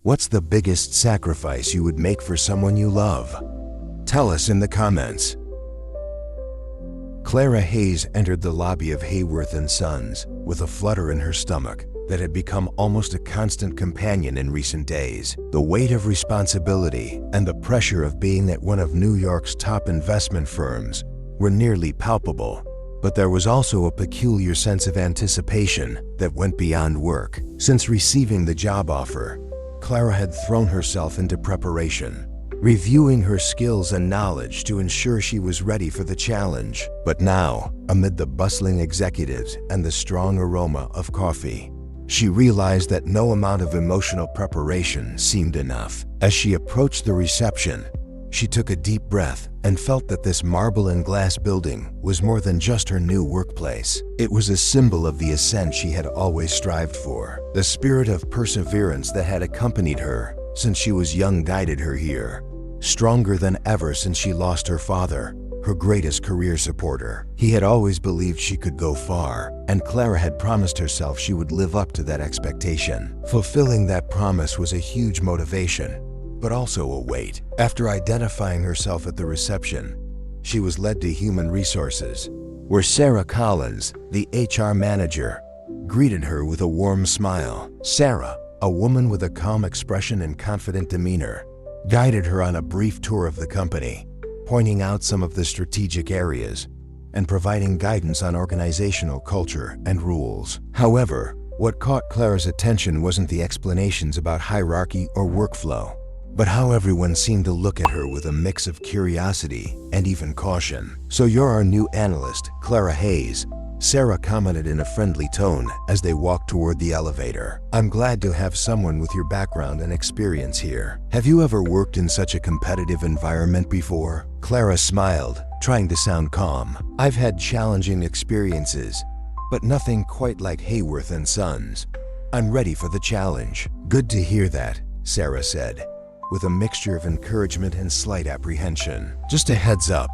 What's the biggest sacrifice you would make for someone you love? Tell us in the comments. Clara Hayes entered the lobby of Hayworth & Sons with a flutter in her stomach that had become almost a constant companion in recent days. The weight of responsibility and the pressure of being at one of New York's top investment firms were nearly palpable, but there was also a peculiar sense of anticipation that went beyond work. Since receiving the job offer, Clara had thrown herself into preparation, reviewing her skills and knowledge to ensure she was ready for the challenge. But now, amid the bustling executives and the strong aroma of coffee, she realized that no amount of emotional preparation seemed enough. As she approached the reception, she took a deep breath and felt that this marble and glass building was more than just her new workplace. It was a symbol of the ascent she had always strived for. The spirit of perseverance that had accompanied her since she was young guided her here, stronger than ever since she lost her father, her greatest career supporter. He had always believed she could go far, and Clara had promised herself she would live up to that expectation. Fulfilling that promise was a huge motivation, but also a weight. After identifying herself at the reception, she was led to Human Resources, where Sarah Collins, the HR manager, greeted her with a warm smile. Sarah, a woman with a calm expression and confident demeanor, guided her on a brief tour of the company, pointing out some of the strategic areas and providing guidance on organizational culture and rules. However, what caught Clara's attention wasn't the explanations about hierarchy or workflow, but how everyone seemed to look at her with a mix of curiosity and even caution. "So you're our new analyst, Clara Hayes," Sarah commented in a friendly tone as they walked toward the elevator. "I'm glad to have someone with your background and experience here. Have you ever worked in such a competitive environment before?" Clara smiled, trying to sound calm. "I've had challenging experiences, but nothing quite like Hayworth & Sons. I'm ready for the challenge." "Good to hear that," Sarah said, with a mixture of encouragement and slight apprehension. "Just a heads up,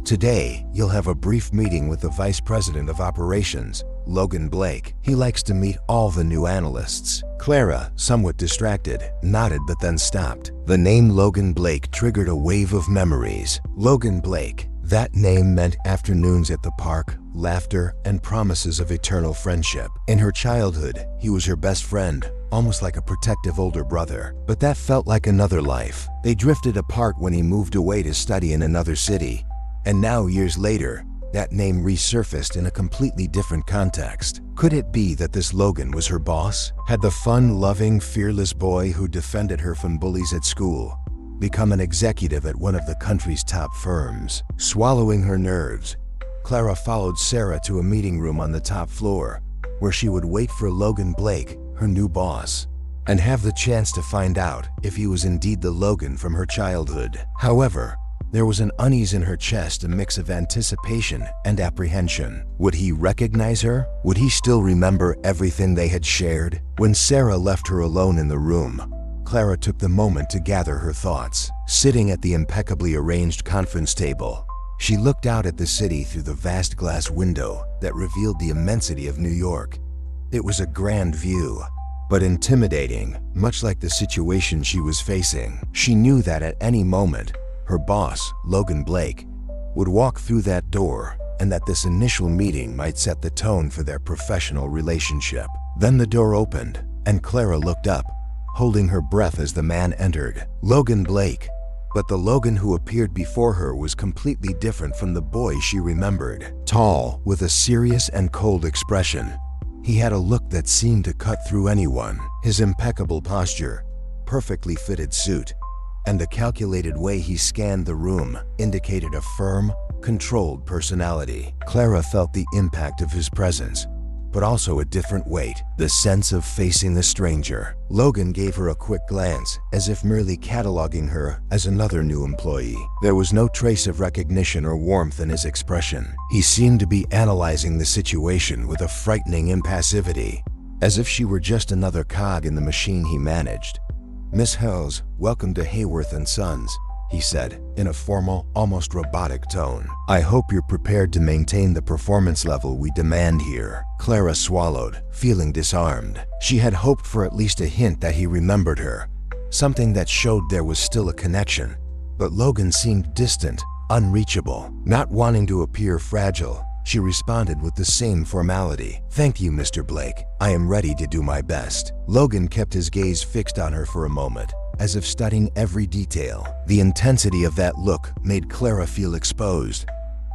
today you'll have a brief meeting with the Vice President of Operations, Logan Blake. He likes to meet all the new analysts." Clara, somewhat distracted, nodded but then stopped. The name Logan Blake triggered a wave of memories. Logan Blake, that name meant afternoons at the park, laughter, and promises of eternal friendship. In her childhood, he was her best friend, almost like a protective older brother. But that felt like another life. They drifted apart when he moved away to study in another city, and now, years later, that name resurfaced in a completely different context. Could it be that this Logan was her boss? Had the fun-loving, fearless boy who defended her from bullies at school become an executive at one of the country's top firms? Swallowing her nerves, Clara followed Sarah to a meeting room on the top floor, where she would wait for Logan Blake, her new boss, and have the chance to find out if he was indeed the Logan from her childhood. However, there was an unease in her chest, a mix of anticipation and apprehension. Would he recognize her? Would he still remember everything they had shared? When Sarah left her alone in the room, Clara took the moment to gather her thoughts. Sitting at the impeccably arranged conference table, she looked out at the city through the vast glass window that revealed the immensity of New York. It was a grand view, but intimidating, much like the situation she was facing. She knew that at any moment, her boss, Logan Blake, would walk through that door, and that this initial meeting might set the tone for their professional relationship. Then the door opened, and Clara looked up, holding her breath as the man entered. Logan Blake. But the Logan who appeared before her was completely different from the boy she remembered. Tall, with a serious and cold expression, he had a look that seemed to cut through anyone. His impeccable posture, perfectly fitted suit, and the calculated way he scanned the room indicated a firm, controlled personality. Clara felt the impact of his presence, but also a different weight, the sense of facing the stranger. Logan gave her a quick glance, as if merely cataloging her as another new employee. There was no trace of recognition or warmth in his expression. He seemed to be analyzing the situation with a frightening impassivity, as if she were just another cog in the machine he managed. "Miss Hales, welcome to Hayworth & Sons," he said, in a formal, almost robotic tone. "I hope you're prepared to maintain the performance level we demand here." Clara swallowed, feeling disarmed. She had hoped for at least a hint that he remembered her, something that showed there was still a connection. But Logan seemed distant, unreachable. Not wanting to appear fragile, she responded with the same formality. "Thank you, Mr. Blake. I am ready to do my best." Logan kept his gaze fixed on her for a moment, as if studying every detail. The intensity of that look made Clara feel exposed,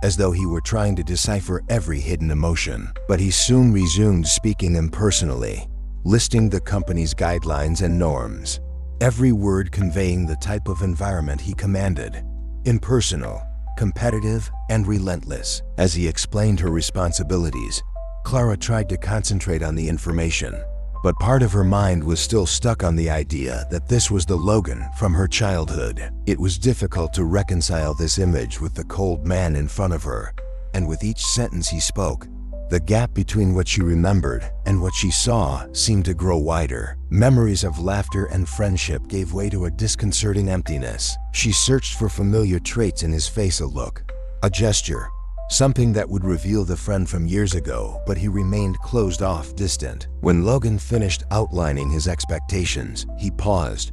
as though he were trying to decipher every hidden emotion. But he soon resumed speaking impersonally, listing the company's guidelines and norms, every word conveying the type of environment he commanded: impersonal, competitive, and relentless. As he explained her responsibilities, Clara tried to concentrate on the information, but part of her mind was still stuck on the idea that this was the Logan from her childhood. It was difficult to reconcile this image with the cold man in front of her, and with each sentence he spoke, the gap between what she remembered and what she saw seemed to grow wider. Memories of laughter and friendship gave way to a disconcerting emptiness. She searched for familiar traits in his face: a look, a gesture, something that would reveal the friend from years ago, but he remained closed off, distant. When Logan finished outlining his expectations, he paused,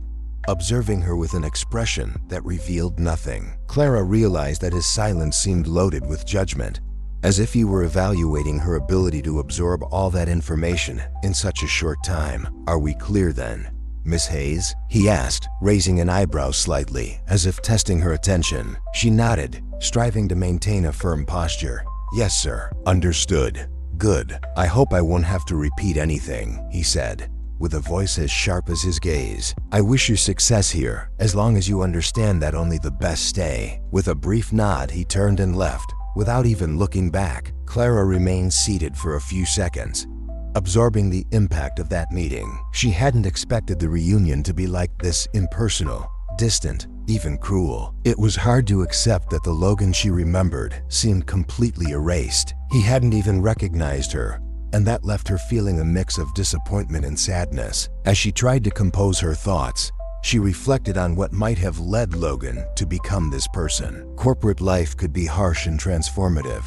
observing her with an expression that revealed nothing. Clara realized that his silence seemed loaded with judgment, as if he were evaluating her ability to absorb all that information in such a short time. "Are we clear then, Miss Hayes?" he asked, raising an eyebrow slightly, as if testing her attention. She nodded, striving to maintain a firm posture. "Yes, sir." "Understood. Good. I hope I won't have to repeat anything," he said, with a voice as sharp as his gaze. "I wish you success here, as long as you understand that only the best stay." With a brief nod, he turned and left, without even looking back. Clara remained seated for a few seconds, absorbing the impact of that meeting. She hadn't expected the reunion to be like this: impersonal, distant, even cruel. It was hard to accept that the Logan she remembered seemed completely erased. He hadn't even recognized her, and that left her feeling a mix of disappointment and sadness. As she tried to compose her thoughts, she reflected on what might have led Logan to become this person. Corporate life could be harsh and transformative,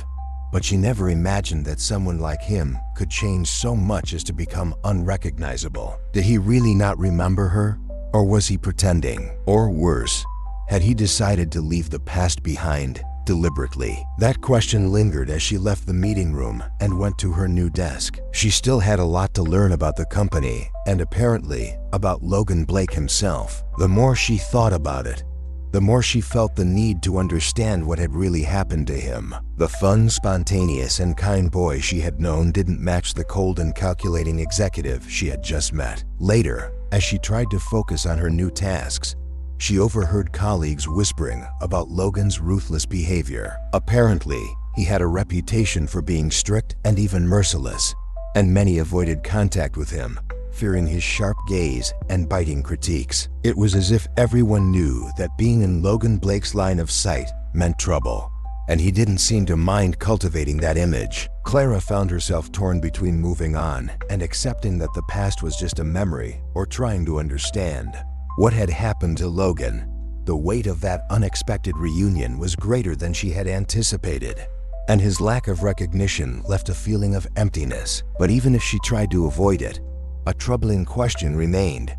but she never imagined that someone like him could change so much as to become unrecognizable. Did he really not remember her? Or was he pretending? Or worse, had he decided to leave the past behind deliberately? That question lingered as she left the meeting room and went to her new desk. She still had a lot to learn about the company, and apparently about Logan Blake himself. The more she thought about it, the more she felt the need to understand what had really happened to him. The fun, spontaneous, and kind boy she had known didn't match the cold and calculating executive she had just met. Later, as she tried to focus on her new tasks, she overheard colleagues whispering about Logan's ruthless behavior. Apparently, he had a reputation for being strict and even merciless, and many avoided contact with him, fearing his sharp gaze and biting critiques. It was as if everyone knew that being in Logan Blake's line of sight meant trouble, and he didn't seem to mind cultivating that image. Clara found herself torn between moving on and accepting that the past was just a memory, or trying to understand what had happened to Logan. The weight of that unexpected reunion was greater than she had anticipated, and his lack of recognition left a feeling of emptiness. But even if she tried to avoid it, a troubling question remained.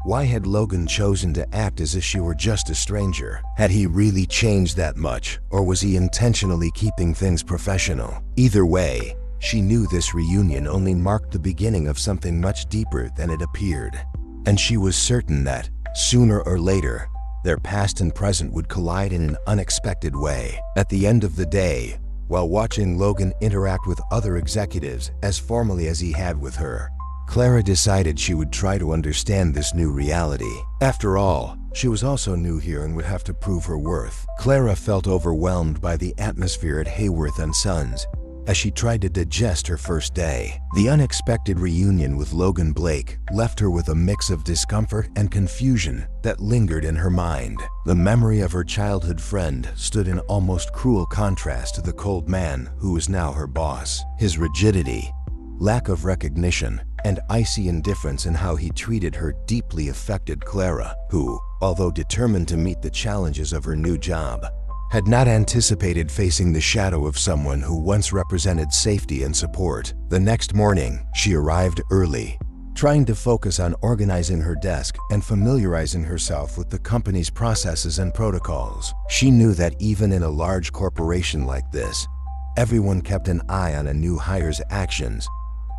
Why had Logan chosen to act as if she were just a stranger? Had he really changed that much, or was he intentionally keeping things professional? Either way, she knew this reunion only marked the beginning of something much deeper than it appeared, and she was certain that, sooner or later, their past and present would collide in an unexpected way. At the end of the day, while watching Logan interact with other executives as formally as he had with her, Clara decided she would try to understand this new reality. After all, she was also new here and would have to prove her worth. Clara felt overwhelmed by the atmosphere at Hayworth and Sons as she tried to digest her first day. The unexpected reunion with Logan Blake left her with a mix of discomfort and confusion that lingered in her mind. The memory of her childhood friend stood in almost cruel contrast to the cold man who was now her boss. His rigidity, lack of recognition, and icy indifference in how he treated her deeply affected Clara, who, although determined to meet the challenges of her new job, had not anticipated facing the shadow of someone who once represented safety and support. The next morning, she arrived early, trying to focus on organizing her desk and familiarizing herself with the company's processes and protocols. She knew that even in a large corporation like this, everyone kept an eye on a new hire's actions,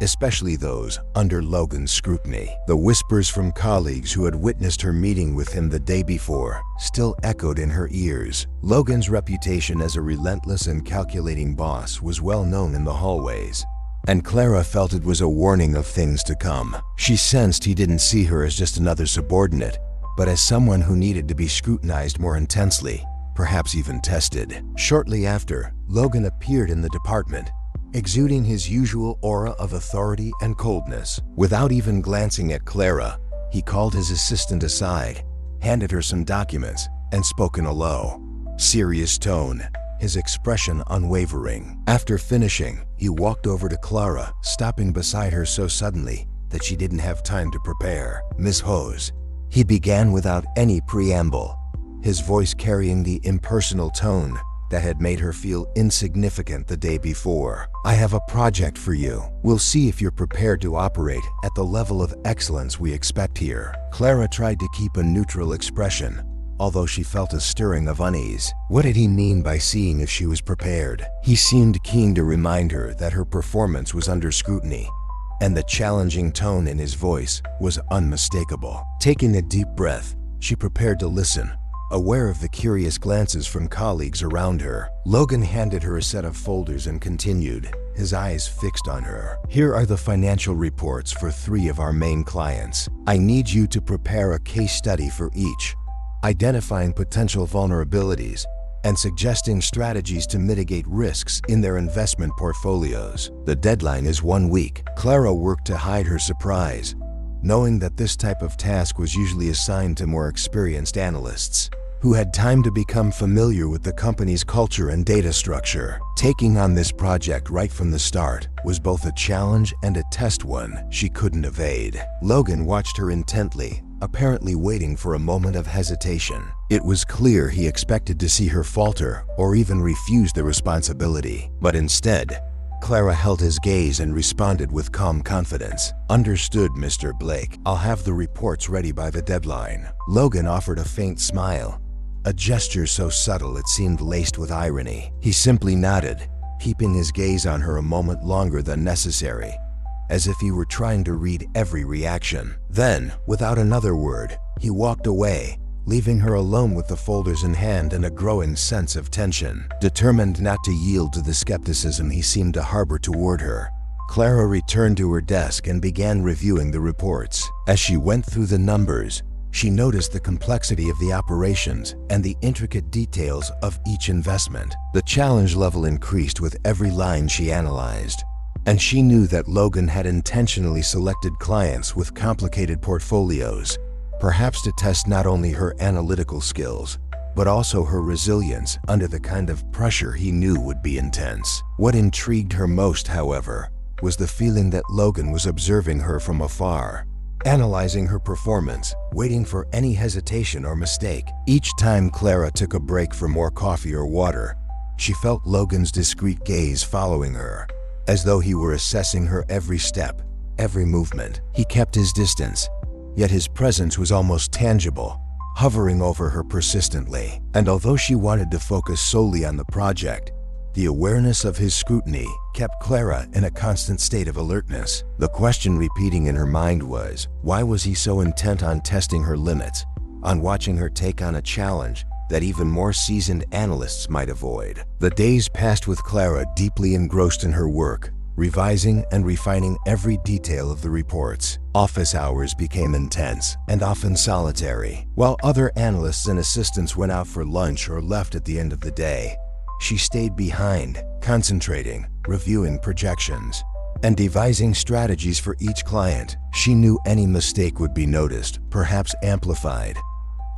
especially those under Logan's scrutiny. The whispers from colleagues who had witnessed her meeting with him the day before still echoed in her ears. Logan's reputation as a relentless and calculating boss was well known in the hallways, and Clara felt it was a warning of things to come. She sensed he didn't see her as just another subordinate, but as someone who needed to be scrutinized more intensely, perhaps even tested. Shortly after, Logan appeared in the department, exuding his usual aura of authority and coldness. Without even glancing at Clara, he called his assistant aside, handed her some documents, and spoke in a low, serious tone, his expression unwavering. After finishing, he walked over to Clara, stopping beside her so suddenly that she didn't have time to prepare. "Miss Hose," he began without any preamble, his voice carrying the impersonal tone that had made her feel insignificant the day before. "I have a project for you. We'll see if you're prepared to operate at the level of excellence we expect here." Clara tried to keep a neutral expression, although she felt a stirring of unease. What did he mean by seeing if she was prepared? He seemed keen to remind her that her performance was under scrutiny, and the challenging tone in his voice was unmistakable. Taking a deep breath, she prepared to listen, aware of the curious glances from colleagues around her. Logan handed her a set of folders and continued, his eyes fixed on her. "Here are the financial reports for 3 of our main clients. I need you to prepare a case study for each, identifying potential vulnerabilities and suggesting strategies to mitigate risks in their investment portfolios. The deadline is 1 week." Clara worked to hide her surprise, knowing that this type of task was usually assigned to more experienced analysts who had time to become familiar with the company's culture and data structure. Taking on this project right from the start was both a challenge and a test one she couldn't evade. Logan watched her intently, apparently waiting for a moment of hesitation. It was clear he expected to see her falter or even refuse the responsibility, but instead, Clara held his gaze and responded with calm confidence. "Understood, Mr. Blake. I'll have the reports ready by the deadline." Logan offered a faint smile, a gesture so subtle it seemed laced with irony. He simply nodded, keeping his gaze on her a moment longer than necessary, as if he were trying to read every reaction. Then, without another word, he walked away, leaving her alone with the folders in hand and a growing sense of tension. Determined not to yield to the skepticism he seemed to harbor toward her, Clara returned to her desk and began reviewing the reports. As she went through the numbers, she noticed the complexity of the operations and the intricate details of each investment. The challenge level increased with every line she analyzed, and she knew that Logan had intentionally selected clients with complicated portfolios, perhaps to test not only her analytical skills, but also her resilience under the kind of pressure he knew would be intense. What intrigued her most, however, was the feeling that Logan was observing her from afar, analyzing her performance, waiting for any hesitation or mistake. Each time Clara took a break for more coffee or water, she felt Logan's discreet gaze following her, as though he were assessing her every step, every movement. He kept his distance, yet his presence was almost tangible, hovering over her persistently. And although she wanted to focus solely on the project, the awareness of his scrutiny kept Clara in a constant state of alertness. The question repeating in her mind was, why was he so intent on testing her limits, on watching her take on a challenge that even more seasoned analysts might avoid? The days passed with Clara deeply engrossed in her work, revising and refining every detail of the reports. Office hours became intense and often solitary. While other analysts and assistants went out for lunch or left at the end of the day, she stayed behind, concentrating, reviewing projections, and devising strategies for each client. She knew any mistake would be noticed, perhaps amplified,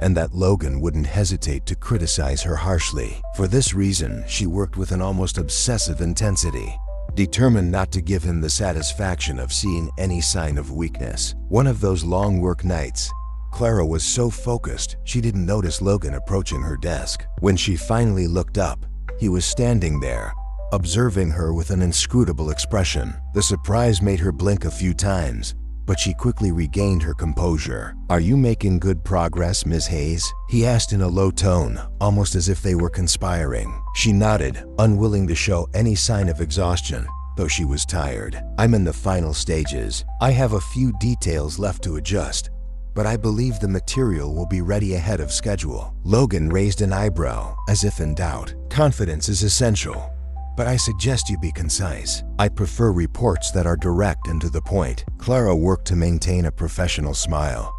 and that Logan wouldn't hesitate to criticize her harshly. For this reason, she worked with an almost obsessive intensity, determined not to give him the satisfaction of seeing any sign of weakness. One of those long work nights, Clara was so focused she didn't notice Logan approaching her desk. When she finally looked up, he was standing there, observing her with an inscrutable expression. The surprise made her blink a few times, but she quickly regained her composure. "Are you making good progress, Ms. Hayes?" he asked in a low tone, almost as if they were conspiring. She nodded, unwilling to show any sign of exhaustion, though she was tired. "I'm in the final stages. I have a few details left to adjust, but I believe the material will be ready ahead of schedule." Logan raised an eyebrow, as if in doubt. "Confidence is essential, but I suggest you be concise. I prefer reports that are direct and to the point." Clara worked to maintain a professional smile,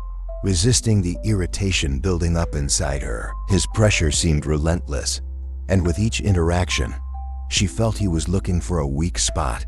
resisting the irritation building up inside her. His pressure seemed relentless, and with each interaction, she felt he was looking for a weak spot,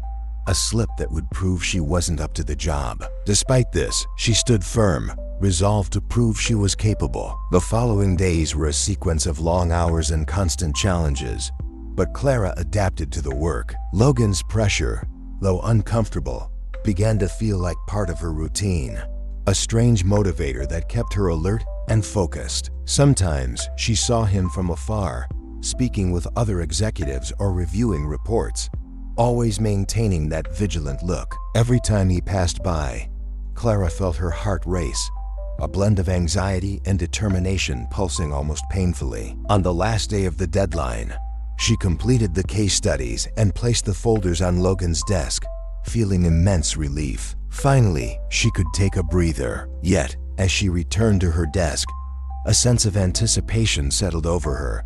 a slip that would prove she wasn't up to the job. Despite this, she stood firm, resolved to prove she was capable. The following days were a sequence of long hours and constant challenges, but Clara adapted to the work. Logan's pressure, though uncomfortable, began to feel like part of her routine, a strange motivator that kept her alert and focused. Sometimes she saw him from afar, speaking with other executives or reviewing reports, always maintaining that vigilant look. Every time he passed by, Clara felt her heart race, a blend of anxiety and determination pulsing almost painfully. On the last day of the deadline, she completed the case studies and placed the folders on Logan's desk, feeling immense relief. Finally, she could take a breather. Yet, as she returned to her desk, a sense of anticipation settled over her,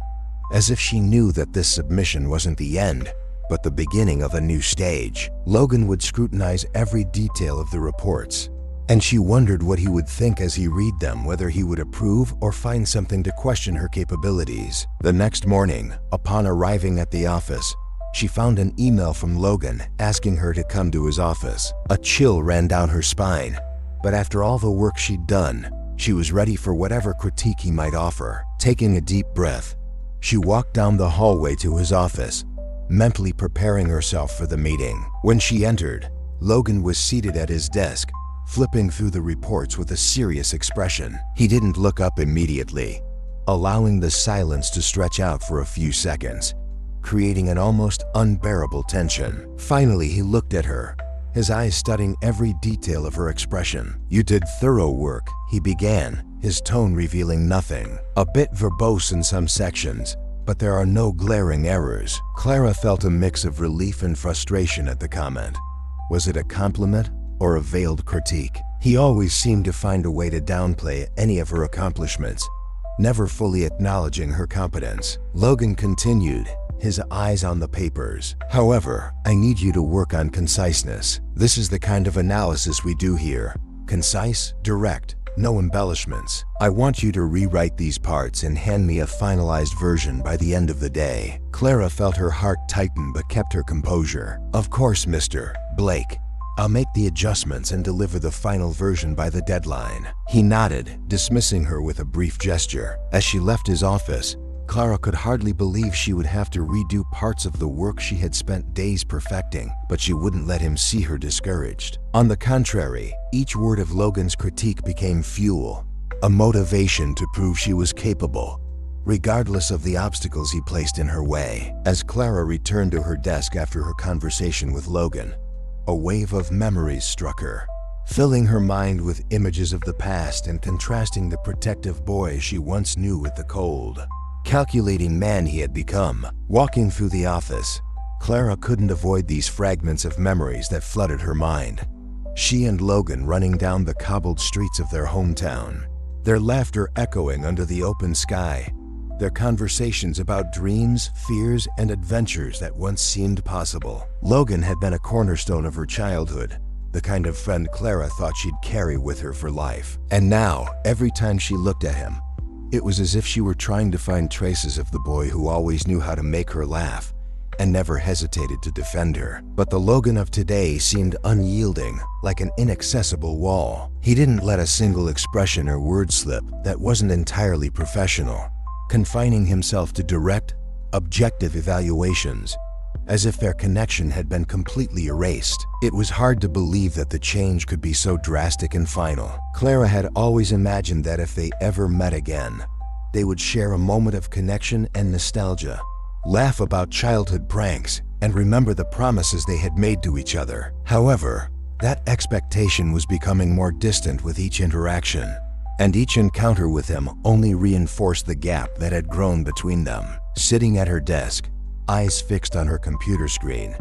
as if she knew that this submission wasn't the end, but the beginning of a new stage. Logan would scrutinize every detail of the reports, and she wondered what he would think as he read them, whether he would approve or find something to question her capabilities. The next morning, upon arriving at the office, she found an email from Logan asking her to come to his office. A chill ran down her spine, but after all the work she'd done, she was ready for whatever critique he might offer. Taking a deep breath, she walked down the hallway to his office, mentally preparing herself for the meeting. When she entered, Logan was seated at his desk, flipping through the reports with a serious expression. He didn't look up immediately, allowing the silence to stretch out for a few seconds, creating an almost unbearable tension. Finally, he looked at her, his eyes studying every detail of her expression. "You did thorough work," he began, his tone revealing nothing. "A bit verbose in some sections, but there are no glaring errors." Clara felt a mix of relief and frustration at the comment. Was it a compliment or a veiled critique? He always seemed to find a way to downplay any of her accomplishments, never fully acknowledging her competence. Logan continued, his eyes on the papers. "However, I need you to work on conciseness. This is the kind of analysis we do here. Concise, direct, no embellishments. I want you to rewrite these parts and hand me a finalized version by the end of the day." Clara felt her heart tighten but kept her composure. "Of course, Mr. Blake. I'll make the adjustments and deliver the final version by the deadline." He nodded, dismissing her with a brief gesture. As she left his office, Clara could hardly believe she would have to redo parts of the work she had spent days perfecting, but she wouldn't let him see her discouraged. On the contrary, each word of Logan's critique became fuel, a motivation to prove she was capable, regardless of the obstacles he placed in her way. As Clara returned to her desk after her conversation with Logan, a wave of memories struck her, filling her mind with images of the past and contrasting the protective boy she once knew with the cold, calculating man he had become. Walking through the office, Clara couldn't avoid these fragments of memories that flooded her mind. She and Logan running down the cobbled streets of their hometown, their laughter echoing under the open sky, their conversations about dreams, fears, and adventures that once seemed possible. Logan had been a cornerstone of her childhood, the kind of friend Clara thought she'd carry with her for life. And now, every time she looked at him, it was as if she were trying to find traces of the boy who always knew how to make her laugh and never hesitated to defend her. But the Logan of today seemed unyielding, like an inaccessible wall. He didn't let a single expression or word slip that wasn't entirely professional, confining himself to direct, objective evaluations, as if their connection had been completely erased. It was hard to believe that the change could be so drastic and final. Clara had always imagined that if they ever met again, they would share a moment of connection and nostalgia, laugh about childhood pranks, and remember the promises they had made to each other. However, That expectation was becoming more distant with each interaction, and each encounter with him only reinforced the gap that had grown between them. Sitting at her desk, eyes fixed on her computer screen,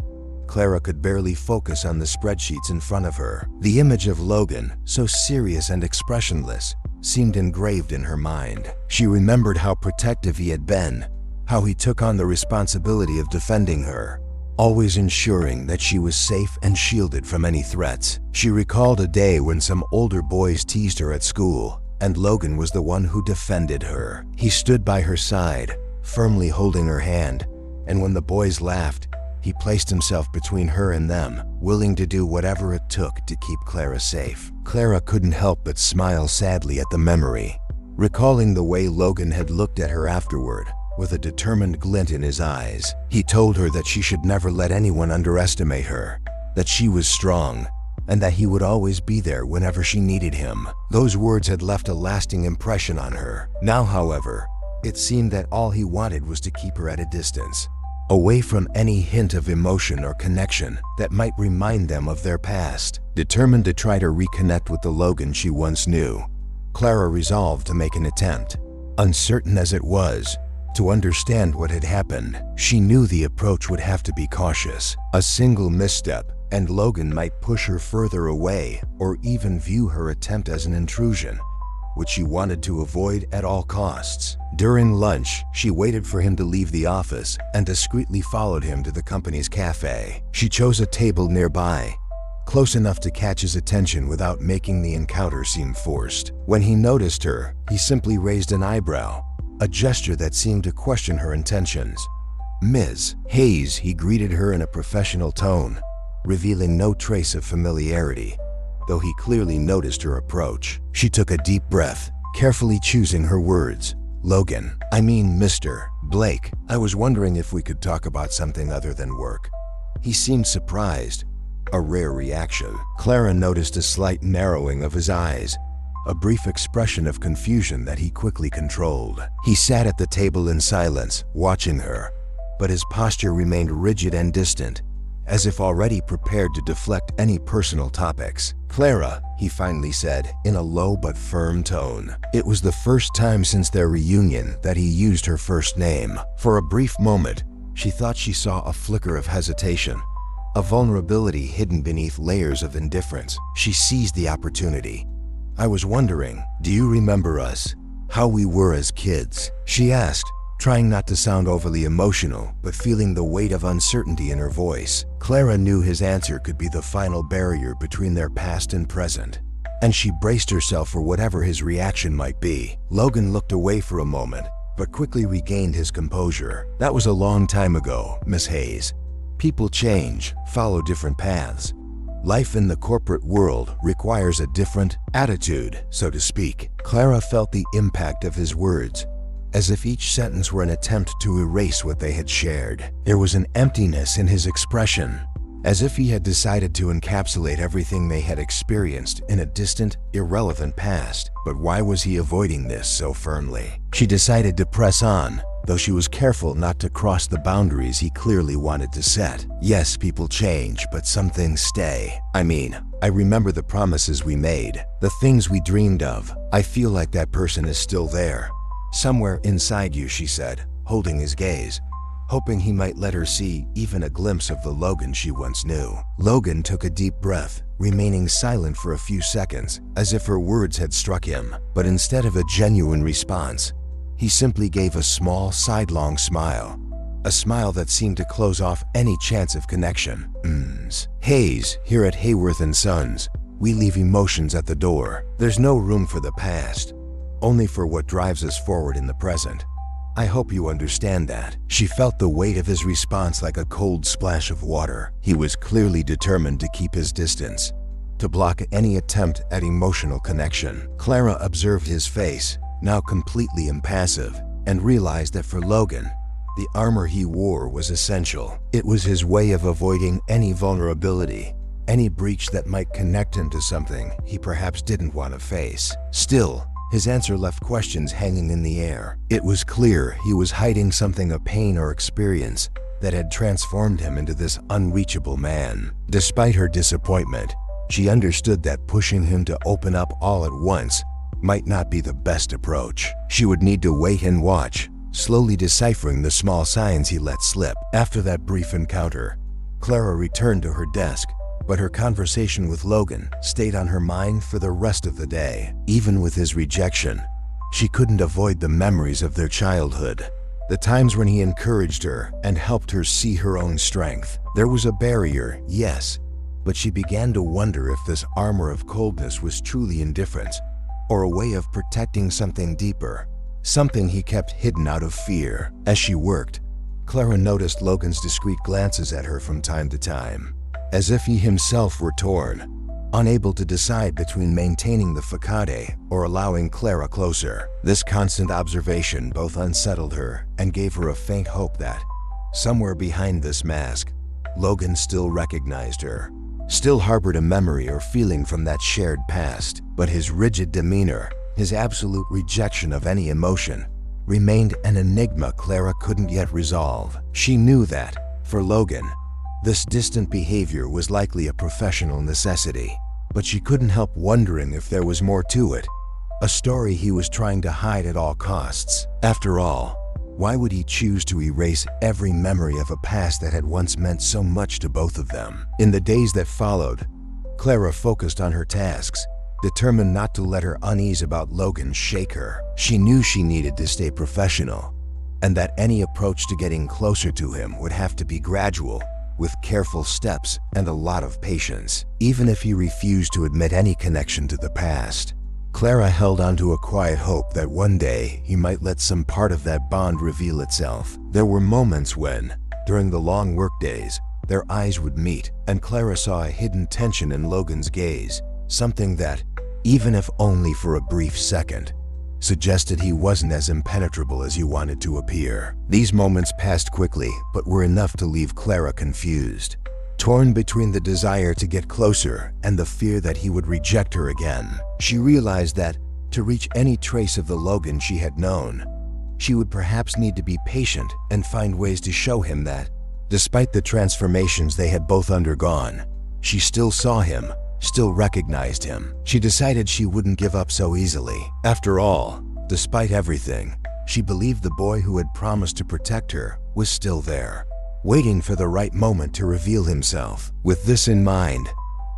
Clara could barely focus on the spreadsheets in front of her. The image of Logan, so serious and expressionless, seemed engraved in her mind. She remembered how protective he had been, how he took on the responsibility of defending her, always ensuring that she was safe and shielded from any threats. She recalled a day when some older boys teased her at school, and Logan was the one who defended her. He stood by her side, firmly holding her hand, and when the boys laughed, he placed himself between her and them, willing to do whatever it took to keep Clara safe. Clara couldn't help but smile sadly at the memory, recalling the way Logan had looked at her afterward, with a determined glint in his eyes. He told her that she should never let anyone underestimate her, that she was strong, and that he would always be there whenever she needed him. Those words had left a lasting impression on her. Now, however, it seemed that all he wanted was to keep her at a distance, away from any hint of emotion or connection that might remind them of their past. Determined to try to reconnect with the Logan she once knew, Clara resolved to make an attempt. Uncertain as it was, to understand what had happened, she knew the approach would have to be cautious. A single misstep, and Logan might push her further away or even view her attempt as an intrusion, which she wanted to avoid at all costs. During lunch, she waited for him to leave the office and discreetly followed him to the company's cafe. She chose a table nearby, close enough to catch his attention without making the encounter seem forced. When he noticed her, he simply raised an eyebrow, a gesture that seemed to question her intentions. "Ms. Hayes," he greeted her in a professional tone, revealing no trace of familiarity, though he clearly noticed her approach. She took a deep breath, carefully choosing her words. "Logan, I mean Mr. Blake, I was wondering if we could talk about something other than work." He seemed surprised, a rare reaction. Clara noticed a slight narrowing of his eyes, a brief expression of confusion that he quickly controlled. He sat at the table in silence, watching her, but his posture remained rigid and distant, as if already prepared to deflect any personal topics. "Clara," he finally said, in a low but firm tone. It was the first time since their reunion that he used her first name. For a brief moment, she thought she saw a flicker of hesitation, a vulnerability hidden beneath layers of indifference. She seized the opportunity. "I was wondering, do you remember us? How we were as kids?" she asked, trying not to sound overly emotional, but feeling the weight of uncertainty in her voice. Clara knew his answer could be the final barrier between their past and present, and she braced herself for whatever his reaction might be. Logan looked away for a moment, but quickly regained his composure. "That was a long time ago, Miss Hayes. People change, follow different paths. Life in the corporate world requires a different attitude, so to speak." Clara felt the impact of his words, as if each sentence were an attempt to erase what they had shared. There was an emptiness in his expression, as if he had decided to encapsulate everything they had experienced in a distant, irrelevant past. But why was he avoiding this so firmly? She decided to press on, though she was careful not to cross the boundaries he clearly wanted to set. "Yes, people change, but some things stay. I remember the promises we made, the things we dreamed of. I feel like that person is still there, somewhere inside you," she said, holding his gaze, hoping he might let her see even a glimpse of the Logan she once knew. Logan took a deep breath, remaining silent for a few seconds, as if her words had struck him. But instead of a genuine response, he simply gave a small, sidelong smile, a smile that seemed to close off any chance of connection. "Hayes, here at Hayworth & Sons, we leave emotions at the door. There's no room for the past, only for what drives us forward in the present. I hope you understand that." She felt the weight of his response like a cold splash of water. He was clearly determined to keep his distance, to block any attempt at emotional connection. Clara observed his face, now completely impassive, and realized that for Logan, the armor he wore was essential. It was his way of avoiding any vulnerability, any breach that might connect him to something he perhaps didn't want to face. Still, his answer left questions hanging in the air. It was clear he was hiding something, a pain or experience that had transformed him into this unreachable man. Despite her disappointment, She understood that pushing him to open up all at once might not be the best approach. She would need to wait and watch, slowly deciphering the small signs he let slip. After that brief encounter, Clara returned to her desk, but her conversation with Logan stayed on her mind for the rest of the day. Even with his rejection, she couldn't avoid the memories of their childhood, the times when he encouraged her and helped her see her own strength. There was a barrier, yes, but she began to wonder if this armor of coldness was truly indifference, or a way of protecting something deeper, something he kept hidden out of fear. As she worked, Clara noticed Logan's discreet glances at her from time to time, as if he himself were torn, unable to decide between maintaining the facade or allowing Clara closer. This constant observation both unsettled her and gave her a faint hope that, somewhere behind this mask, Logan still recognized her, still harbored a memory or feeling from that shared past. But his rigid demeanor, his absolute rejection of any emotion, remained an enigma Clara couldn't yet resolve. She knew that, for Logan, this distant behavior was likely a professional necessity, but she couldn't help wondering if there was more to it, a story he was trying to hide at all costs. After all, why would he choose to erase every memory of a past that had once meant so much to both of them? In the days that followed, Clara focused on her tasks, determined not to let her unease about Logan shake her. She knew she needed to stay professional, and that any approach to getting closer to him would have to be gradual, with careful steps and a lot of patience. Even if he refused to admit any connection to the past, Clara held on to a quiet hope that one day he might let some part of that bond reveal itself. There were moments when, during the long workdays, their eyes would meet, and Clara saw a hidden tension in Logan's gaze, something that, even if only for a brief second, suggested he wasn't as impenetrable as he wanted to appear. These moments passed quickly, but were enough to leave Clara confused, torn between the desire to get closer and the fear that he would reject her again. She realized that, to reach any trace of the Logan she had known, she would perhaps need to be patient and find ways to show him that, despite the transformations they had both undergone, she still saw him, still recognized him. She decided she wouldn't give up so easily. After all, despite everything, she believed the boy who had promised to protect her was still there, waiting for the right moment to reveal himself. With this in mind,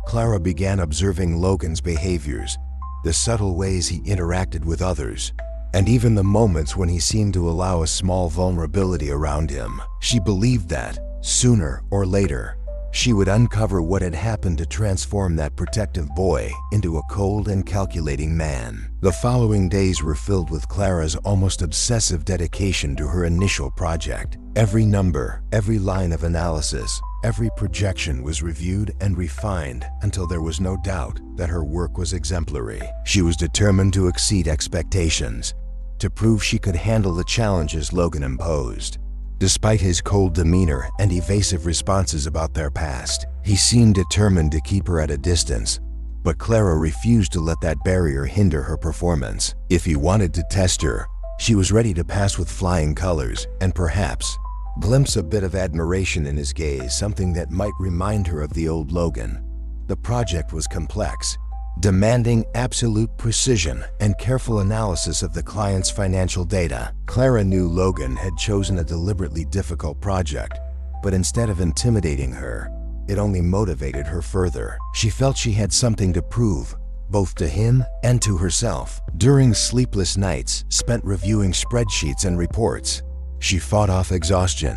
Clara began observing Logan's behaviors, the subtle ways he interacted with others, and even the moments when he seemed to allow a small vulnerability around him. She believed that, sooner or later, she would uncover what had happened to transform that protective boy into a cold and calculating man. The following days were filled with Clara's almost obsessive dedication to her initial project. Every number, every line of analysis, every projection was reviewed and refined until there was no doubt that her work was exemplary. She was determined to exceed expectations, to prove she could handle the challenges Logan imposed. Despite his cold demeanor and evasive responses about their past, he seemed determined to keep her at a distance, but Clara refused to let that barrier hinder her performance. If he wanted to test her, she was ready to pass with flying colors and perhaps glimpse a bit of admiration in his gaze, something that might remind her of the old Logan. The project was complex, demanding absolute precision and careful analysis of the client's financial data. Clara knew Logan had chosen a deliberately difficult project, but instead of intimidating her, it only motivated her further. She felt she had something to prove, both to him and to herself. During sleepless nights spent reviewing spreadsheets and reports, she fought off exhaustion,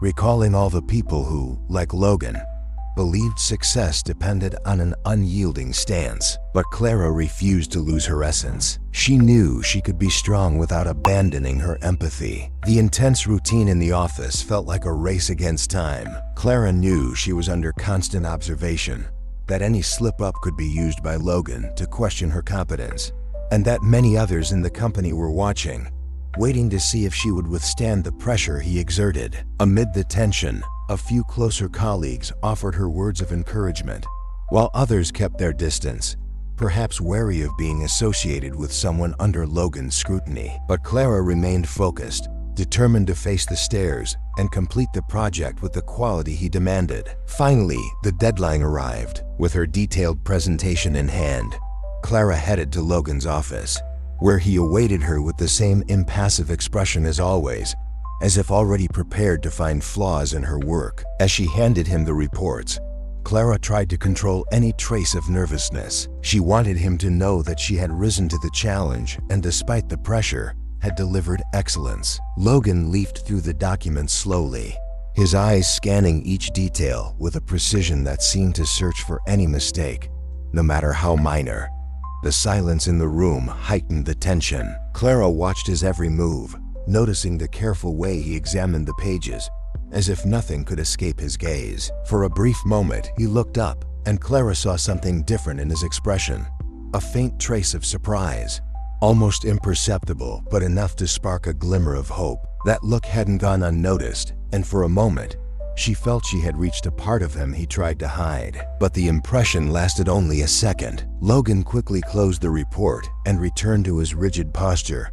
recalling all the people who, like Logan, believed success depended on an unyielding stance. But Clara refused to lose her essence. She knew she could be strong without abandoning her empathy. The intense routine in the office felt like a race against time. Clara knew she was under constant observation, that any slip-up could be used by Logan to question her competence, and that many others in the company were watching, waiting to see if she would withstand the pressure he exerted. Amid the tension, a few closer colleagues offered her words of encouragement, while others kept their distance, perhaps wary of being associated with someone under Logan's scrutiny. But Clara remained focused, determined to face the stares and complete the project with the quality he demanded. Finally, the deadline arrived. With her detailed presentation in hand, Clara headed to Logan's office, where he awaited her with the same impassive expression as always, as if already prepared to find flaws in her work. As she handed him the reports, Clara tried to control any trace of nervousness. She wanted him to know that she had risen to the challenge and, despite the pressure, had delivered excellence. Logan leafed through the documents slowly, his eyes scanning each detail with a precision that seemed to search for any mistake, no matter how minor. The silence in the room heightened the tension. Clara watched his every move, noticing the careful way he examined the pages, as if nothing could escape his gaze. For a brief moment, he looked up, and Clara saw something different in his expression. A faint trace of surprise, almost imperceptible, but enough to spark a glimmer of hope. That look hadn't gone unnoticed, and for a moment, she felt she had reached a part of him he tried to hide. But the impression lasted only a second. Logan quickly closed the report and returned to his rigid posture,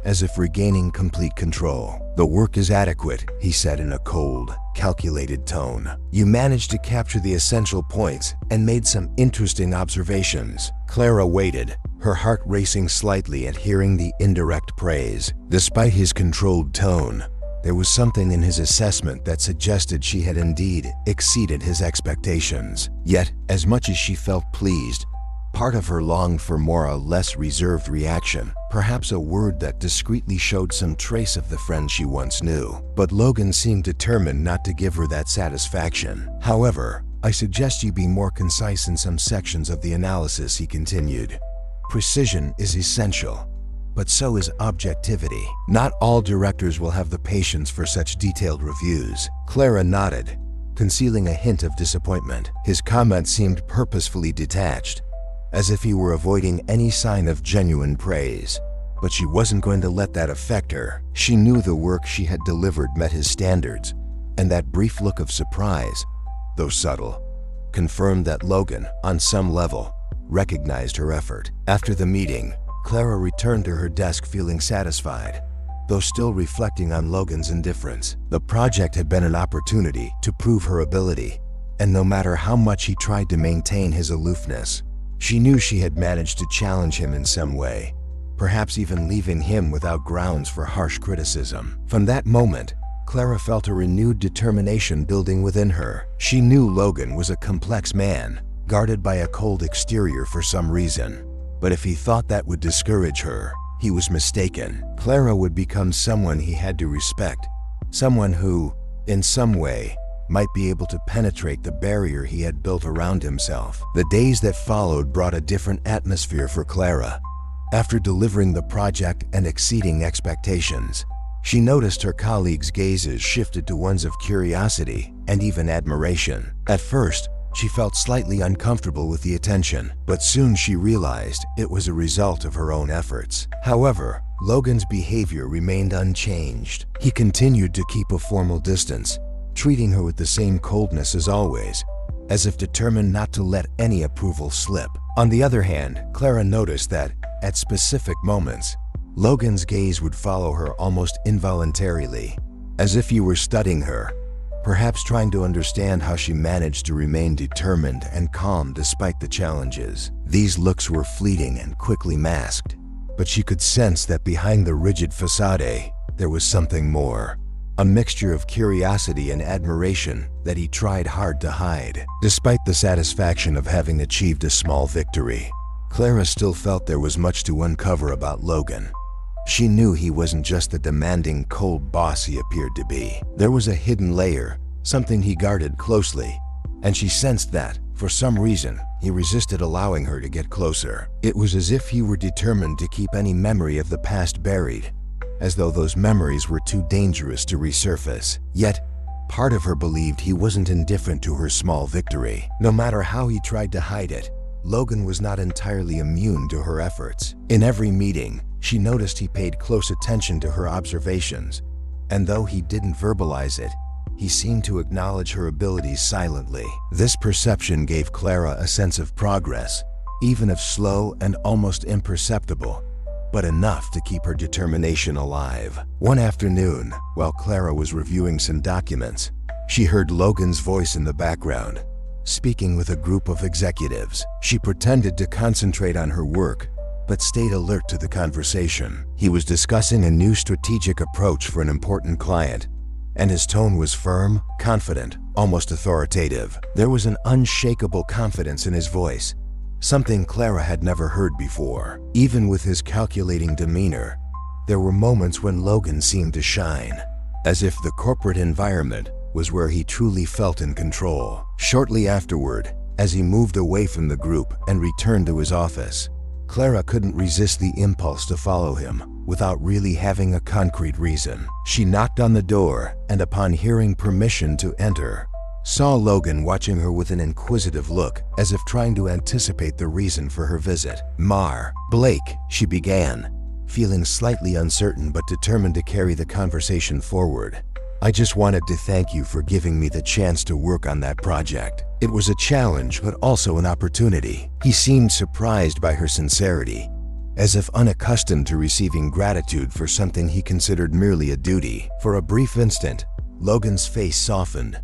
as if regaining complete control. "The work is adequate," he said in a cold, calculated tone. "You managed to capture the essential points and made some interesting observations." Clara waited, her heart racing slightly at hearing the indirect praise. Despite his controlled tone, there was something in his assessment that suggested she had indeed exceeded his expectations. Yet, as much as she felt pleased, part of her longed for more or less reserved reaction, perhaps a word that discreetly showed some trace of the friend she once knew. But Logan seemed determined not to give her that satisfaction. "However, I suggest you be more concise in some sections of the analysis," he continued. "Precision is essential, but so is objectivity. Not all directors will have the patience for such detailed reviews." Clara nodded, concealing a hint of disappointment. His comment seemed purposefully detached, as if he were avoiding any sign of genuine praise. But she wasn't going to let that affect her. She knew the work she had delivered met his standards, and that brief look of surprise, though subtle, confirmed that Logan, on some level, recognized her effort. After the meeting, Clara returned to her desk feeling satisfied, though still reflecting on Logan's indifference. The project had been an opportunity to prove her ability, and no matter how much he tried to maintain his aloofness, she knew she had managed to challenge him in some way, perhaps even leaving him without grounds for harsh criticism. From that moment, Clara felt a renewed determination building within her. She knew Logan was a complex man, guarded by a cold exterior for some reason. But if he thought that would discourage her, he was mistaken. Clara would become someone he had to respect, someone who, in some way, might be able to penetrate the barrier he had built around himself. The days that followed brought a different atmosphere for Clara. After delivering the project and exceeding expectations, she noticed her colleagues' gazes shifted to ones of curiosity and even admiration. At first, she felt slightly uncomfortable with the attention, but soon she realized it was a result of her own efforts. However, Logan's behavior remained unchanged. He continued to keep a formal distance, treating her with the same coldness as always, as if determined not to let any approval slip. On the other hand, Clara noticed that, at specific moments, Logan's gaze would follow her almost involuntarily, as if he were studying her, perhaps trying to understand how she managed to remain determined and calm despite the challenges. These looks were fleeting and quickly masked, but she could sense that behind the rigid facade, there was something more. A mixture of curiosity and admiration that he tried hard to hide. Despite the satisfaction of having achieved a small victory, Clara still felt there was much to uncover about Logan. She knew he wasn't just the demanding, cold boss he appeared to be. There was a hidden layer, something he guarded closely, and she sensed that, for some reason, he resisted allowing her to get closer. It was as if he were determined to keep any memory of the past buried, as though those memories were too dangerous to resurface. Yet, part of her believed he wasn't indifferent to her small victory. No matter how he tried to hide it, Logan was not entirely immune to her efforts. In every meeting, she noticed he paid close attention to her observations, and though he didn't verbalize it, he seemed to acknowledge her abilities silently. This perception gave Clara a sense of progress, even if slow and almost imperceptible, but enough to keep her determination alive. One afternoon, while Clara was reviewing some documents, she heard Logan's voice in the background, speaking with a group of executives. She pretended to concentrate on her work, but stayed alert to the conversation. He was discussing a new strategic approach for an important client, and his tone was firm, confident, almost authoritative. There was an unshakable confidence in his voice, something Clara had never heard before. Even with his calculating demeanor, there were moments when Logan seemed to shine, as if the corporate environment was where he truly felt in control. Shortly afterward, as he moved away from the group and returned to his office, Clara couldn't resist the impulse to follow him without really having a concrete reason. She knocked on the door and, upon hearing permission to enter, saw Logan watching her with an inquisitive look, as if trying to anticipate the reason for her visit. Blake, she began, feeling slightly uncertain but determined to carry the conversation forward. I just wanted to thank you for giving me the chance to work on that project. It was a challenge, but also an opportunity. He seemed surprised by her sincerity, as if unaccustomed to receiving gratitude for something he considered merely a duty. For a brief instant, Logan's face softened,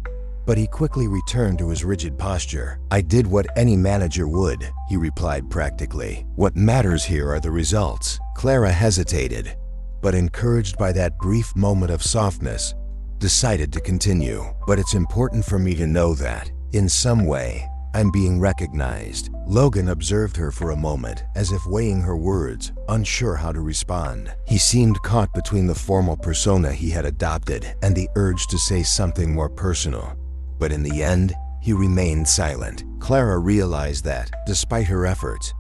but he quickly returned to his rigid posture. I did what any manager would, he replied practically. What matters here are the results. Clara hesitated, but encouraged by that brief moment of softness, decided to continue. But it's important for me to know that, in some way, I'm being recognized. Logan observed her for a moment, as if weighing her words, unsure how to respond. He seemed caught between the formal persona he had adopted and the urge to say something more personal. But in the end, he remained silent. Clara realized that, despite her efforts,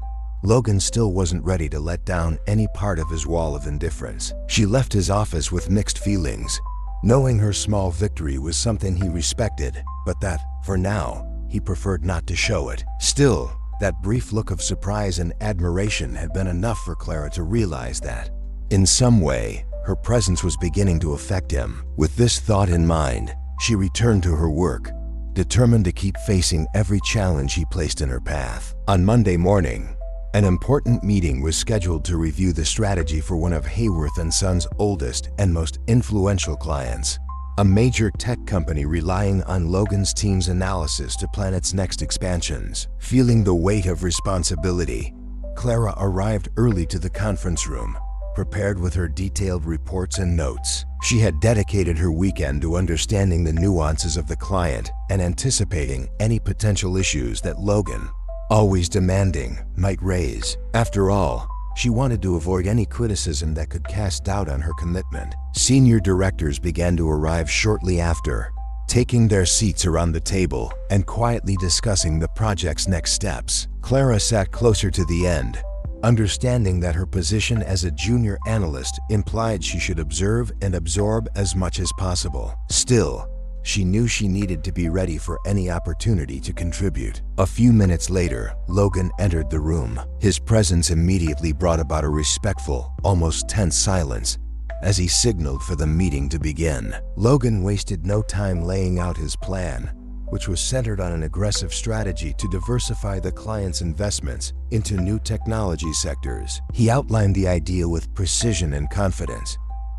Logan still wasn't ready to let down any part of his wall of indifference. She left his office with mixed feelings, knowing her small victory was something he respected, but that, for now, he preferred not to show it. Still, that brief look of surprise and admiration had been enough for Clara to realize that, in some way, her presence was beginning to affect him. With this thought in mind, she returned to her work, determined to keep facing every challenge he placed in her path. On Monday morning, an important meeting was scheduled to review the strategy for one of Hayworth & Sons' oldest and most influential clients, a major tech company relying on Logan's team's analysis to plan its next expansions. Feeling the weight of responsibility, Clara arrived early to the conference room, prepared with her detailed reports and notes. She had dedicated her weekend to understanding the nuances of the client and anticipating any potential issues that Logan, always demanding, might raise. After all, she wanted to avoid any criticism that could cast doubt on her commitment. Senior directors began to arrive shortly after, taking their seats around the table and quietly discussing the project's next steps. Clara sat closer to the end, understanding that her position as a junior analyst implied she should observe and absorb as much as possible. Still, she knew she needed to be ready for any opportunity to contribute. A few minutes later, Logan entered the room. His presence immediately brought about a respectful, almost tense silence as he signaled for the meeting to begin. Logan wasted no time laying out his plan, which was centered on an aggressive strategy to diversify the client's investments into new technology sectors. He outlined the idea with precision and confidence,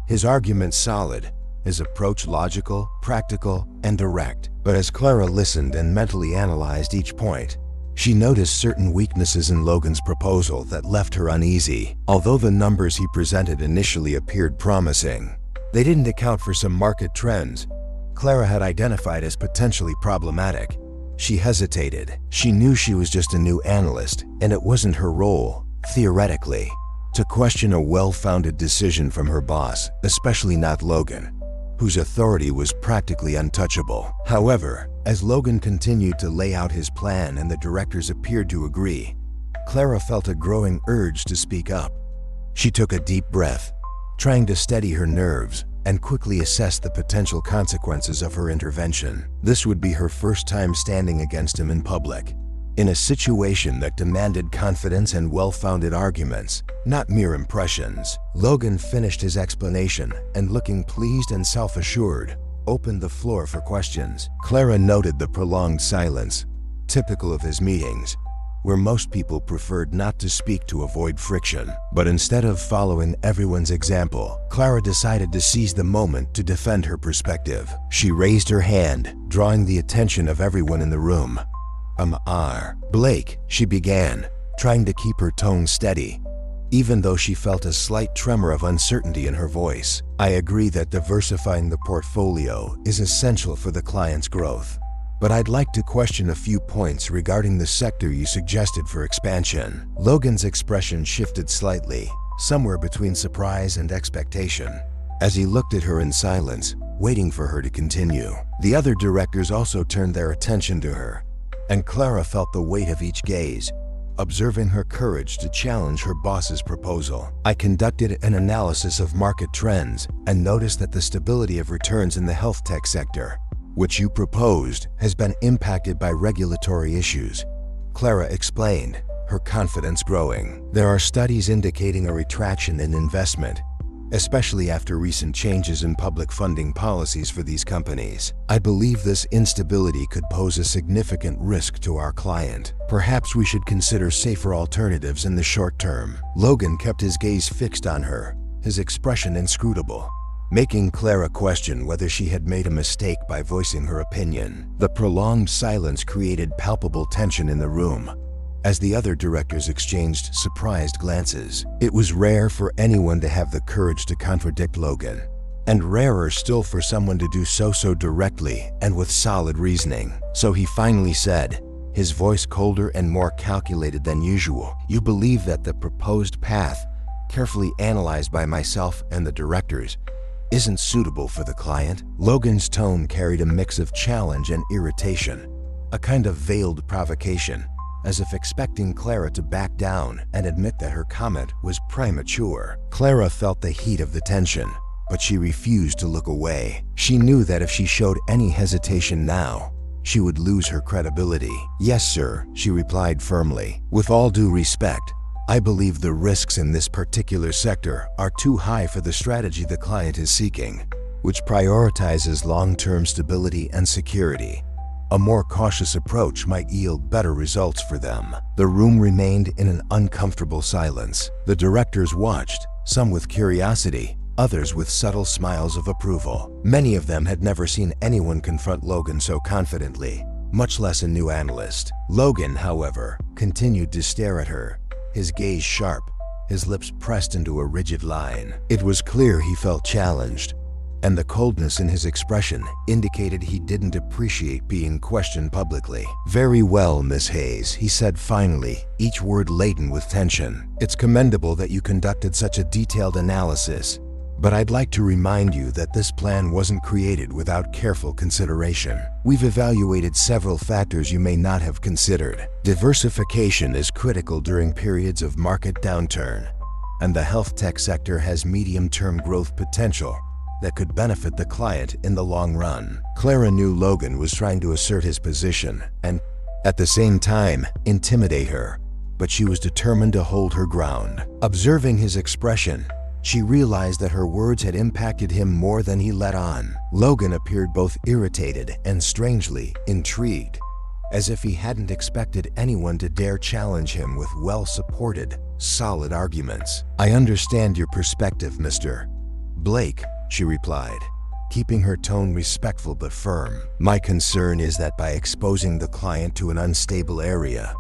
his argument solid, his approach logical, practical, and direct. But as Clara listened and mentally analyzed each point, she noticed certain weaknesses in Logan's proposal that left her uneasy. Although the numbers he presented initially appeared promising, they didn't account for some market trends Clara had identified as potentially problematic. She hesitated. She knew she was just a new analyst, and it wasn't her role, theoretically, to question a well-founded decision from her boss, especially not Logan, whose authority was practically untouchable. However, as Logan continued to lay out his plan and the directors appeared to agree, Clara felt a growing urge to speak up. She took a deep breath, trying to steady her nerves, and quickly assessed the potential consequences of her intervention. This would be her first time standing against him in public, in a situation that demanded confidence and well-founded arguments, not mere impressions. Logan finished his explanation and, looking pleased and self-assured, opened the floor for questions. Clara noted the prolonged silence, typical of his meetings, where most people preferred not to speak to avoid friction. But instead of following everyone's example, Clara decided to seize the moment to defend her perspective. She raised her hand, drawing the attention of everyone in the room, Blake, she began, trying to keep her tone steady, even though she felt a slight tremor of uncertainty in her voice. I agree that diversifying the portfolio is essential for the client's growth, but I'd like to question a few points regarding the sector you suggested for expansion. Logan's expression shifted slightly, somewhere between surprise and expectation, as he looked at her in silence, waiting for her to continue. The other directors also turned their attention to her, and Clara felt the weight of each gaze, observing her courage to challenge her boss's proposal. I conducted an analysis of market trends and noticed that the stability of returns in the health tech sector, which you proposed, has been impacted by regulatory issues, Clara explained, her confidence growing. There are studies indicating a retraction in investment, especially after recent changes in public funding policies for these companies. I believe this instability could pose a significant risk to our client. Perhaps we should consider safer alternatives in the short term. Logan kept his gaze fixed on her, his expression inscrutable, making Clara question whether she had made a mistake by voicing her opinion. The prolonged silence created palpable tension in the room, as the other directors exchanged surprised glances. It was rare for anyone to have the courage to contradict Logan, and rarer still for someone to do so directly and with solid reasoning. So he finally said, his voice colder and more calculated than usual, "You believe that the proposed path, carefully analyzed by myself and the directors, isn't suitable for the client?" Logan's tone carried a mix of challenge and irritation, a kind of veiled provocation, as if expecting Clara to back down and admit that her comment was premature. Clara felt the heat of the tension, but she refused to look away. She knew that if she showed any hesitation now, she would lose her credibility. "Yes, sir," she replied firmly. "With all due respect, I believe the risks in this particular sector are too high for the strategy the client is seeking, which prioritizes long-term stability and security. A more cautious approach might yield better results for them." The room remained in an uncomfortable silence. The directors watched, some with curiosity, others with subtle smiles of approval. Many of them had never seen anyone confront Logan so confidently, much less a new analyst. Logan, however, continued to stare at her, his gaze sharp, his lips pressed into a rigid line. It was clear he felt challenged, and the coldness in his expression indicated he didn't appreciate being questioned publicly. "Very well, Miss Hayes," he said finally, each word laden with tension. "It's commendable that you conducted such a detailed analysis, but I'd like to remind you that this plan wasn't created without careful consideration. We've evaluated several factors you may not have considered. Diversification is critical during periods of market downturn, and the health tech sector has medium-term growth potential that could benefit the client in the long run." Clara knew Logan was trying to assert his position and, at the same time, intimidate her, but she was determined to hold her ground. Observing his expression, she realized that her words had impacted him more than he let on. Logan appeared both irritated and strangely intrigued, as if he hadn't expected anyone to dare challenge him with well-supported, solid arguments. "I understand your perspective, Mr. Blake," she replied, keeping her tone respectful but firm. "My concern is that by exposing the client to an unstable area,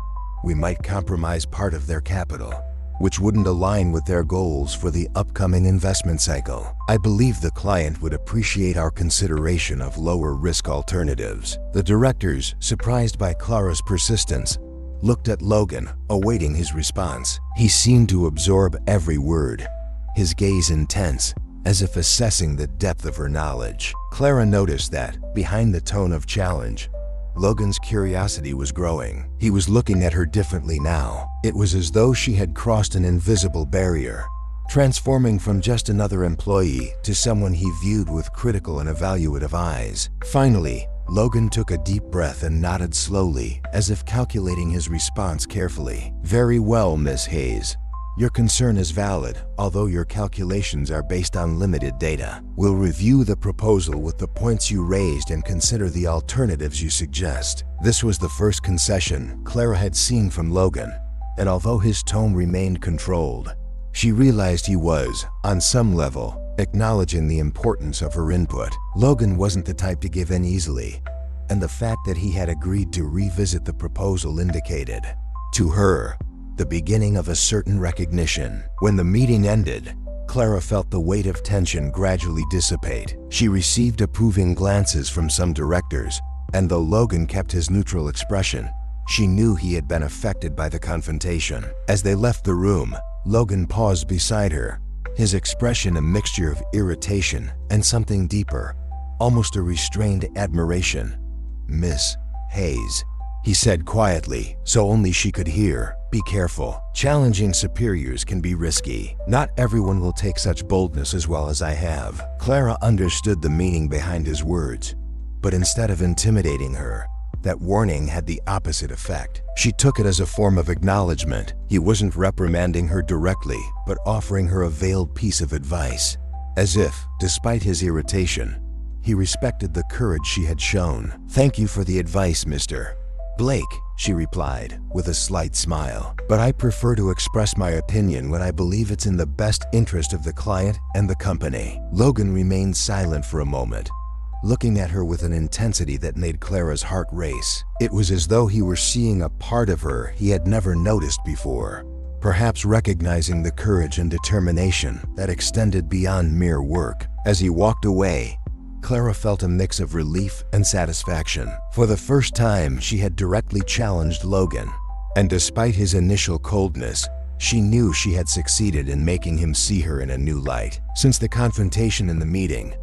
we might compromise part of their capital, which wouldn't align with their goals for the upcoming investment cycle. I believe the client would appreciate our consideration of lower risk alternatives." The directors, surprised by Clara's persistence, looked at Logan, awaiting his response. He seemed to absorb every word, his gaze intense, as if assessing the depth of her knowledge. Clara noticed that, behind the tone of challenge, Logan's curiosity was growing. He was looking at her differently now. It was as though she had crossed an invisible barrier, transforming from just another employee to someone he viewed with critical and evaluative eyes. Finally, Logan took a deep breath and nodded slowly, as if calculating his response carefully. "Very well, Miss Hayes. Your concern is valid, although your calculations are based on limited data. We'll review the proposal with the points you raised and consider the alternatives you suggest." This was the first concession Clara had seen from Logan, and although his tone remained controlled, she realized he was, on some level, acknowledging the importance of her input. Logan wasn't the type to give in easily, and the fact that he had agreed to revisit the proposal indicated, to her, the beginning of a certain recognition. When the meeting ended, Clara felt the weight of tension gradually dissipate. She received approving glances from some directors, and though Logan kept his neutral expression, she knew he had been affected by the confrontation. As they left the room, Logan paused beside her, his expression a mixture of irritation and something deeper, almost a restrained admiration. "Miss Hayes," he said quietly, so only she could hear, "be careful. Challenging superiors can be risky. Not everyone will take such boldness as well as I have." Clara understood the meaning behind his words, but instead of intimidating her, that warning had the opposite effect. She took it as a form of acknowledgement. He wasn't reprimanding her directly, but offering her a veiled piece of advice, as if, despite his irritation, he respected the courage she had shown. "Thank you for the advice, Mr. Blake," she replied, with a slight smile. "But I prefer to express my opinion when I believe it's in the best interest of the client and the company." Logan remained silent for a moment, looking at her with an intensity that made Clara's heart race. It was as though he were seeing a part of her he had never noticed before, perhaps recognizing the courage and determination that extended beyond mere work. As he walked away, Clara felt a mix of relief and satisfaction. For the first time, she had directly challenged Logan, and despite his initial coldness, she knew she had succeeded in making him see her in a new light. Since the confrontation in the meeting,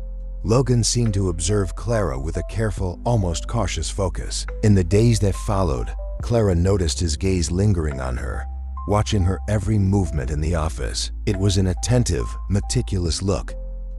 Logan seemed to observe Clara with a careful, almost cautious focus. In the days that followed, Clara noticed his gaze lingering on her, watching her every movement in the office. It was an attentive, meticulous look,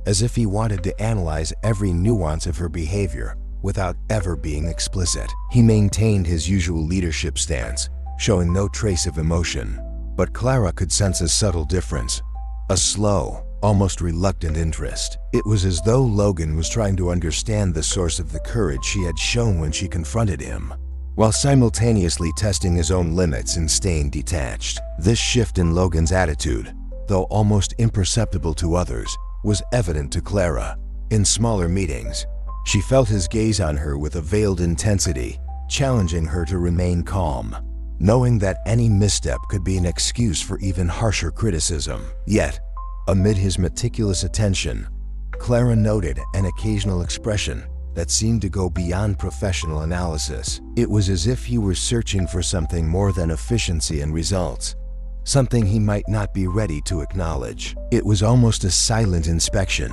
as if he wanted to analyze every nuance of her behavior without ever being explicit. He maintained his usual leadership stance, showing no trace of emotion, but Clara could sense a subtle difference, a slow, almost reluctant interest. It was as though Logan was trying to understand the source of the courage she had shown when she confronted him, while simultaneously testing his own limits and staying detached. This shift in Logan's attitude, though almost imperceptible to others, was evident to Clara. In smaller meetings, she felt his gaze on her with a veiled intensity, challenging her to remain calm, knowing that any misstep could be an excuse for even harsher criticism. Yet, amid his meticulous attention, Clara noted an occasional expression that seemed to go beyond professional analysis. It was as if he were searching for something more than efficiency and results, something he might not be ready to acknowledge. It was almost a silent inspection,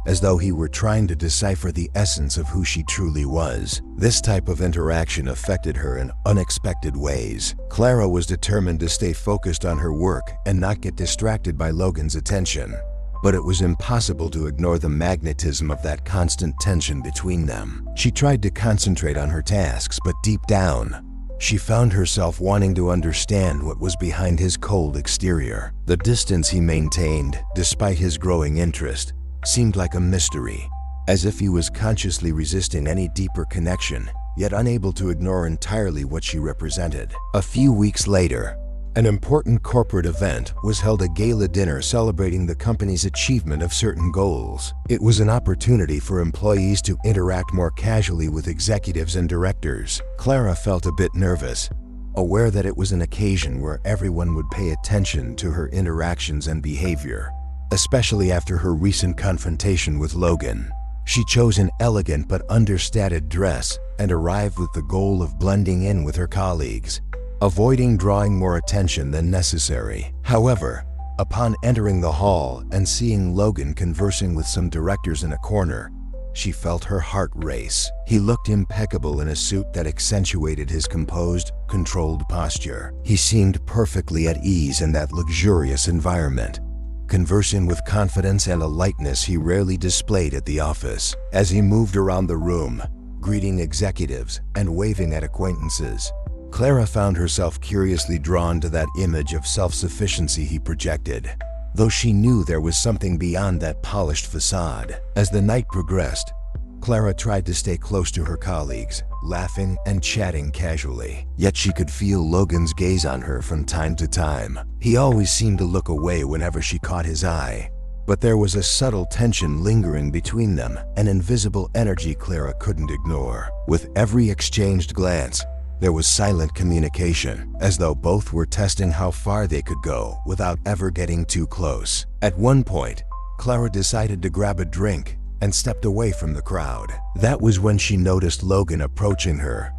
as though he were trying to decipher the essence of who she truly was. This type of interaction affected her in unexpected ways. Clara was determined to stay focused on her work and not get distracted by Logan's attention, but it was impossible to ignore the magnetism of that constant tension between them. She tried to concentrate on her tasks, but deep down, she found herself wanting to understand what was behind his cold exterior. The distance he maintained, despite his growing interest, seemed like a mystery, as if he was consciously resisting any deeper connection, yet unable to ignore entirely what she represented. A few weeks later, an important corporate event was held, a gala dinner celebrating the company's achievement of certain goals. It was an opportunity for employees to interact more casually with executives and directors. Clara felt a bit nervous, aware that it was an occasion where everyone would pay attention to her interactions and behavior, especially after her recent confrontation with Logan. She chose an elegant but understated dress and arrived with the goal of blending in with her colleagues, avoiding drawing more attention than necessary. However, upon entering the hall and seeing Logan conversing with some directors in a corner, she felt her heart race. He looked impeccable in a suit that accentuated his composed, controlled posture. He seemed perfectly at ease in that luxurious environment, conversing with confidence and a lightness he rarely displayed at the office. As he moved around the room, greeting executives and waving at acquaintances, Clara found herself curiously drawn to that image of self-sufficiency he projected, though she knew there was something beyond that polished facade. As the night progressed, Clara tried to stay close to her colleagues, laughing and chatting casually. Yet she could feel Logan's gaze on her from time to time. He always seemed to look away whenever she caught his eye, But there was a subtle tension lingering between them, an invisible energy Clara couldn't ignore. With every exchanged glance, there was silent communication, as though both were testing how far they could go without ever getting too close. At one point, Clara decided to grab a drink and stepped away from the crowd. That was when she noticed Logan approaching her,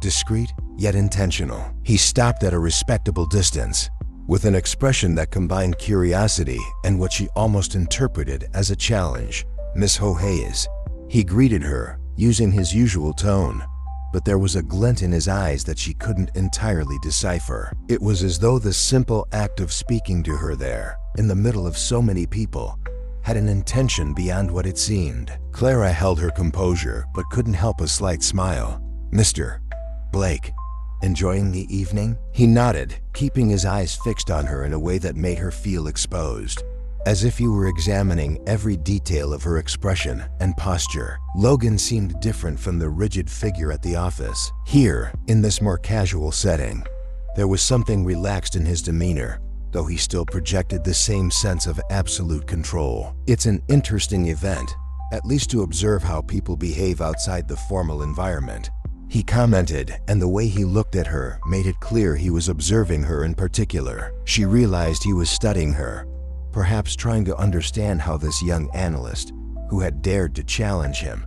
discreet yet intentional. He stopped at a respectable distance, with an expression that combined curiosity and what she almost interpreted as a challenge. "Miss Hayes." He greeted her, using his usual tone, but there was a glint in his eyes that she couldn't entirely decipher. It was as though the simple act of speaking to her there, in the middle of so many people, had an intention beyond what it seemed. Clara held her composure but couldn't help a slight smile. "Mr. Blake, enjoying the evening?" He nodded, keeping his eyes fixed on her in a way that made her feel exposed, as if he were examining every detail of her expression and posture. Logan seemed different from the rigid figure at the office. Here, in this more casual setting, there was something relaxed in his demeanor, though he still projected the same sense of absolute control. "It's an interesting event, at least to observe how people behave outside the formal environment," he commented, and the way he looked at her made it clear he was observing her in particular. She realized he was studying her, perhaps trying to understand how this young analyst, who had dared to challenge him,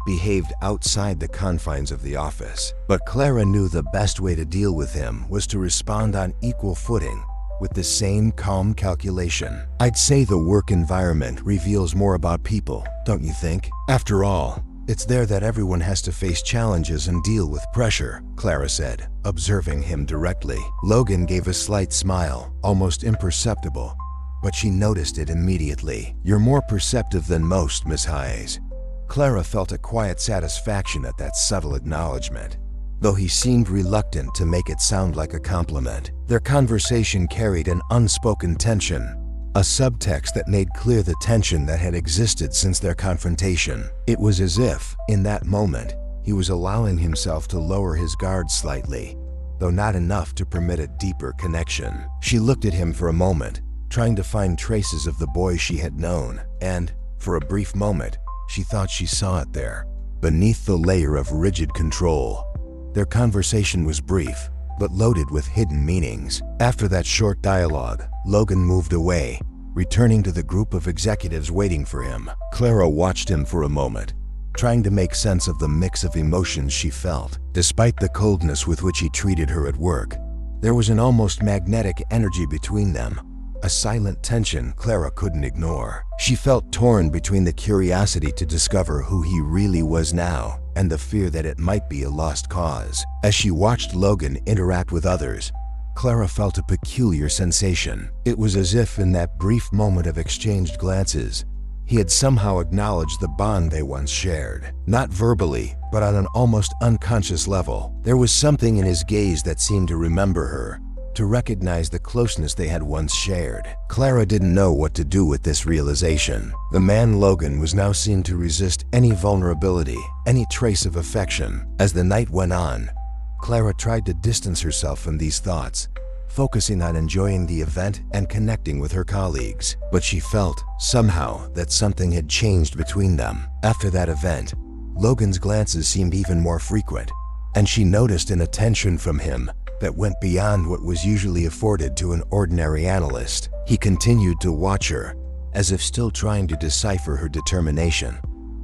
behaved outside the confines of the office. But Clara knew the best way to deal with him was to respond on equal footing, with the same calm calculation. "I'd say the work environment reveals more about people, don't you think? After all, it's there that everyone has to face challenges and deal with pressure," Clara said, observing him directly. Logan gave a slight smile, almost imperceptible, but she noticed it immediately. "You're more perceptive than most, Miss Hayes." Clara felt a quiet satisfaction at that subtle acknowledgement, though he seemed reluctant to make it sound like a compliment. Their conversation carried an unspoken tension, a subtext that made clear the tension that had existed since their confrontation. It was as if, in that moment, he was allowing himself to lower his guard slightly, though not enough to permit a deeper connection. She looked at him for a moment, trying to find traces of the boy she had known, and, for a brief moment, she thought she saw it there, beneath the layer of rigid control. Their conversation was brief, but loaded with hidden meanings. After that short dialogue, Logan moved away, returning to the group of executives waiting for him. Clara watched him for a moment, trying to make sense of the mix of emotions she felt. Despite the coldness with which he treated her at work, there was an almost magnetic energy between them, a silent tension Clara couldn't ignore. She felt torn between the curiosity to discover who he really was now and the fear that it might be a lost cause. As she watched Logan interact with others, Clara felt a peculiar sensation. It was as if in that brief moment of exchanged glances, he had somehow acknowledged the bond they once shared. Not verbally, but on an almost unconscious level. There was something in his gaze that seemed to remember her, to recognize the closeness they had once shared. Clara didn't know what to do with this realization. The man Logan was now seen to resist any vulnerability, any trace of affection. As the night went on, Clara tried to distance herself from these thoughts, focusing on enjoying the event and connecting with her colleagues. But she felt, somehow, that something had changed between them. After that event, Logan's glances seemed even more frequent, and she noticed an attention from him that went beyond what was usually afforded to an ordinary analyst. He continued to watch her, as if still trying to decipher her determination,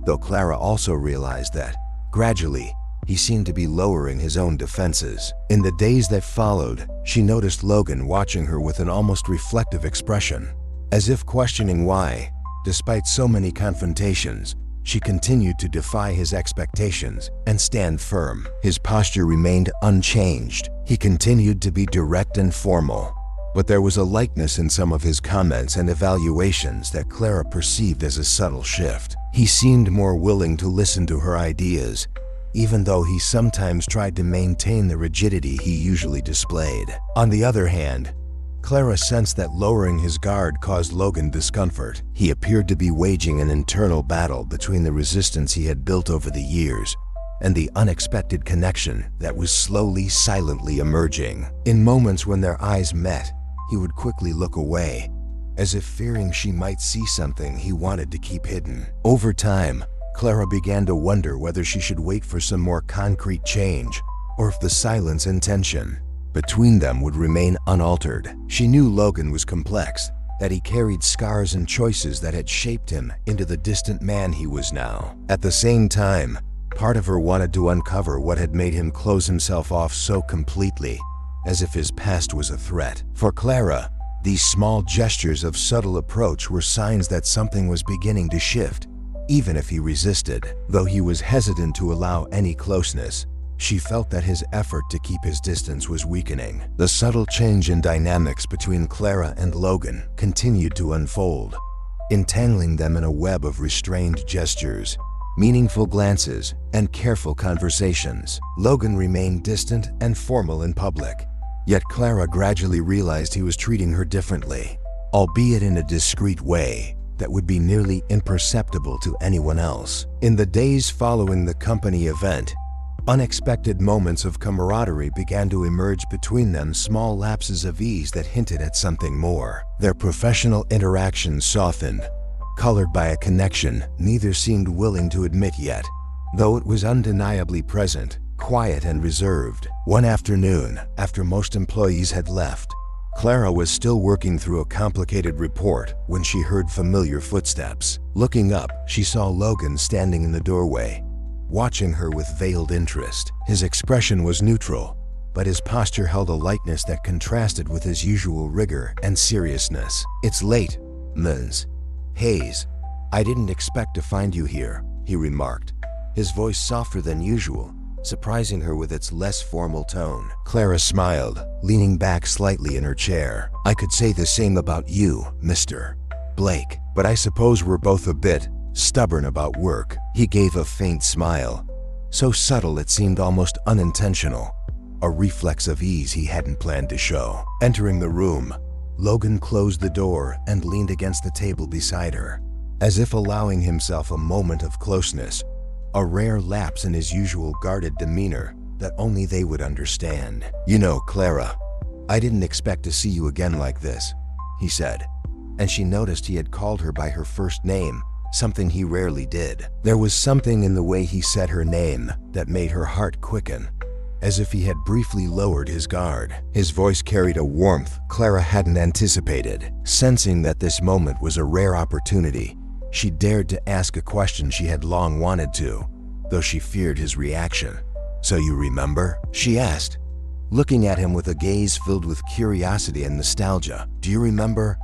though Clara also realized that, gradually, he seemed to be lowering his own defenses. In the days that followed, she noticed Logan watching her with an almost reflective expression, as if questioning why, despite so many confrontations, she continued to defy his expectations and stand firm. His posture remained unchanged. He continued to be direct and formal, but there was a lightness in some of his comments and evaluations that Clara perceived as a subtle shift. He seemed more willing to listen to her ideas, even though he sometimes tried to maintain the rigidity he usually displayed. On the other hand, Clara sensed that lowering his guard caused Logan discomfort. He appeared to be waging an internal battle between the resistance he had built over the years and the unexpected connection that was slowly, silently emerging. In moments when their eyes met, he would quickly look away, as if fearing she might see something he wanted to keep hidden. Over time, Clara began to wonder whether she should wait for some more concrete change, or if the silence and tension between them would remain unaltered. She knew Logan was complex, that he carried scars and choices that had shaped him into the distant man he was now. At the same time, part of her wanted to uncover what had made him close himself off so completely, as if his past was a threat. For Clara, these small gestures of subtle approach were signs that something was beginning to shift, even if he resisted. Though he was hesitant to allow any closeness, she felt that his effort to keep his distance was weakening. The subtle change in dynamics between Clara and Logan continued to unfold, entangling them in a web of restrained gestures, meaningful glances, and careful conversations. Logan remained distant and formal in public, yet Clara gradually realized he was treating her differently, albeit in a discreet way that would be nearly imperceptible to anyone else. In the days following the company event, unexpected moments of camaraderie began to emerge between them, small lapses of ease that hinted at something more. Their professional interactions softened, colored by a connection neither seemed willing to admit yet, though it was undeniably present, quiet and reserved. One afternoon, after most employees had left, Clara was still working through a complicated report when she heard familiar footsteps. Looking up, she saw Logan standing in the doorway, watching her with veiled interest. His expression was neutral, but his posture held a lightness that contrasted with his usual rigor and seriousness. "It's late, Ms. Hayes. I didn't expect to find you here," he remarked, his voice softer than usual, surprising her with its less formal tone. Clara smiled, leaning back slightly in her chair. "I could say the same about you, Mr. Blake, but I suppose we're both a bit stubborn about work." He gave a faint smile, so subtle it seemed almost unintentional, a reflex of ease he hadn't planned to show. Entering the room, Logan closed the door and leaned against the table beside her, as if allowing himself a moment of closeness, a rare lapse in his usual guarded demeanor that only they would understand. "You know, Clara, I didn't expect to see you again like this," he said, and she noticed he had called her by her first name, something he rarely did. There was something in the way he said her name that made her heart quicken, as if he had briefly lowered his guard. His voice carried a warmth Clara hadn't anticipated. Sensing that this moment was a rare opportunity, she dared to ask a question she had long wanted to, though she feared his reaction. "So you remember?" she asked, looking at him with a gaze filled with curiosity and nostalgia. "Do you remember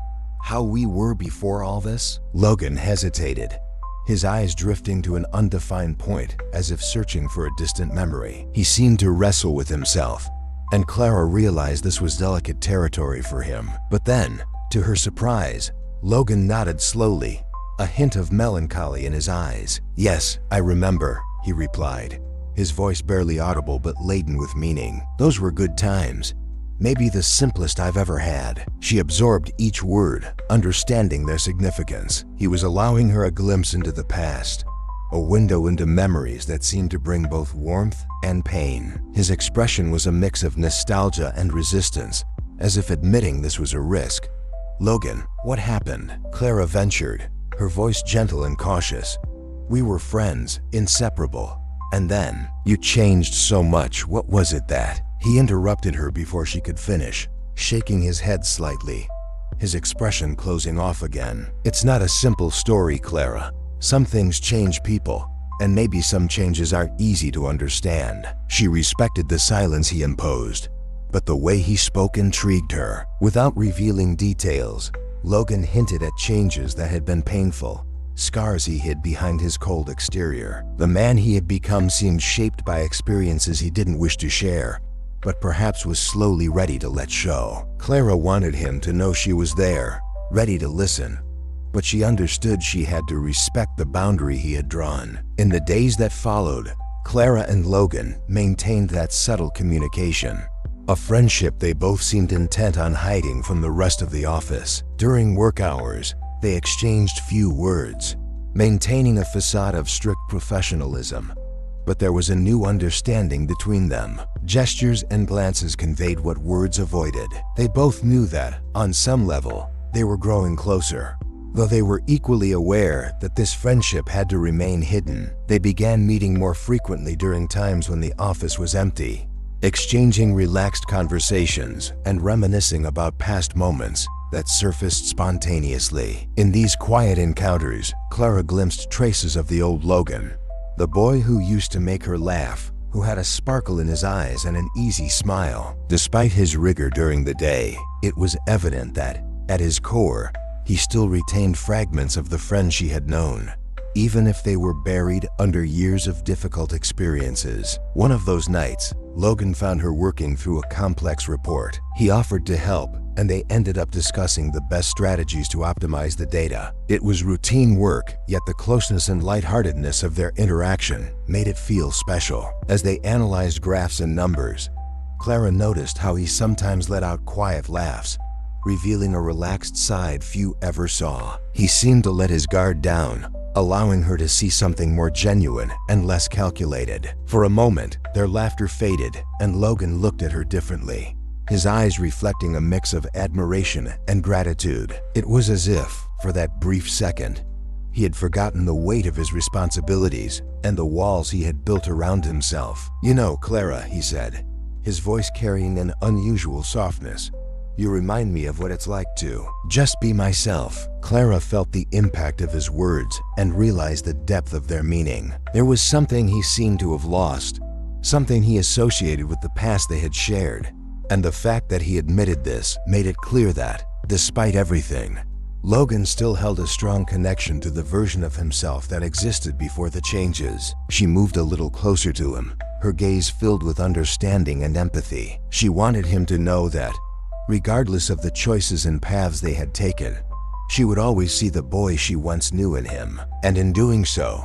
how we were before all this?" Logan hesitated, his eyes drifting to an undefined point as if searching for a distant memory. He seemed to wrestle with himself, and Clara realized this was delicate territory for him. But then, to her surprise, Logan nodded slowly, a hint of melancholy in his eyes. "Yes, I remember," he replied, his voice barely audible but laden with meaning. "Those were good times. Maybe the simplest I've ever had." She absorbed each word, understanding their significance. He was allowing her a glimpse into the past, a window into memories that seemed to bring both warmth and pain. His expression was a mix of nostalgia and resistance, as if admitting this was a risk. "Logan, what happened?" Clara ventured, her voice gentle and cautious. "We were friends, inseparable. And then, you changed so much. What was it that—" He interrupted her before she could finish, shaking his head slightly, his expression closing off again. "It's not a simple story, Clara. Some things change people, and maybe some changes aren't easy to understand." She respected the silence he imposed, but the way he spoke intrigued her. Without revealing details, Logan hinted at changes that had been painful, scars he hid behind his cold exterior. The man he had become seemed shaped by experiences he didn't wish to share, but perhaps was slowly ready to let show. Clara wanted him to know she was there, ready to listen, but she understood she had to respect the boundary he had drawn. In the days that followed, Clara and Logan maintained that subtle communication, a friendship they both seemed intent on hiding from the rest of the office. During work hours, they exchanged few words, maintaining a facade of strict professionalism. But there was a new understanding between them. Gestures and glances conveyed what words avoided. They both knew that, on some level, They were growing closer. Though they were equally aware that this friendship had to remain hidden, they began meeting more frequently during times when the office was empty, exchanging relaxed conversations and reminiscing about past moments that surfaced spontaneously. In these quiet encounters, Clara glimpsed traces of the old Logan, the boy who used to make her laugh, who had a sparkle in his eyes and an easy smile. Despite his rigor during the day, it was evident that, at his core, he still retained fragments of the friend she had known, even if they were buried under years of difficult experiences. One of those nights, Logan found her working through a complex report. He offered to help, and they ended up discussing the best strategies to optimize the data. It was routine work, yet the closeness and lightheartedness of their interaction made it feel special. As they analyzed graphs and numbers, Clara noticed how he sometimes let out quiet laughs, revealing a relaxed side few ever saw. He seemed to let his guard down, allowing her to see something more genuine and less calculated. For a moment, their laughter faded, and Logan looked at her differently, his eyes reflecting a mix of admiration and gratitude. It was as if, for that brief second, he had forgotten the weight of his responsibilities and the walls he had built around himself. "You know, Clara," he said, his voice carrying an unusual softness, "you remind me of what it's like to just be myself." Clara felt the impact of his words and realized the depth of their meaning. There was something he seemed to have lost, something he associated with the past they had shared, and the fact that he admitted this made it clear that, despite everything, Logan still held a strong connection to the version of himself that existed before the changes. She moved a little closer to him, her gaze filled with understanding and empathy. She wanted him to know that, regardless of the choices and paths they had taken, she would always see the boy she once knew in him. And in doing so,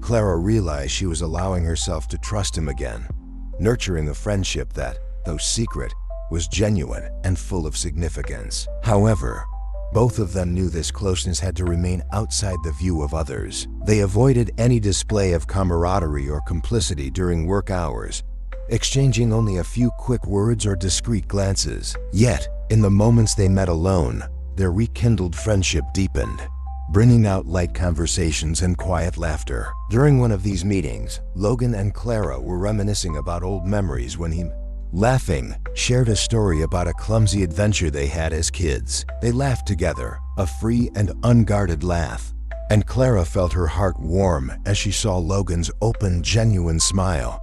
Clara realized she was allowing herself to trust him again, nurturing a friendship that, though secret, was genuine and full of significance. However, both of them knew this closeness had to remain outside the view of others. They avoided any display of camaraderie or complicity during work hours, exchanging only a few quick words or discreet glances. Yet, in the moments they met alone, their rekindled friendship deepened, bringing out light conversations and quiet laughter. During one of these meetings, Logan and Clara were reminiscing about old memories when he, laughing, shared a story about a clumsy adventure they had as kids. They laughed together, a free and unguarded laugh, and Clara felt her heart warm as she saw Logan's open, genuine smile,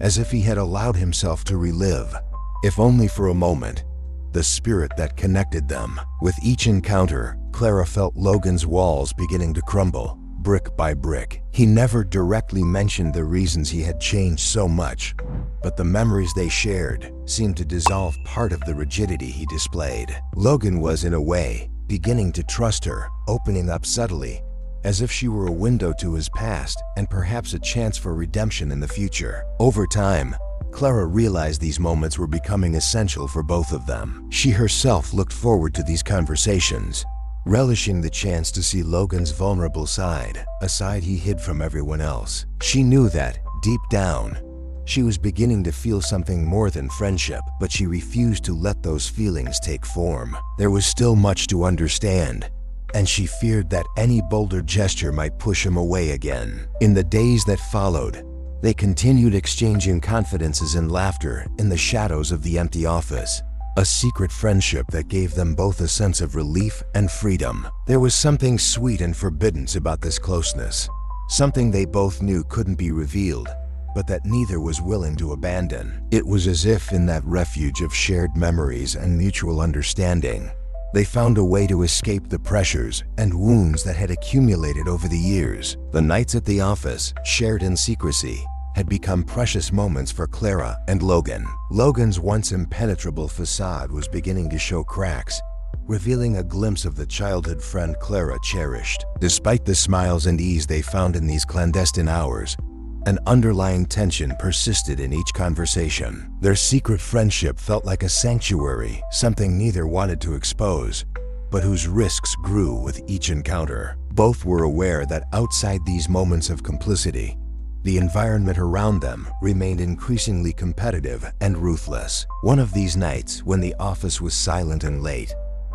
as if he had allowed himself to relive, if only for a moment, the spirit that connected them. With each encounter, Clara felt Logan's walls beginning to crumble, brick by brick. He never directly mentioned the reasons he had changed so much, but the memories they shared seemed to dissolve part of the rigidity he displayed. Logan was, in a way, beginning to trust her, opening up subtly, as if she were a window to his past and perhaps a chance for redemption in the future. Over time, Clara realized these moments were becoming essential for both of them. She herself looked forward to these conversations, relishing the chance to see Logan's vulnerable side, a side he hid from everyone else. She knew that, deep down, she was beginning to feel something more than friendship, but she refused to let those feelings take form. There was still much to understand, and she feared that any bolder gesture might push him away again. In the days that followed, they continued exchanging confidences and laughter in the shadows of the empty office, a secret friendship that gave them both a sense of relief and freedom. There was something sweet and forbidden about this closeness, something they both knew couldn't be revealed, but that neither was willing to abandon. It was as if in that refuge of shared memories and mutual understanding, they found a way to escape the pressures and wounds that had accumulated over the years. The nights at the office, shared in secrecy, had become precious moments for Clara and Logan. Logan's once impenetrable facade was beginning to show cracks, revealing a glimpse of the childhood friend Clara cherished. Despite the smiles and ease they found in these clandestine hours, an underlying tension persisted in each conversation. Their secret friendship felt like a sanctuary, something neither wanted to expose, but whose risks grew with each encounter. Both were aware that outside these moments of complicity, the environment around them remained increasingly competitive and ruthless. One of these nights, when the office was silent and late,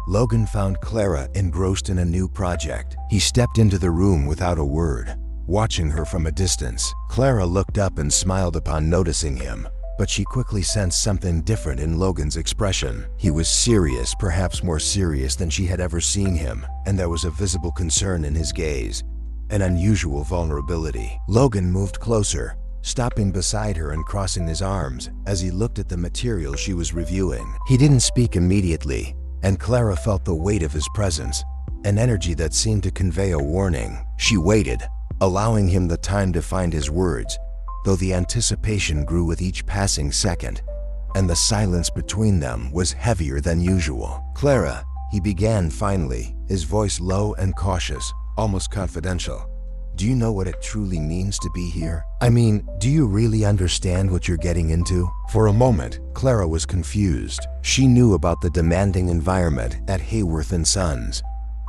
Logan found Clara engrossed in a new project. He stepped into the room without a word, watching her from a distance. Clara looked up and smiled upon noticing him, but she quickly sensed something different in Logan's expression. He was serious, perhaps more serious than she had ever seen him, and there was a visible concern in his gaze, an unusual vulnerability. Logan moved closer, stopping beside her and crossing his arms as he looked at the material she was reviewing. He didn't speak immediately, and Clara felt the weight of his presence, an energy that seemed to convey a warning. She waited, allowing him the time to find his words, though the anticipation grew with each passing second, and the silence between them was heavier than usual. "Clara," he began finally, his voice low and cautious, almost confidential. "Do you know what it truly means to be here? I mean, do you really understand what you're getting into?" For a moment, Clara was confused. She knew about the demanding environment at Hayworth & Sons,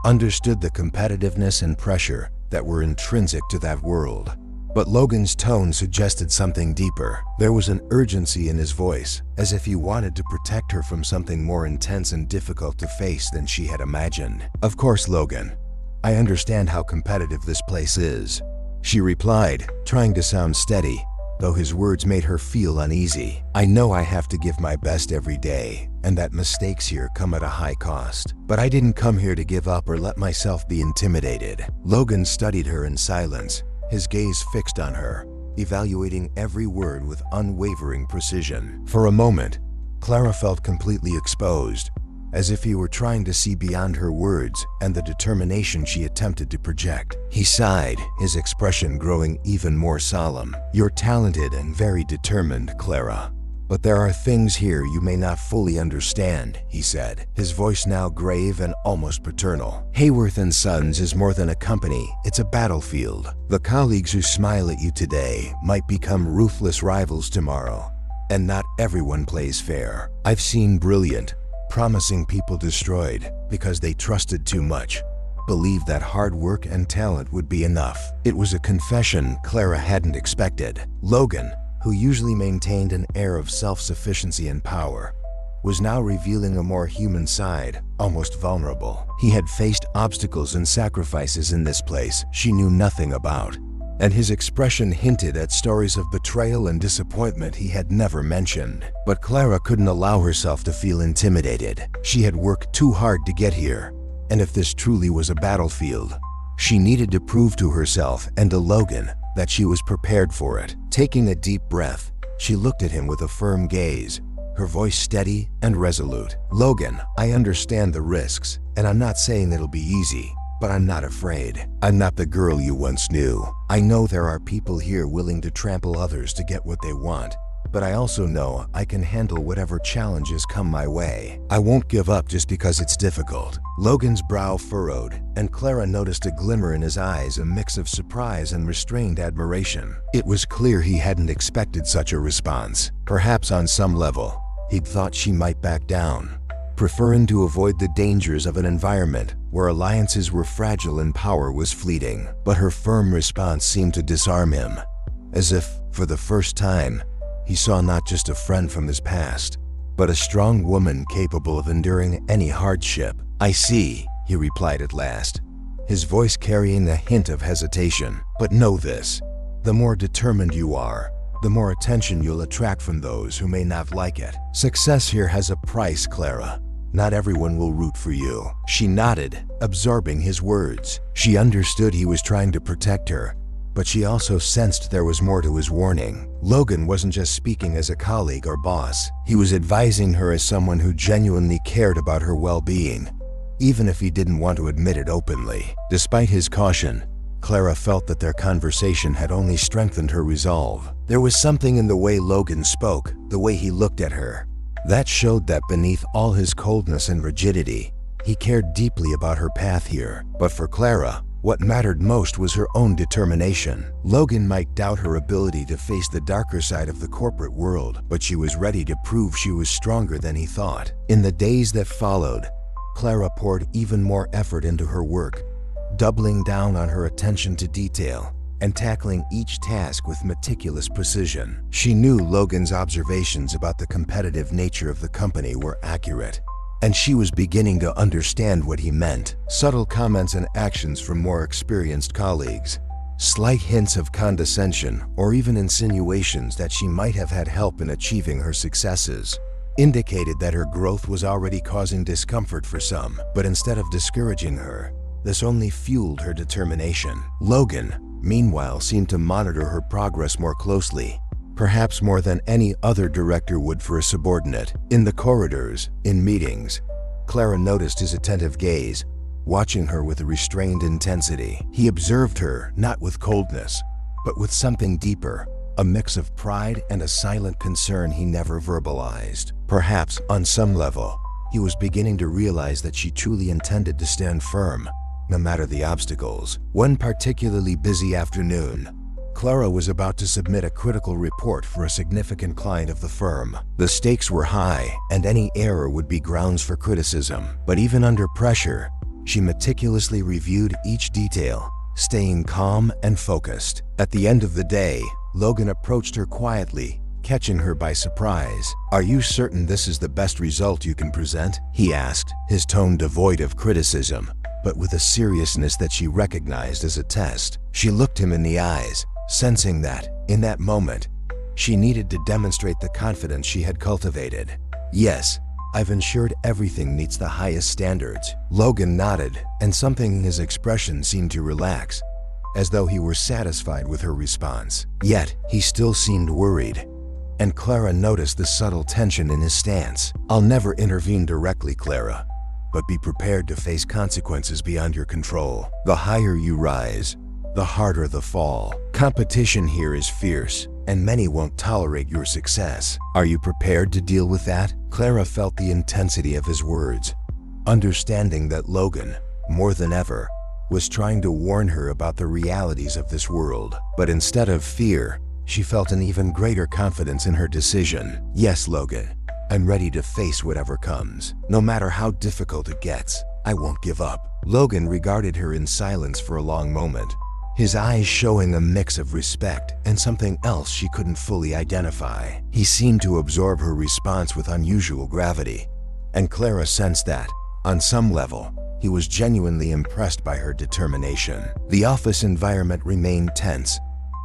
understood the competitiveness and pressure that were intrinsic to that world. But Logan's tone suggested something deeper. There was an urgency in his voice, as if he wanted to protect her from something more intense and difficult to face than she had imagined. "Of course, Logan. I understand how competitive this place is," she replied, trying to sound steady, though his words made her feel uneasy. "I know I have to give my best every day, and that mistakes here come at a high cost. But I didn't come here to give up or let myself be intimidated." Logan studied her in silence, his gaze fixed on her, evaluating every word with unwavering precision. For a moment, Clara felt completely exposed, as if he were trying to see beyond her words and the determination she attempted to project. He sighed, his expression growing even more solemn. "You're talented and very determined, Clara. But there are things here you may not fully understand," he said, his voice now grave and almost paternal. "Hayworth & Sons is more than a company, it's a battlefield. The colleagues who smile at you today might become ruthless rivals tomorrow, and not everyone plays fair. I've seen brilliant, promising people destroyed because they trusted too much, believed that hard work and talent would be enough." It was a confession Clara hadn't expected. Logan, who usually maintained an air of self-sufficiency and power, was now revealing a more human side, almost vulnerable. He had faced obstacles and sacrifices in this place she knew nothing about, and his expression hinted at stories of betrayal and disappointment he had never mentioned. But Clara couldn't allow herself to feel intimidated. She had worked too hard to get here, and if this truly was a battlefield, she needed to prove to herself and to Logan that she was prepared for it. Taking a deep breath, she looked at him with a firm gaze, her voice steady and resolute. "Logan, I understand the risks, and I'm not saying it'll be easy, but I'm not afraid. I'm not the girl you once knew. I know there are people here willing to trample others to get what they want, but I also know I can handle whatever challenges come my way. I won't give up just because it's difficult." Logan's brow furrowed, and Clara noticed a glimmer in his eyes, a mix of surprise and restrained admiration. It was clear he hadn't expected such a response. Perhaps on some level, he'd thought she might back down, preferring to avoid the dangers of an environment where alliances were fragile and power was fleeting. But her firm response seemed to disarm him, as if, for the first time, he saw not just a friend from his past, but a strong woman capable of enduring any hardship. "I see," he replied at last, his voice carrying a hint of hesitation. "But know this, the more determined you are, the more attention you'll attract from those who may not like it. Success here has a price, Clara. Not everyone will root for you." She nodded, absorbing his words. She understood he was trying to protect her, but she also sensed there was more to his warning. Logan wasn't just speaking as a colleague or boss. He was advising her as someone who genuinely cared about her well-being, even if he didn't want to admit it openly. Despite his caution, Clara felt that their conversation had only strengthened her resolve. There was something in the way Logan spoke, the way he looked at her, that showed that beneath all his coldness and rigidity, he cared deeply about her path here. But for Clara, what mattered most was her own determination. Logan might doubt her ability to face the darker side of the corporate world, but she was ready to prove she was stronger than he thought. In the days that followed, Clara poured even more effort into her work, doubling down on her attention to detail and tackling each task with meticulous precision. She knew Logan's observations about the competitive nature of the company were accurate, and she was beginning to understand what he meant. Subtle comments and actions from more experienced colleagues, slight hints of condescension, or even insinuations that she might have had help in achieving her successes, indicated that her growth was already causing discomfort for some. But instead of discouraging her, this only fueled her determination. Logan, meanwhile, seemed to monitor her progress more closely, perhaps more than any other director would for a subordinate. In the corridors, in meetings, Clara noticed his attentive gaze, watching her with a restrained intensity. He observed her not with coldness, but with something deeper, a mix of pride and a silent concern he never verbalized. Perhaps, on some level, he was beginning to realize that she truly intended to stand firm, no matter the obstacles. One particularly busy afternoon, Clara was about to submit a critical report for a significant client of the firm. The stakes were high, and any error would be grounds for criticism. But even under pressure, she meticulously reviewed each detail, staying calm and focused. At the end of the day, Logan approached her quietly, catching her by surprise. "Are you certain this is the best result you can present?" he asked, his tone devoid of criticism, but with a seriousness that she recognized as a test. She looked him in the eyes, sensing that, in that moment, she needed to demonstrate the confidence she had cultivated. "Yes, I've ensured everything meets the highest standards." Logan nodded, and something in his expression seemed to relax, as though he were satisfied with her response. Yet, he still seemed worried, and Clara noticed the subtle tension in his stance. "I'll never intervene directly, Clara, but be prepared to face consequences beyond your control. The higher you rise, the harder the fall. Competition here is fierce, and many won't tolerate your success. Are you prepared to deal with that?" Clara felt the intensity of his words, understanding that Logan, more than ever, was trying to warn her about the realities of this world. But instead of fear, she felt an even greater confidence in her decision. "Yes, Logan, I'm ready to face whatever comes. No matter how difficult it gets, I won't give up." Logan regarded her in silence for a long moment, his eyes showing a mix of respect and something else she couldn't fully identify. He seemed to absorb her response with unusual gravity, and Clara sensed that, on some level, he was genuinely impressed by her determination. The office environment remained tense,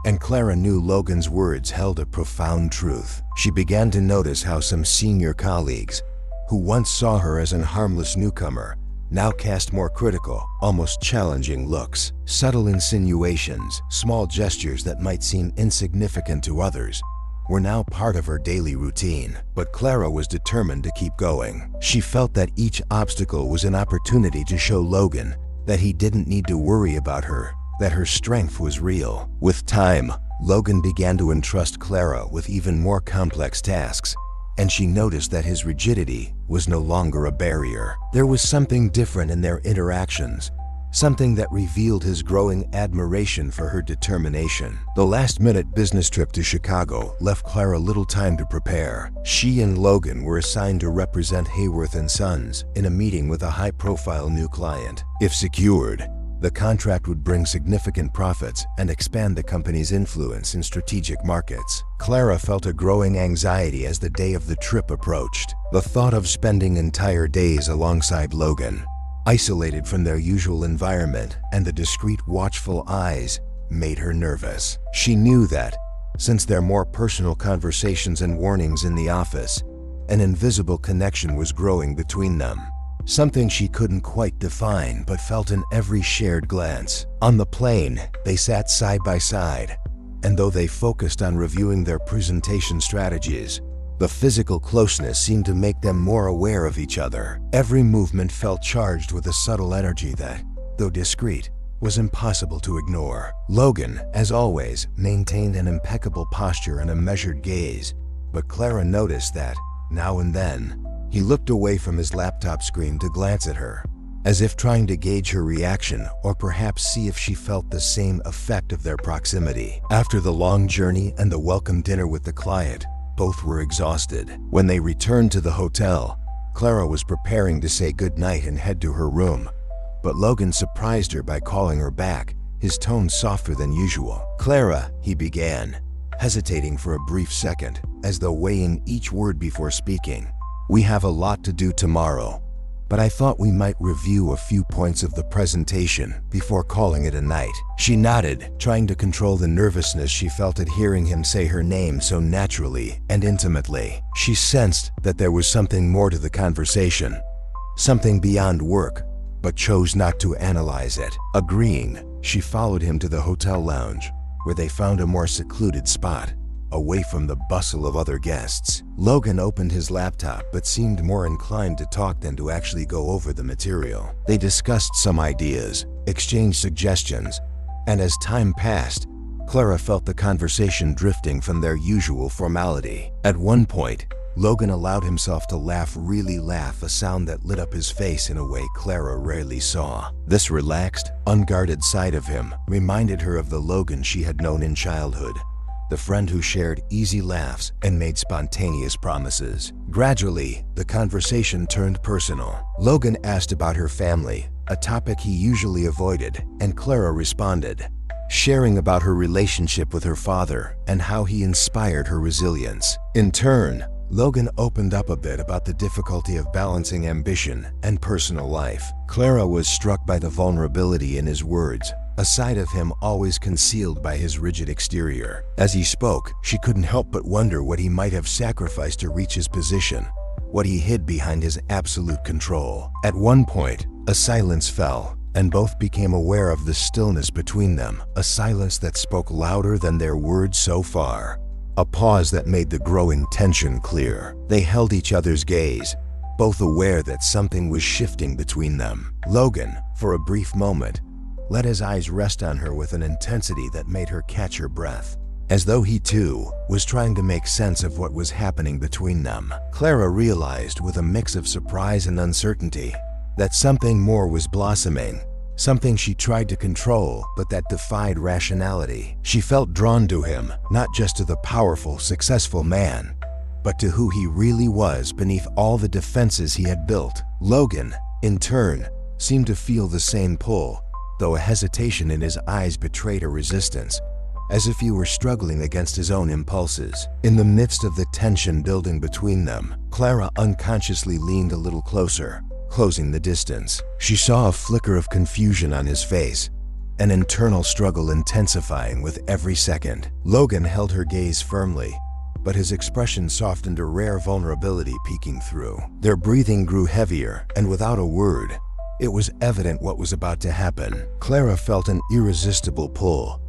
and Clara knew Logan's words held a profound truth. She began to notice how some senior colleagues, who once saw her as an harmless newcomer, now cast more critical, almost challenging looks. Subtle insinuations, small gestures that might seem insignificant to others, were now part of her daily routine. But Clara was determined to keep going. She felt that each obstacle was an opportunity to show Logan that he didn't need to worry about her, that her strength was real. With time, Logan began to entrust Clara with even more complex tasks, and she noticed that his rigidity was no longer a barrier. There was something different in their interactions, something that revealed his growing admiration for her determination. The last-minute business trip to Chicago left Clara little time to prepare. She and Logan were assigned to represent Hayworth & Sons in a meeting with a high-profile new client. If secured, the contract would bring significant profits and expand the company's influence in strategic markets. Clara felt a growing anxiety as the day of the trip approached. The thought of spending entire days alongside Logan, isolated from their usual environment and the discreet, watchful eyes, made her nervous. She knew that, since their more personal conversations and warnings in the office, an invisible connection was growing between them. Something she couldn't quite define but felt in every shared glance. On the plane, they sat side by side, and though they focused on reviewing their presentation strategies, the physical closeness seemed to make them more aware of each other. Every movement felt charged with a subtle energy that, though discreet, was impossible to ignore. Logan, as always, maintained an impeccable posture and a measured gaze, but Clara noticed that, now and then, he looked away from his laptop screen to glance at her, as if trying to gauge her reaction or perhaps see if she felt the same effect of their proximity. After the long journey and the welcome dinner with the client, both were exhausted. When they returned to the hotel, Clara was preparing to say goodnight and head to her room, but Logan surprised her by calling her back, his tone softer than usual. "Clara," he began, hesitating for a brief second, as though weighing each word before speaking. "We have a lot to do tomorrow, but I thought we might review a few points of the presentation before calling it a night." She nodded, trying to control the nervousness she felt at hearing him say her name so naturally and intimately. She sensed that there was something more to the conversation, something beyond work, but chose not to analyze it. Agreeing, she followed him to the hotel lounge, where they found a more secluded spot, away from the bustle of other guests. Logan opened his laptop but seemed more inclined to talk than to actually go over the material. They discussed some ideas, exchanged suggestions, and as time passed, Clara felt the conversation drifting from their usual formality. At one point, Logan allowed himself to really laugh, a sound that lit up his face in a way Clara rarely saw. This relaxed, unguarded side of him reminded her of the Logan she had known in childhood, the friend who shared easy laughs and made spontaneous promises. Gradually, the conversation turned personal. Logan asked about her family, a topic he usually avoided, and Clara responded, sharing about her relationship with her father and how he inspired her resilience. In turn, Logan opened up a bit about the difficulty of balancing ambition and personal life. Clara was struck by the vulnerability in his words, a side of him always concealed by his rigid exterior. As he spoke, she couldn't help but wonder what he might have sacrificed to reach his position, what he hid behind his absolute control. At one point, a silence fell, and both became aware of the stillness between them, a silence that spoke louder than their words so far. A pause that made the growing tension clear. They held each other's gaze, both aware that something was shifting between them. Logan, for a brief moment, let his eyes rest on her with an intensity that made her catch her breath, as though he too was trying to make sense of what was happening between them. Clara realized with a mix of surprise and uncertainty that something more was blossoming, something she tried to control but that defied rationality. She felt drawn to him, not just to the powerful, successful man, but to who he really was beneath all the defenses he had built. Logan, in turn, seemed to feel the same pull, though a hesitation in his eyes betrayed a resistance, as if he were struggling against his own impulses. In the midst of the tension building between them, Clara unconsciously leaned a little closer, closing the distance. She saw a flicker of confusion on his face, an internal struggle intensifying with every second. Logan held her gaze firmly, but his expression softened, a rare vulnerability peeking through. Their breathing grew heavier, and without a word, it was evident what was about to happen. Clara felt an irresistible pull,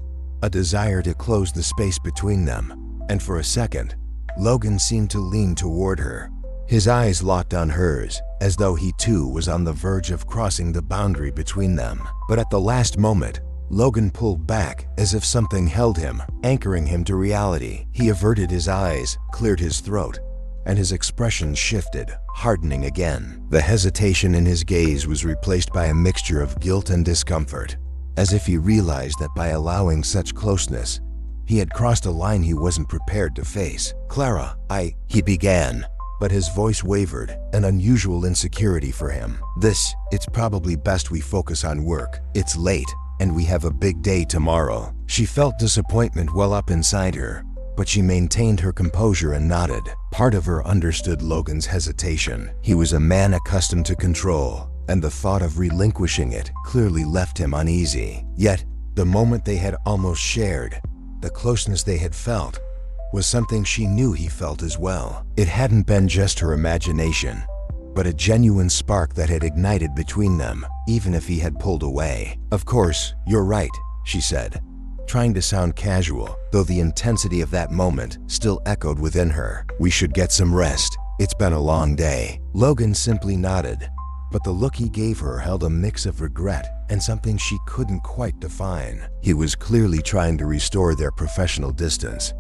a desire to close the space between them, and for a second, Logan seemed to lean toward her. His eyes locked on hers, as though he too was on the verge of crossing the boundary between them. But at the last moment, Logan pulled back as if something held him, anchoring him to reality. He averted his eyes, cleared his throat, and his expression shifted, hardening again. The hesitation in his gaze was replaced by a mixture of guilt and discomfort, as if he realized that by allowing such closeness, he had crossed a line he wasn't prepared to face. "Clara, he began, but his voice wavered, an unusual insecurity for him. It's probably best we focus on work. It's late, and we have a big day tomorrow." She felt disappointment well up inside her, but she maintained her composure and nodded. Part of her understood Logan's hesitation. He was a man accustomed to control, and the thought of relinquishing it clearly left him uneasy. Yet, the moment they had almost shared, the closeness they had felt, was something she knew he felt as well. It hadn't been just her imagination, but a genuine spark that had ignited between them, even if he had pulled away. "Of course, you're right," she said, trying to sound casual, though the intensity of that moment still echoed within her. "We should get some rest. It's been a long day." Logan simply nodded, but the look he gave her held a mix of regret and something she couldn't quite define. He was clearly trying to restore their professional distance,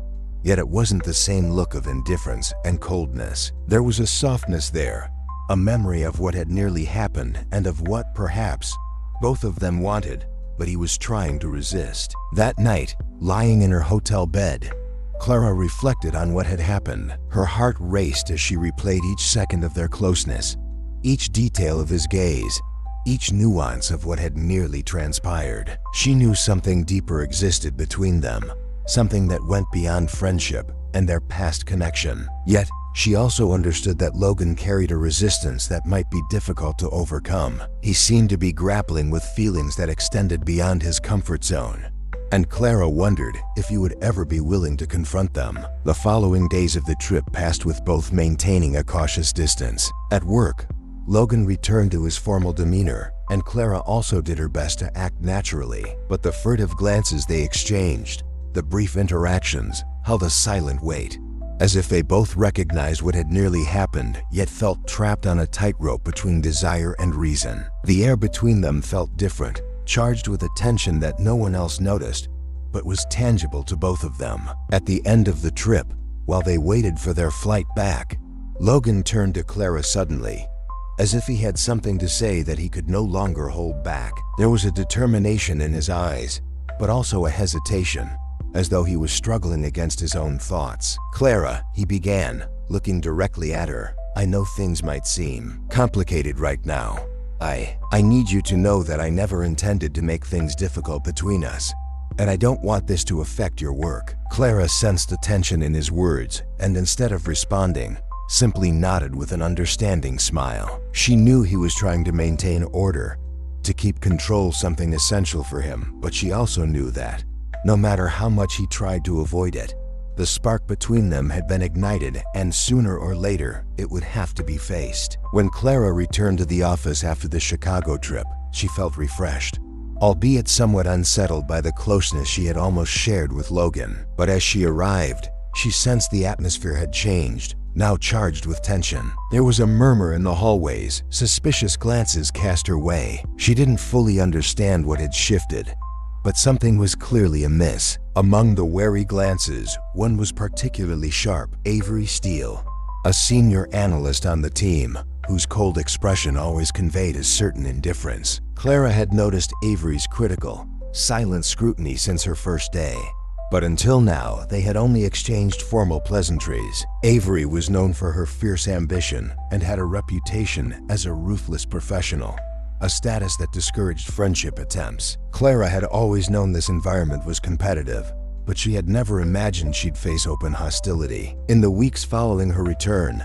yet it wasn't the same look of indifference and coldness. There was a softness there, a memory of what had nearly happened and of what, perhaps, both of them wanted, but he was trying to resist. That night, lying in her hotel bed, Clara reflected on what had happened. Her heart raced as she replayed each second of their closeness, each detail of his gaze, each nuance of what had nearly transpired. She knew something deeper existed between them, something that went beyond friendship and their past connection. Yet, She also understood that Logan carried a resistance that might be difficult to overcome. He seemed to be grappling with feelings that extended beyond his comfort zone. And Clara wondered if he would ever be willing to confront them. The following days of the trip passed with both maintaining a cautious distance. At work, Logan returned to his formal demeanor, and Clara also did her best to act naturally. But the furtive glances they exchanged, the brief interactions, held a silent weight, as if they both recognized what had nearly happened, yet felt trapped on a tightrope between desire and reason. The air between them felt different, charged with a tension that no one else noticed, but was tangible to both of them. At the end of the trip, while they waited for their flight back, Logan turned to Clara suddenly, as if he had something to say that he could no longer hold back. There was a determination in his eyes, but also a hesitation, as though he was struggling against his own thoughts. "Clara," he began, looking directly at her, "I know things might seem complicated right now. I need you to know that I never intended to make things difficult between us, and I don't want this to affect your work." Clara sensed the tension in his words, and instead of responding, simply nodded with an understanding smile. She knew he was trying to maintain order, to keep control, something essential for him, but she also knew that, no matter how much he tried to avoid it, the spark between them had been ignited, and sooner or later, it would have to be faced. When Clara returned to the office after the Chicago trip, she felt refreshed, albeit somewhat unsettled by the closeness she had almost shared with Logan. But as she arrived, she sensed the atmosphere had changed, now charged with tension. There was a murmur in the hallways, suspicious glances cast her way. She didn't fully understand what had shifted, but something was clearly amiss. Among the wary glances, one was particularly sharp. Avery Steele, a senior analyst on the team, whose cold expression always conveyed a certain indifference. Clara had noticed Avery's critical, silent scrutiny since her first day, but until now they had only exchanged formal pleasantries. Avery was known for her fierce ambition and had a reputation as a ruthless professional, a status that discouraged friendship attempts. Clara had always known this environment was competitive, but she had never imagined she'd face open hostility. In the weeks following her return,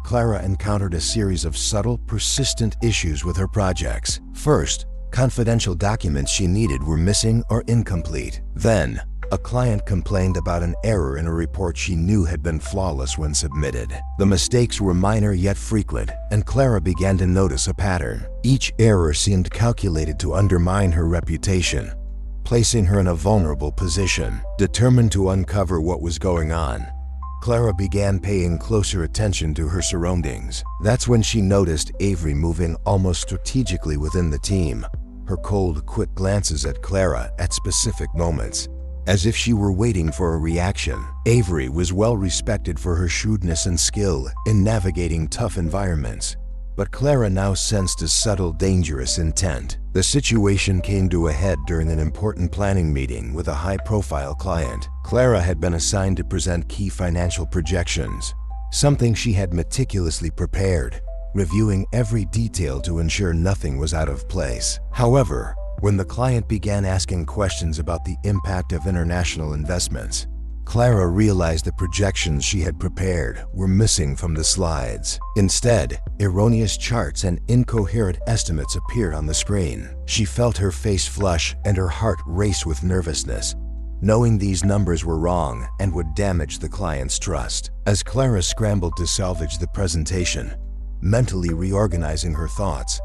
Clara encountered a series of subtle, persistent issues with her projects. First, confidential documents she needed were missing or incomplete. Then, a client complained about an error in a report she knew had been flawless when submitted. The mistakes were minor yet frequent, and Clara began to notice a pattern. Each error seemed calculated to undermine her reputation, placing her in a vulnerable position. Determined to uncover what was going on, Clara began paying closer attention to her surroundings. That's when she noticed Avery moving almost strategically within the team, her cold, quick glances at Clara at specific moments, as if she were waiting for a reaction. Avery was well respected for her shrewdness and skill in navigating tough environments, but Clara now sensed a subtle, dangerous intent. The situation came to a head during an important planning meeting with a high-profile client. Clara had been assigned to present key financial projections, something she had meticulously prepared, reviewing every detail to ensure nothing was out of place. However, when the client began asking questions about the impact of international investments, Clara realized the projections she had prepared were missing from the slides. Instead, erroneous charts and incoherent estimates appeared on the screen. She felt her face flush and her heart race with nervousness, knowing these numbers were wrong and would damage the client's trust. As Clara scrambled to salvage the presentation, mentally reorganizing her thoughts,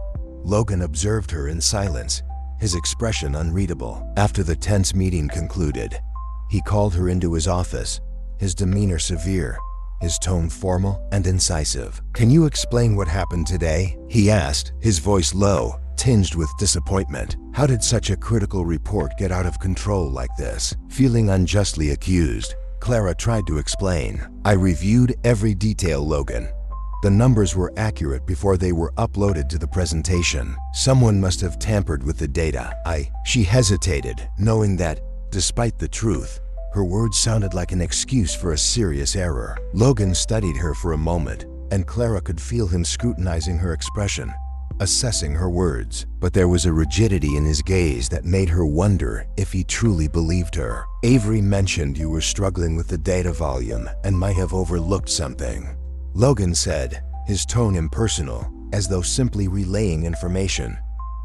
Logan observed her in silence, his expression unreadable. After the tense meeting concluded, he called her into his office, his demeanor severe, his tone formal and incisive. "Can you explain what happened today?" he asked, his voice low, tinged with disappointment. How did such a critical report get out of control like this? Feeling unjustly accused, Clara tried to explain. "I reviewed every detail, Logan. The numbers were accurate before they were uploaded to the presentation. Someone must have tampered with the data. She hesitated, knowing that, despite the truth, her words sounded like an excuse for a serious error. Logan studied her for a moment, and Clara could feel him scrutinizing her expression, assessing her words. But there was a rigidity in his gaze that made her wonder if he truly believed her. "Avery mentioned you were struggling with the data volume and might have overlooked something. Logan said, his tone impersonal, as though simply relaying information.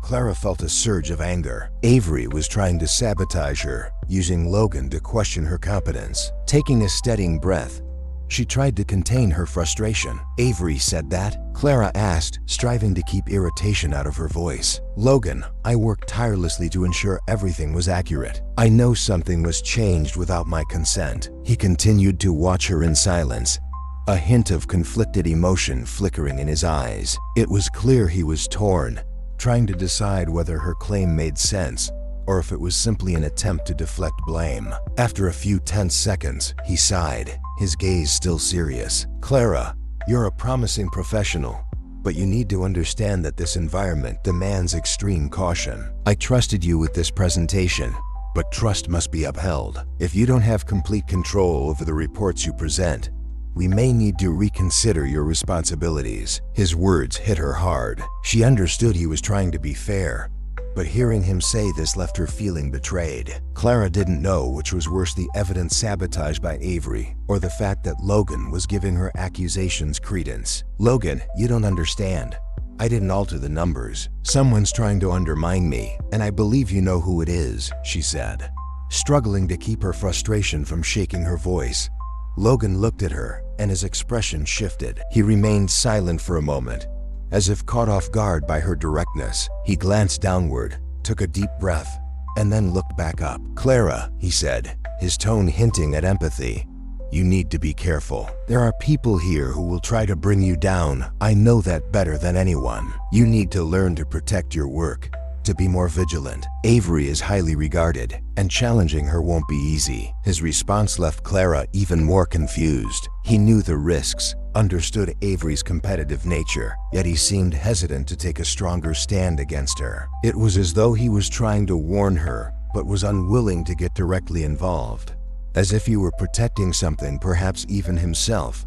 Clara felt a surge of anger. Avery was trying to sabotage her, using Logan to question her competence. Taking a steadying breath, she tried to contain her frustration. "Avery said that?" Clara asked, striving to keep irritation out of her voice. "Logan, I worked tirelessly to ensure everything was accurate. I know something was changed without my consent." He continued to watch her in silence, a hint of conflicted emotion flickering in his eyes. It was clear he was torn, trying to decide whether her claim made sense or if it was simply an attempt to deflect blame. After a few tense seconds, he sighed, his gaze still serious. "Clara, you're a promising professional, but you need to understand that this environment demands extreme caution. I trusted you with this presentation, but trust must be upheld. If you don't have complete control over the reports you present, we may need to reconsider your responsibilities." His words hit her hard. She understood he was trying to be fair, but hearing him say this left her feeling betrayed. Clara didn't know which was worse, the evident sabotage by Avery or the fact that Logan was giving her accusations credence. "Logan, you don't understand. I didn't alter the numbers. Someone's trying to undermine me, and I believe you know who it is," she said, struggling to keep her frustration from shaking her voice. Logan looked at her, and his expression shifted. He remained silent for a moment, as if caught off guard by her directness. He glanced downward, took a deep breath, and then looked back up. "Clara," he said, his tone hinting at empathy, "you need to be careful. There are people here who will try to bring you down. I know that better than anyone. You need to learn to protect your work, to be more vigilant. Avery is highly regarded, and challenging her won't be easy." His response left Clara even more confused. He knew the risks, understood Avery's competitive nature, yet he seemed hesitant to take a stronger stand against her. It was as though he was trying to warn her, but was unwilling to get directly involved, as if he were protecting something, perhaps even himself.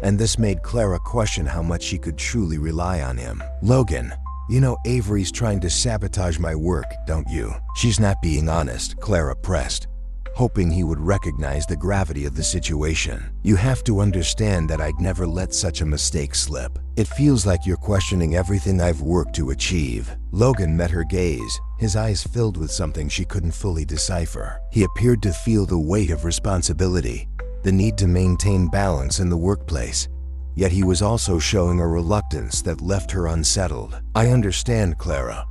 And this made Clara question how much she could truly rely on him. "Logan, you know Avery's trying to sabotage my work, don't you?" "She's not being honest," Clara pressed, hoping he would recognize the gravity of the situation. "You have to understand that I'd never let such a mistake slip. It feels like you're questioning everything I've worked to achieve." Logan met her gaze, his eyes filled with something she couldn't fully decipher. He appeared to feel the weight of responsibility, the need to maintain balance in the workplace. Yet he was also showing a reluctance that left her unsettled. "I understand, Clara,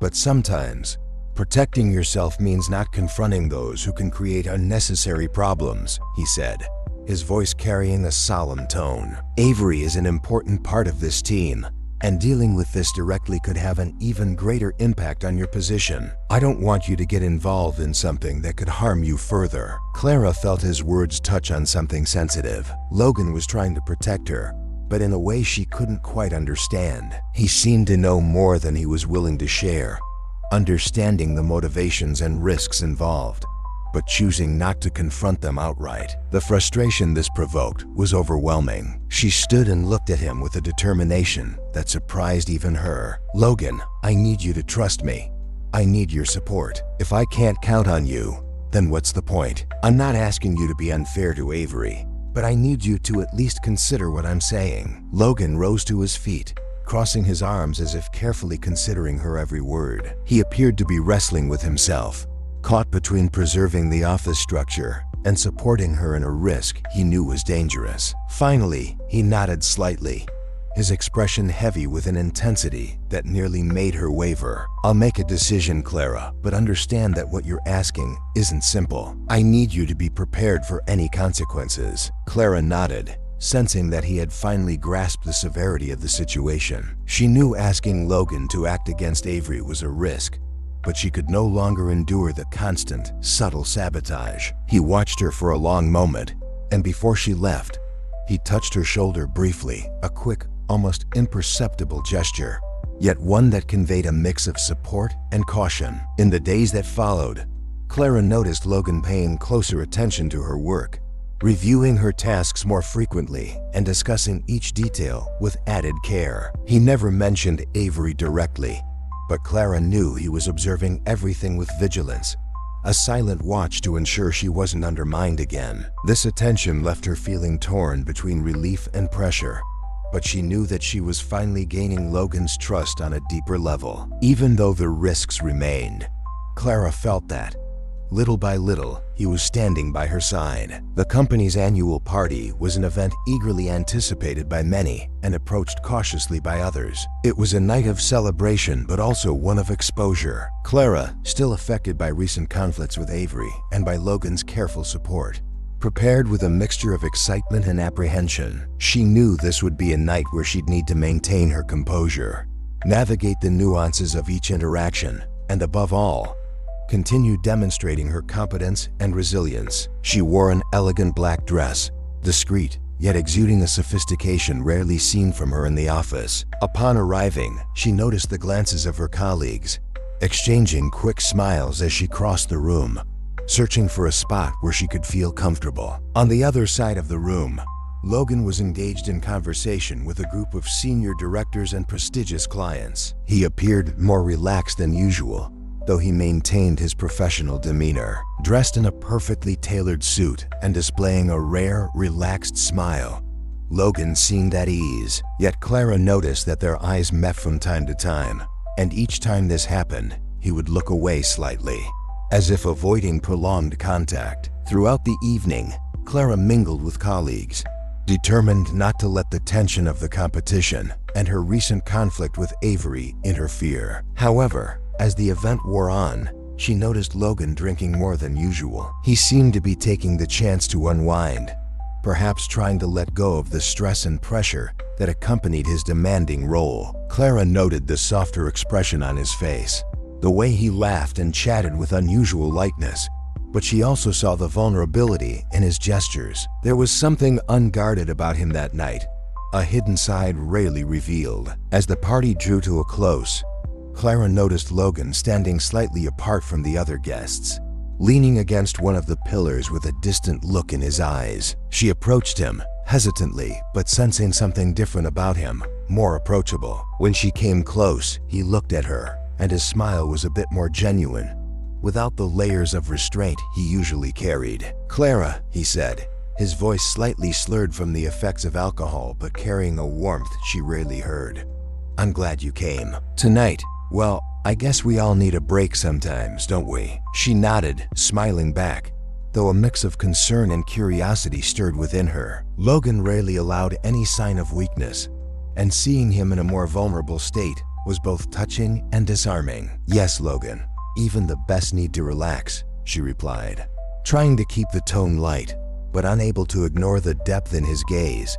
but sometimes protecting yourself means not confronting those who can create unnecessary problems," he said, his voice carrying a solemn tone. "Avery is an important part of this team, and dealing with this directly could have an even greater impact on your position. I don't want you to get involved in something that could harm you further." Clara felt his words touch on something sensitive. Logan was trying to protect her, but in a way she couldn't quite understand. He seemed to know more than he was willing to share, understanding the motivations and risks involved, but choosing not to confront them outright. The frustration this provoked was overwhelming. She stood and looked at him with a determination that surprised even her. "Logan, I need you to trust me. I need your support. If I can't count on you, then what's the point? I'm not asking you to be unfair to Avery, but I need you to at least consider what I'm saying." Logan rose to his feet, crossing his arms as if carefully considering her every word. He appeared to be wrestling with himself, caught between preserving the office structure and supporting her in a risk he knew was dangerous. Finally, he nodded slightly, his expression heavy with an intensity that nearly made her waver. "I'll make a decision, Clara, but understand that what you're asking isn't simple. I need you to be prepared for any consequences." Clara nodded, sensing that he had finally grasped the severity of the situation. She knew asking Logan to act against Avery was a risk, but she could no longer endure the constant, subtle sabotage. He watched her for a long moment, and before she left, he touched her shoulder briefly, a quick, almost imperceptible gesture, yet one that conveyed a mix of support and caution. In the days that followed, Clara noticed Logan paying closer attention to her work, reviewing her tasks more frequently and discussing each detail with added care. He never mentioned Avery directly, but Clara knew he was observing everything with vigilance, a silent watch to ensure she wasn't undermined again. This attention left her feeling torn between relief and pressure, but she knew that she was finally gaining Logan's trust on a deeper level. Even though the risks remained, Clara felt that, little by little, he was standing by her side. The company's annual party was an event eagerly anticipated by many and approached cautiously by others. It was a night of celebration, but also one of exposure. Clara, still affected by recent conflicts with Avery and by Logan's careful support, prepared with a mixture of excitement and apprehension. She knew this would be a night where she'd need to maintain her composure, navigate the nuances of each interaction, and above all, continue demonstrating her competence and resilience. She wore an elegant black dress, discreet yet exuding a sophistication rarely seen from her in the office. Upon arriving, she noticed the glances of her colleagues, exchanging quick smiles as she crossed the room, searching for a spot where she could feel comfortable. On the other side of the room, Logan was engaged in conversation with a group of senior directors and prestigious clients. He appeared more relaxed than usual, though he maintained his professional demeanor. Dressed in a perfectly tailored suit and displaying a rare, relaxed smile, Logan seemed at ease. Yet Clara noticed that their eyes met from time to time, and each time this happened, he would look away slightly, as if avoiding prolonged contact. Throughout the evening, Clara mingled with colleagues, determined not to let the tension of the competition and her recent conflict with Avery interfere. However, as the event wore on, she noticed Logan drinking more than usual. He seemed to be taking the chance to unwind, perhaps trying to let go of the stress and pressure that accompanied his demanding role. Clara noted the softer expression on his face, the way he laughed and chatted with unusual lightness, but she also saw the vulnerability in his gestures. There was something unguarded about him that night, a hidden side rarely revealed. As the party drew to a close, Clara noticed Logan standing slightly apart from the other guests, leaning against one of the pillars with a distant look in his eyes. She approached him, hesitantly, but sensing something different about him, more approachable. When she came close, he looked at her, and his smile was a bit more genuine, without the layers of restraint he usually carried. "Clara," he said, his voice slightly slurred from the effects of alcohol but carrying a warmth she rarely heard. "I'm glad you came. Tonight, well, I guess we all need a break sometimes, don't we?" She nodded, smiling back, though a mix of concern and curiosity stirred within her. Logan rarely allowed any sign of weakness, and seeing him in a more vulnerable state was both touching and disarming. "Yes, Logan, even the best need to relax," she replied, trying to keep the tone light, but unable to ignore the depth in his gaze,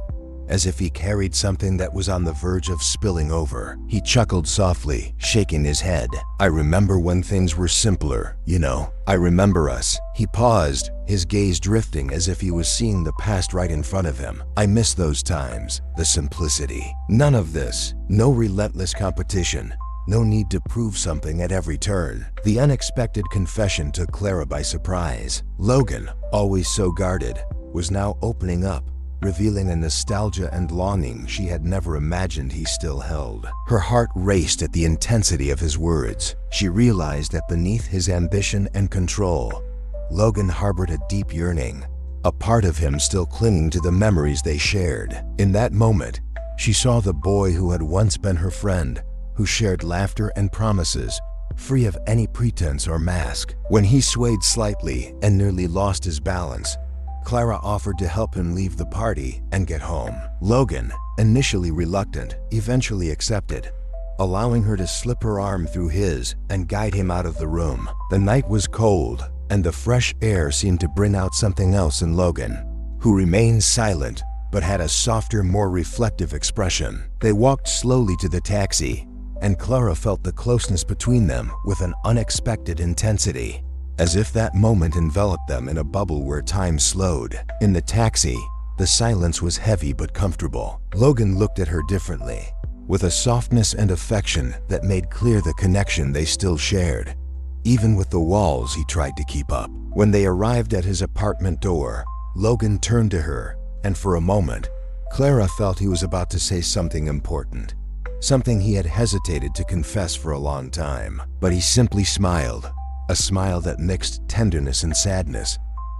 as if he carried something that was on the verge of spilling over. He chuckled softly, shaking his head. "I remember when things were simpler, you know. I remember us." He paused, his gaze drifting as if he was seeing the past right in front of him. "I miss those times, the simplicity. None of this, no relentless competition, no need to prove something at every turn." The unexpected confession took Clara by surprise. Logan, always so guarded, was now opening up, revealing a nostalgia and longing she had never imagined he still held. Her heart raced at the intensity of his words. She realized that beneath his ambition and control, Logan harbored a deep yearning, a part of him still clinging to the memories they shared. In that moment, she saw the boy who had once been her friend, who shared laughter and promises, free of any pretense or mask. When he swayed slightly and nearly lost his balance, Clara offered to help him leave the party and get home. Logan, initially reluctant, eventually accepted, allowing her to slip her arm through his and guide him out of the room. The night was cold, and the fresh air seemed to bring out something else in Logan, who remained silent but had a softer, more reflective expression. They walked slowly to the taxi, and Clara felt the closeness between them with an unexpected intensity, as if that moment enveloped them in a bubble where time slowed. In the taxi, the silence was heavy but comfortable. Logan looked at her differently, with a softness and affection that made clear the connection they still shared, even with the walls he tried to keep up. When they arrived at his apartment door, Logan turned to her, and for a moment, Clara felt he was about to say something important, something he had hesitated to confess for a long time. But he simply smiled, a smile that mixed tenderness and sadness,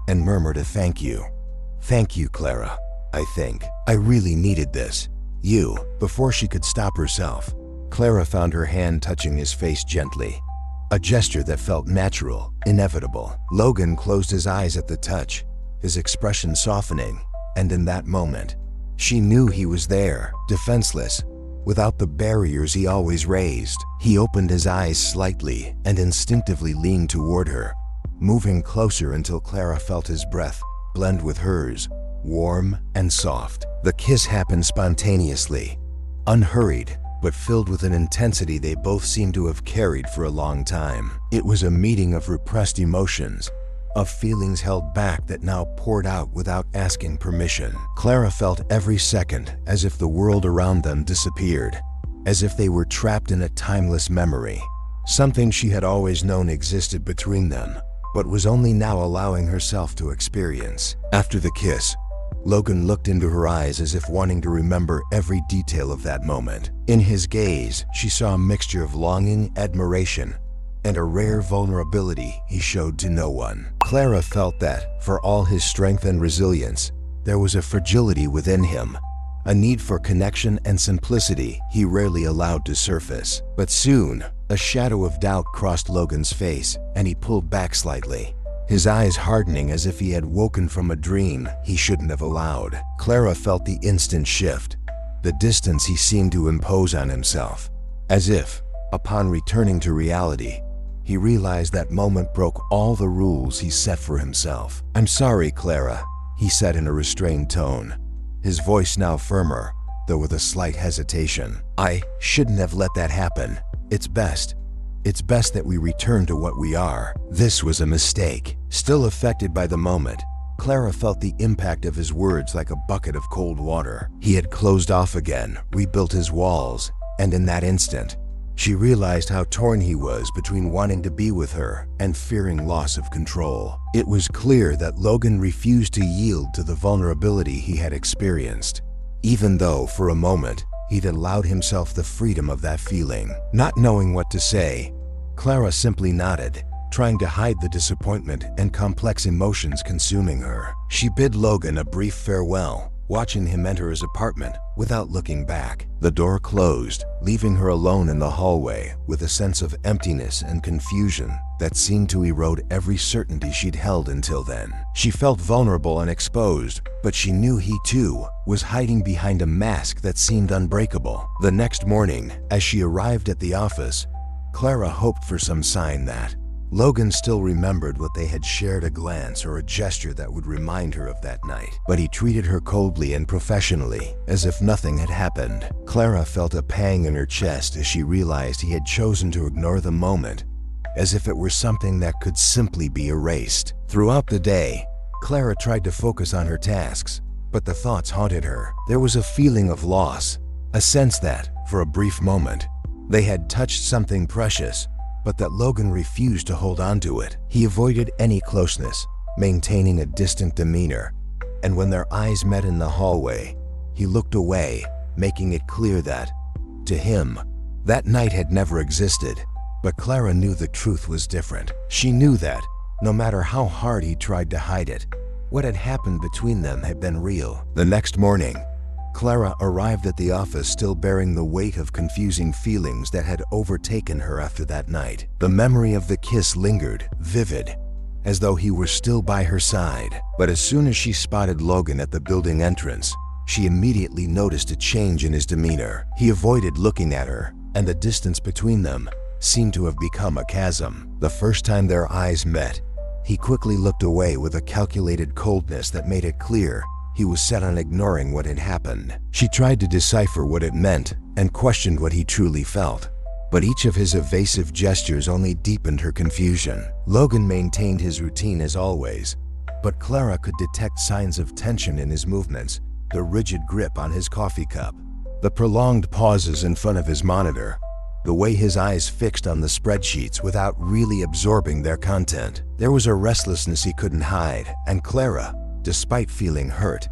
and murmured a thank you. "Thank you, Clara. I think I really needed this." "You." Before she could stop herself, Clara found her hand touching his face gently, a gesture that felt natural, inevitable. Logan closed his eyes at the touch, his expression softening, and in that moment, she knew he was there, defenseless, without the barriers he always raised. He opened his eyes slightly and instinctively leaned toward her, moving closer until Clara felt his breath blend with hers, warm and soft. The kiss happened spontaneously, unhurried, but filled with an intensity they both seemed to have carried for a long time. It was a meeting of repressed emotions, of feelings held back that now poured out without asking permission. Clara felt every second as if the world around them disappeared, as if they were trapped in a timeless memory, something she had always known existed between them, but was only now allowing herself to experience. After the kiss, Logan looked into her eyes as if wanting to remember every detail of that moment. In his gaze, she saw a mixture of longing, admiration, and a rare vulnerability he showed to no one. Clara felt that, for all his strength and resilience, there was a fragility within him, a need for connection and simplicity he rarely allowed to surface. But soon, a shadow of doubt crossed Logan's face, and he pulled back slightly, his eyes hardening as if he had woken from a dream he shouldn't have allowed. Clara felt the instant shift, the distance he seemed to impose on himself, as if, upon returning to reality, he realized that moment broke all the rules he set for himself. "I'm sorry, Clara," he said in a restrained tone, his voice now firmer, though with a slight hesitation. "I shouldn't have let that happen. It's best that we return to what we are. This was a mistake." Still affected by the moment, Clara felt the impact of his words like a bucket of cold water. He had closed off again, rebuilt his walls, and in that instant, she realized how torn he was between wanting to be with her and fearing loss of control. It was clear that Logan refused to yield to the vulnerability he had experienced, even though, for a moment, he'd allowed himself the freedom of that feeling. Not knowing what to say, Clara simply nodded, trying to hide the disappointment and complex emotions consuming her. She bid Logan a brief farewell, watching him enter his apartment without looking back. The door closed, leaving her alone in the hallway with a sense of emptiness and confusion that seemed to erode every certainty she'd held until then. She felt vulnerable and exposed, but she knew he too was hiding behind a mask that seemed unbreakable. The next morning, as she arrived at the office, Clara hoped for some sign that Logan still remembered what they had shared, a glance or a gesture that would remind her of that night. But he treated her coldly and professionally, as if nothing had happened. Clara felt a pang in her chest as she realized he had chosen to ignore the moment, as if it were something that could simply be erased. Throughout the day, Clara tried to focus on her tasks, but the thoughts haunted her. There was a feeling of loss, a sense that, for a brief moment, they had touched something precious, but that Logan refused to hold on to it. He avoided any closeness, maintaining a distant demeanor, and when their eyes met in the hallway, he looked away, making it clear that, to him, that night had never existed. But Clara knew the truth was different. She knew that, no matter how hard he tried to hide it, what had happened between them had been real. The next morning, Clara arrived at the office still bearing the weight of confusing feelings that had overtaken her after that night. The memory of the kiss lingered, vivid, as though he were still by her side. But as soon as she spotted Logan at the building entrance, she immediately noticed a change in his demeanor. He avoided looking at her, and the distance between them seemed to have become a chasm. The first time their eyes met, he quickly looked away with a calculated coldness that made it clear he was set on ignoring what had happened. She tried to decipher what it meant and questioned what he truly felt, but each of his evasive gestures only deepened her confusion. Logan maintained his routine as always, but Clara could detect signs of tension in his movements, the rigid grip on his coffee cup, the prolonged pauses in front of his monitor, the way his eyes fixed on the spreadsheets without really absorbing their content. There was a restlessness he couldn't hide, and Clara, despite feeling hurt,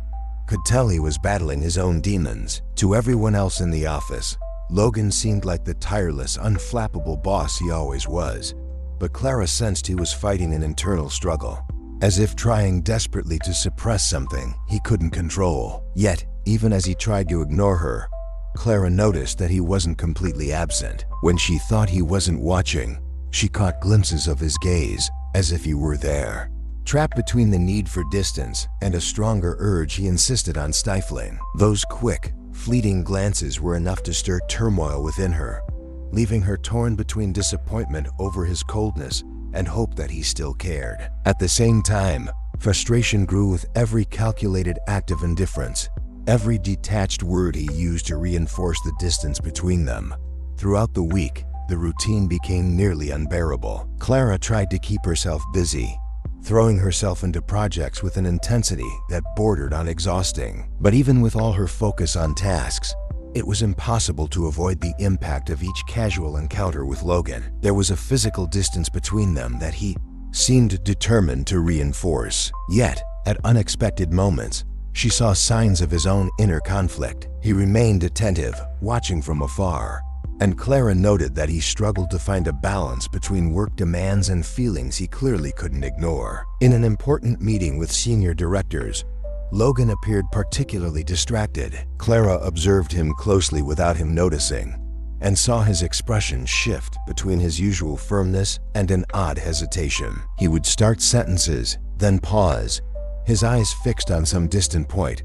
could tell he was battling his own demons. To everyone else in the office, Logan seemed like the tireless, unflappable boss he always was, but Clara sensed he was fighting an internal struggle, as if trying desperately to suppress something he couldn't control. Yet, even as he tried to ignore her, Clara noticed that he wasn't completely absent. When she thought he wasn't watching, she caught glimpses of his gaze, as if he were there. Trapped between the need for distance and a stronger urge he insisted on stifling, those quick, fleeting glances were enough to stir turmoil within her, leaving her torn between disappointment over his coldness and hope that he still cared. At the same time, frustration grew with every calculated act of indifference, every detached word he used to reinforce the distance between them. Throughout the week, the routine became nearly unbearable. Clara tried to keep herself busy, throwing herself into projects with an intensity that bordered on exhausting. But even with all her focus on tasks, it was impossible to avoid the impact of each casual encounter with Logan. There was a physical distance between them that he seemed determined to reinforce. Yet, at unexpected moments, she saw signs of his own inner conflict. He remained attentive, watching from afar, and Clara noted that he struggled to find a balance between work demands and feelings he clearly couldn't ignore. In an important meeting with senior directors, Logan appeared particularly distracted. Clara observed him closely without him noticing, and saw his expression shift between his usual firmness and an odd hesitation. He would start sentences, then pause, his eyes fixed on some distant point,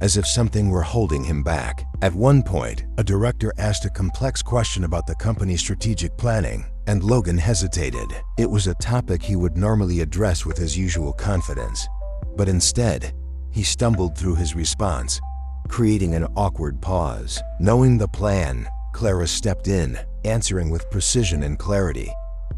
as if something were holding him back. At one point, a director asked a complex question about the company's strategic planning, and Logan hesitated. It was a topic he would normally address with his usual confidence, but instead, he stumbled through his response, creating an awkward pause. Knowing the plan, Clara stepped in, answering with precision and clarity,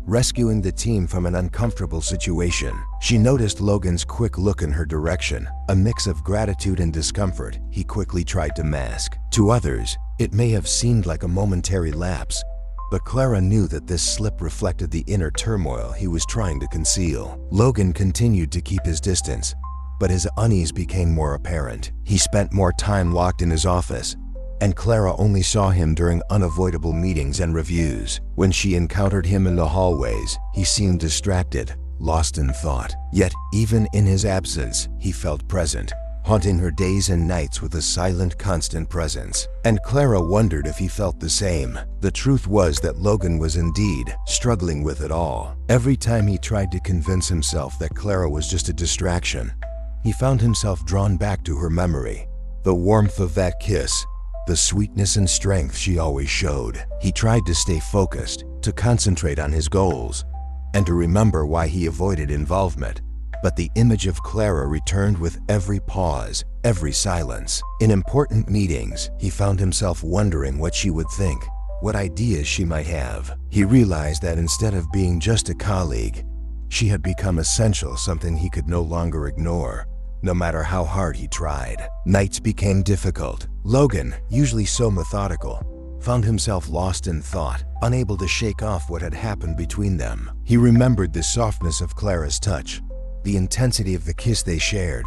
rescuing the team from an uncomfortable situation. She noticed Logan's quick look in her direction, a mix of gratitude and discomfort he quickly tried to mask. To others, it may have seemed like a momentary lapse, but Clara knew that this slip reflected the inner turmoil he was trying to conceal. Logan continued to keep his distance, but his unease became more apparent. He spent more time locked in his office, and Clara only saw him during unavoidable meetings and reviews. When she encountered him in the hallways, he seemed distracted, lost in thought. Yet, even in his absence, he felt present, haunting her days and nights with a silent, constant presence. And Clara wondered if he felt the same. The truth was that Logan was indeed struggling with it all. Every time he tried to convince himself that Clara was just a distraction, he found himself drawn back to her memory, the warmth of that kiss, the sweetness and strength she always showed. He tried to stay focused, to concentrate on his goals, and to remember why he avoided involvement. But the image of Clara returned with every pause, every silence. In important meetings, he found himself wondering what she would think, what ideas she might have. He realized that instead of being just a colleague, she had become essential, something he could no longer ignore, no matter how hard he tried. Nights became difficult. Logan, usually so methodical, found himself lost in thought, unable to shake off what had happened between them. He remembered the softness of Clara's touch, the intensity of the kiss they shared,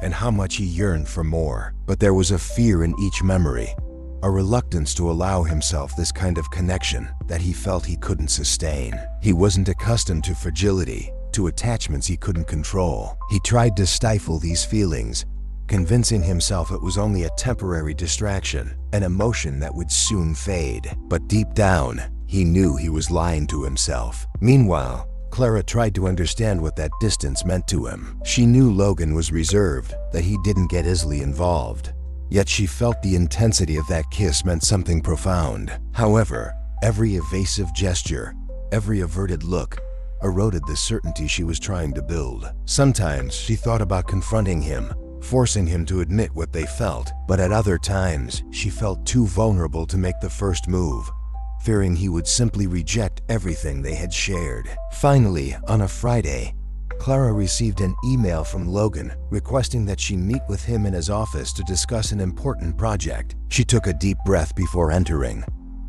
and how much he yearned for more. But there was a fear in each memory, a reluctance to allow himself this kind of connection that he felt he couldn't sustain. He wasn't accustomed to fragility, to attachments he couldn't control. He tried to stifle these feelings, convincing himself it was only a temporary distraction, an emotion that would soon fade. But deep down, he knew he was lying to himself. Meanwhile, Clara tried to understand what that distance meant to him. She knew Logan was reserved, that he didn't get easily involved. Yet she felt the intensity of that kiss meant something profound. However, every evasive gesture, every averted look, eroded the certainty she was trying to build. Sometimes she thought about confronting him, forcing him to admit what they felt, but at other times she felt too vulnerable to make the first move, fearing he would simply reject everything they had shared. Finally, on a Friday, Clara received an email from Logan requesting that she meet with him in his office to discuss an important project. She took a deep breath before entering,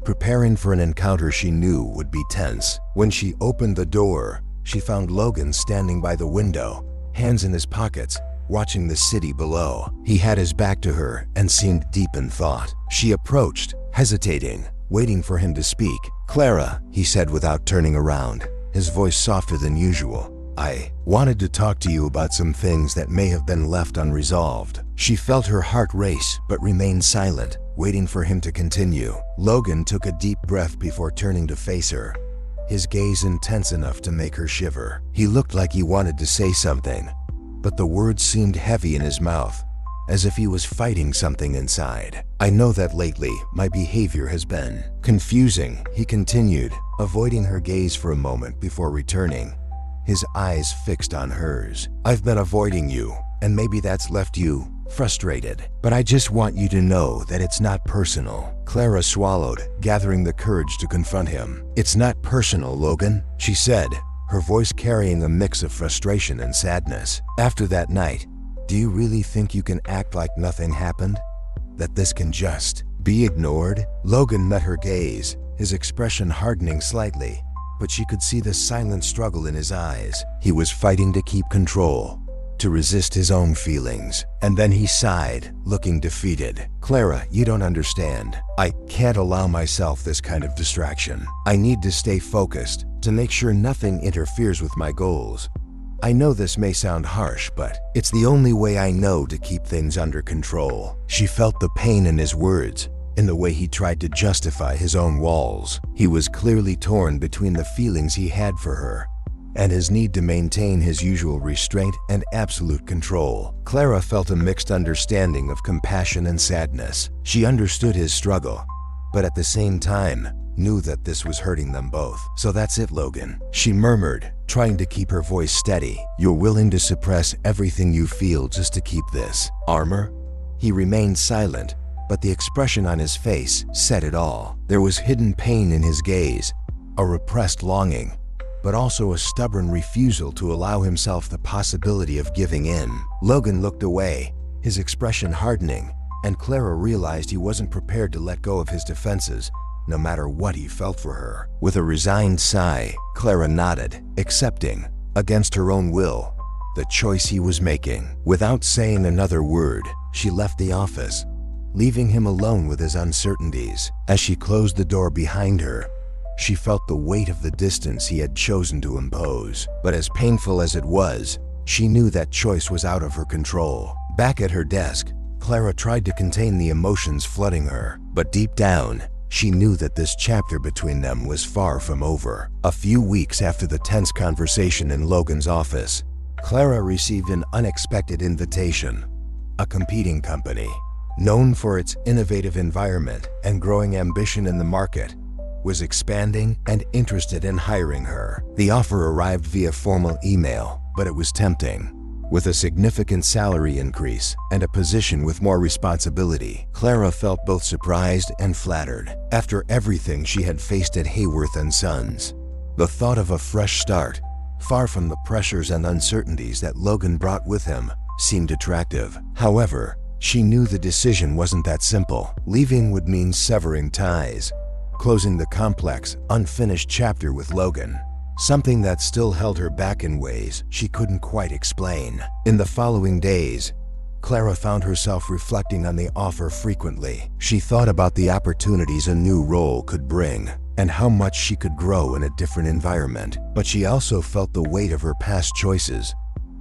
preparing for an encounter she knew would be tense. When she opened the door, she found Logan standing by the window, hands in his pockets, watching the city below. He had his back to her and seemed deep in thought. She approached, hesitating, waiting for him to speak. "Clara," he said without turning around, his voice softer than usual. "I wanted to talk to you about some things that may have been left unresolved." She felt her heart race but remained silent, waiting for him to continue. Logan took a deep breath before turning to face her, his gaze intense enough to make her shiver. He looked like he wanted to say something, but the words seemed heavy in his mouth, as if he was fighting something inside. "I know that lately my behavior has been confusing," he continued, avoiding her gaze for a moment before returning, his eyes fixed on hers. "I've been avoiding you, and maybe that's left you frustrated. But I just want you to know that it's not personal." Clara swallowed, gathering the courage to confront him. "It's not personal, Logan," she said, her voice carrying a mix of frustration and sadness. "After that night, do you really think you can act like nothing happened? That this can just be ignored?" Logan met her gaze, his expression hardening slightly, but she could see the silent struggle in his eyes. He was fighting to keep control, to resist his own feelings. And then he sighed, looking defeated. "Clara, you don't understand. I can't allow myself this kind of distraction. I need to stay focused, to make sure nothing interferes with my goals. I know this may sound harsh, but it's the only way I know to keep things under control." She felt the pain in his words, in the way he tried to justify his own walls. He was clearly torn between the feelings he had for her and his need to maintain his usual restraint and absolute control. Clara felt a mixed understanding of compassion and sadness. She understood his struggle, but at the same time, knew that this was hurting them both. "So that's it, Logan," she murmured, trying to keep her voice steady. "You're willing to suppress everything you feel just to keep this armor?" He remained silent, but the expression on his face said it all. There was hidden pain in his gaze, a repressed longing, but also a stubborn refusal to allow himself the possibility of giving in. Logan looked away, his expression hardening, and Clara realized he wasn't prepared to let go of his defenses, no matter what he felt for her. With a resigned sigh, Clara nodded, accepting, against her own will, the choice he was making. Without saying another word, she left the office, leaving him alone with his uncertainties. As she closed the door behind her, she felt the weight of the distance he had chosen to impose. But as painful as it was, she knew that choice was out of her control. Back at her desk, Clara tried to contain the emotions flooding her, but deep down, she knew that this chapter between them was far from over. A few weeks after the tense conversation in Logan's office, Clara received an unexpected invitation. A competing company, known for its innovative environment and growing ambition in the market, was expanding and interested in hiring her. The offer arrived via formal email, but it was tempting. With a significant salary increase and a position with more responsibility, Clara felt both surprised and flattered. After everything she had faced at Hayworth & Sons, the thought of a fresh start, far from the pressures and uncertainties that Logan brought with him, seemed attractive. However, she knew the decision wasn't that simple. Leaving would mean severing ties, closing the complex, unfinished chapter with Logan, something that still held her back in ways she couldn't quite explain. In the following days, Clara found herself reflecting on the offer frequently. She thought about the opportunities a new role could bring and how much she could grow in a different environment. But she also felt the weight of her past choices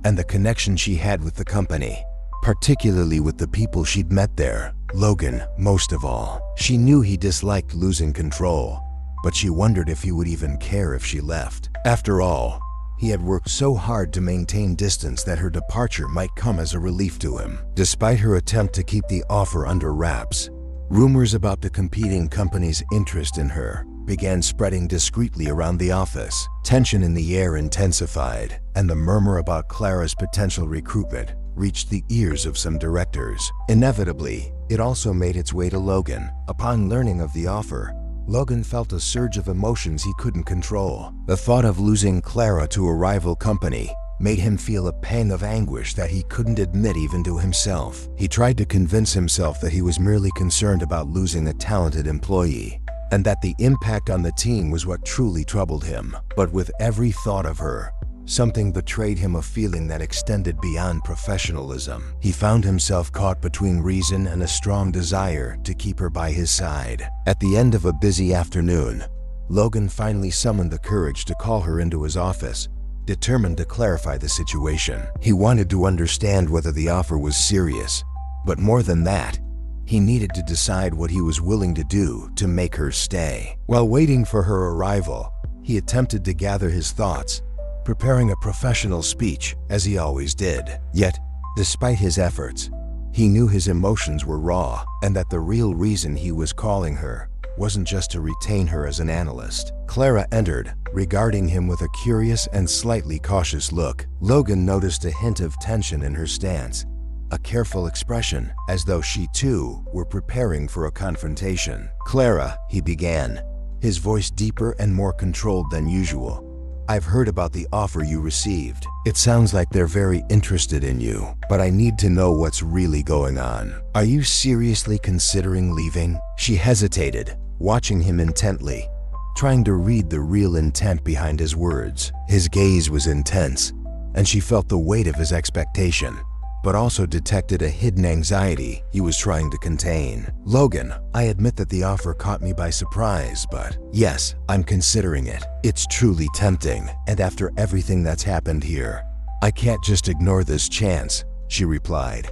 and the connection she had with the company, particularly with the people she'd met there. Logan, most of all. She knew he disliked losing control, but she wondered if he would even care if she left. After all, he had worked so hard to maintain distance that her departure might come as a relief to him. Despite her attempt to keep the offer under wraps, rumors about the competing company's interest in her began spreading discreetly around the office. Tension in the air intensified, and the murmur about Clara's potential recruitment reached the ears of some directors. Inevitably, it also made its way to Logan. Upon learning of the offer, Logan felt a surge of emotions he couldn't control. The thought of losing Clara to a rival company made him feel a pang of anguish that he couldn't admit even to himself. He tried to convince himself that he was merely concerned about losing a talented employee, and that the impact on the team was what truly troubled him. But with every thought of her, something betrayed him a feeling that extended beyond professionalism. He found himself caught between reason and a strong desire to keep her by his side. At the end of a busy afternoon, Logan finally summoned the courage to call her into his office, determined to clarify the situation. He wanted to understand whether the offer was serious, but more than that, he needed to decide what he was willing to do to make her stay. While waiting for her arrival, he attempted to gather his thoughts, preparing a professional speech as he always did. Yet, despite his efforts, he knew his emotions were raw and that the real reason he was calling her wasn't just to retain her as an analyst. Clara entered, regarding him with a curious and slightly cautious look. Logan noticed a hint of tension in her stance, a careful expression, as though she too were preparing for a confrontation. "Clara," he began, his voice deeper and more controlled than usual. "I've heard about the offer you received. It sounds like they're very interested in you, but I need to know what's really going on. Are you seriously considering leaving?" She hesitated, watching him intently, trying to read the real intent behind his words. His gaze was intense, and she felt the weight of his expectation, but also detected a hidden anxiety he was trying to contain. "Logan, I admit that the offer caught me by surprise, but yes, I'm considering it. It's truly tempting, and after everything that's happened here, I can't just ignore this chance," she replied,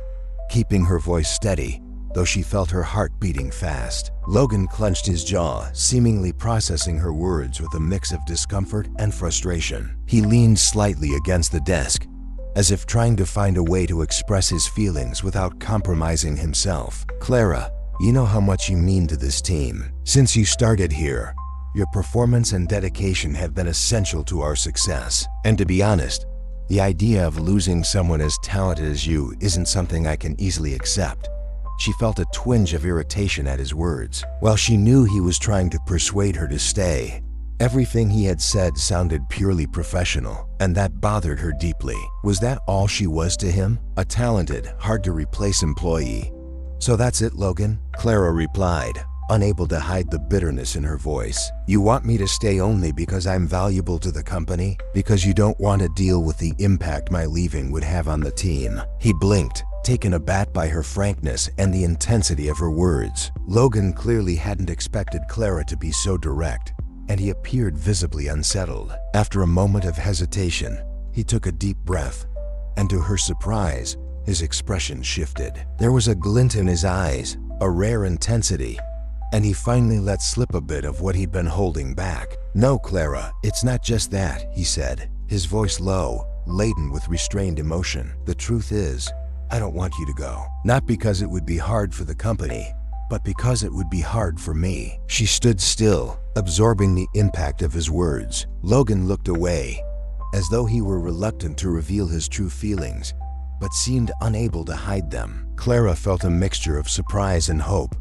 keeping her voice steady, though she felt her heart beating fast. Logan clenched his jaw, seemingly processing her words with a mix of discomfort and frustration. He leaned slightly against the desk, as if trying to find a way to express his feelings without compromising himself. "Clara, you know how much you mean to this team. Since you started here, your performance and dedication have been essential to our success. And to be honest, the idea of losing someone as talented as you isn't something I can easily accept." She felt a twinge of irritation at his words. While she knew he was trying to persuade her to stay, everything he had said sounded purely professional, and that bothered her deeply. Was that all she was to him? A talented, hard-to-replace employee? "So that's it, Logan?" Clara replied, unable to hide the bitterness in her voice. "You want me to stay only because I'm valuable to the company? Because you don't want to deal with the impact my leaving would have on the team?" He blinked, taken aback by her frankness and the intensity of her words. Logan clearly hadn't expected Clara to be so direct, and he appeared visibly unsettled. After a moment of hesitation, he took a deep breath, and to her surprise, his expression shifted. There was a glint in his eyes, a rare intensity, and he finally let slip a bit of what he'd been holding back. "No, Clara, it's not just that," he said, his voice low, laden with restrained emotion. "The truth is, I don't want you to go. Not because it would be hard for the company, but because it would be hard for me." She stood still, absorbing the impact of his words. Logan looked away, as though he were reluctant to reveal his true feelings, but seemed unable to hide them. Clara felt a mixture of surprise and hope,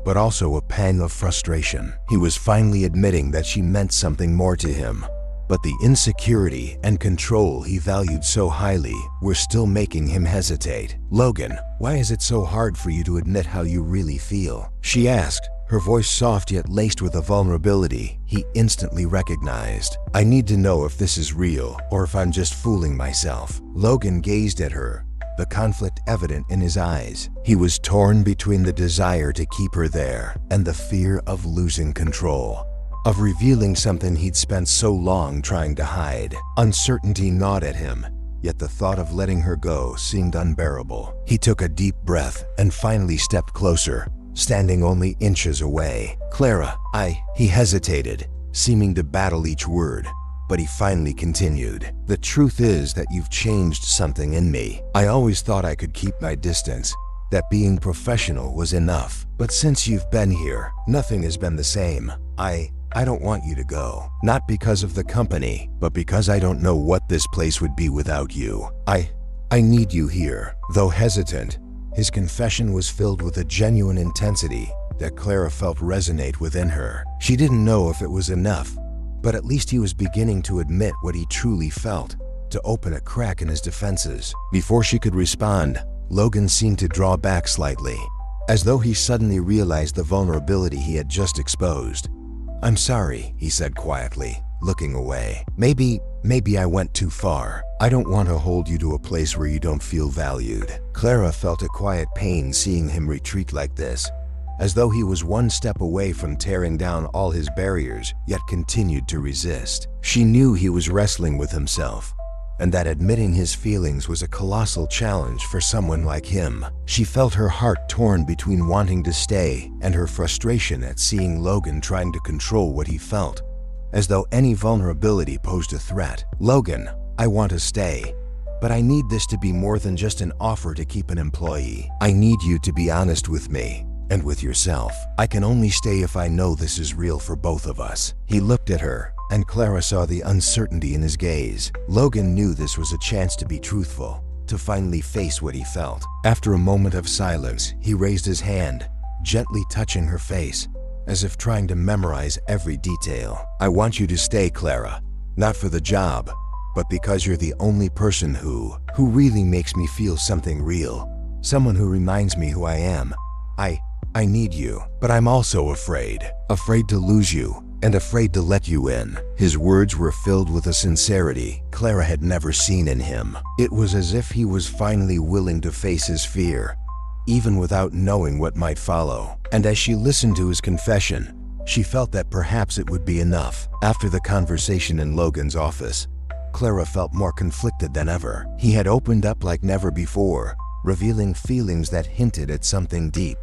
but also a pang of frustration. He was finally admitting that she meant something more to him, but the insecurity and control he valued so highly were still making him hesitate. "Logan, why is it so hard for you to admit how you really feel?" she asked, her voice soft yet laced with a vulnerability he instantly recognized. "I need to know if this is real or if I'm just fooling myself." Logan gazed at her, the conflict evident in his eyes. He was torn between the desire to keep her there and the fear of losing control, of revealing something he'd spent so long trying to hide. Uncertainty gnawed at him, yet the thought of letting her go seemed unbearable. He took a deep breath and finally stepped closer, standing only inches away. "Clara, He hesitated, seeming to battle each word, but he finally continued. "The truth is that you've changed something in me. I always thought I could keep my distance, that being professional was enough. But since you've been here, nothing has been the same. I don't want you to go. Not because of the company, but because I don't know what this place would be without you. I need you here." Though hesitant, his confession was filled with a genuine intensity that Clara felt resonate within her. She didn't know if it was enough, but at least he was beginning to admit what he truly felt, to open a crack in his defenses. Before she could respond, Logan seemed to draw back slightly, as though he suddenly realized the vulnerability he had just exposed. "I'm sorry," he said quietly, looking away. Maybe I went too far. I don't want to hold you to a place where you don't feel valued." Clara felt a quiet pain seeing him retreat like this, as though he was one step away from tearing down all his barriers, yet continued to resist. She knew he was wrestling with himself, and that admitting his feelings was a colossal challenge for someone like him. She felt her heart torn between wanting to stay and her frustration at seeing Logan trying to control what he felt, as though any vulnerability posed a threat. "Logan, I want to stay, but I need this to be more than just an offer to keep an employee. I need you to be honest with me and with yourself. I can only stay if I know this is real for both of us." He looked at her, and Clara saw the uncertainty in his gaze. Logan knew this was a chance to be truthful, to finally face what he felt. After a moment of silence, he raised his hand, gently touching her face, as if trying to memorize every detail. "I want you to stay, Clara, not for the job, but because you're the only person who really makes me feel something real. Someone who reminds me who I am. I need you, but I'm also afraid to lose you, and afraid to let you in." His words were filled with a sincerity Clara had never seen in him. It was as if he was finally willing to face his fear, even without knowing what might follow. And as she listened to his confession, she felt that perhaps it would be enough. After the conversation in Logan's office, Clara felt more conflicted than ever. He had opened up like never before, revealing feelings that hinted at something deep.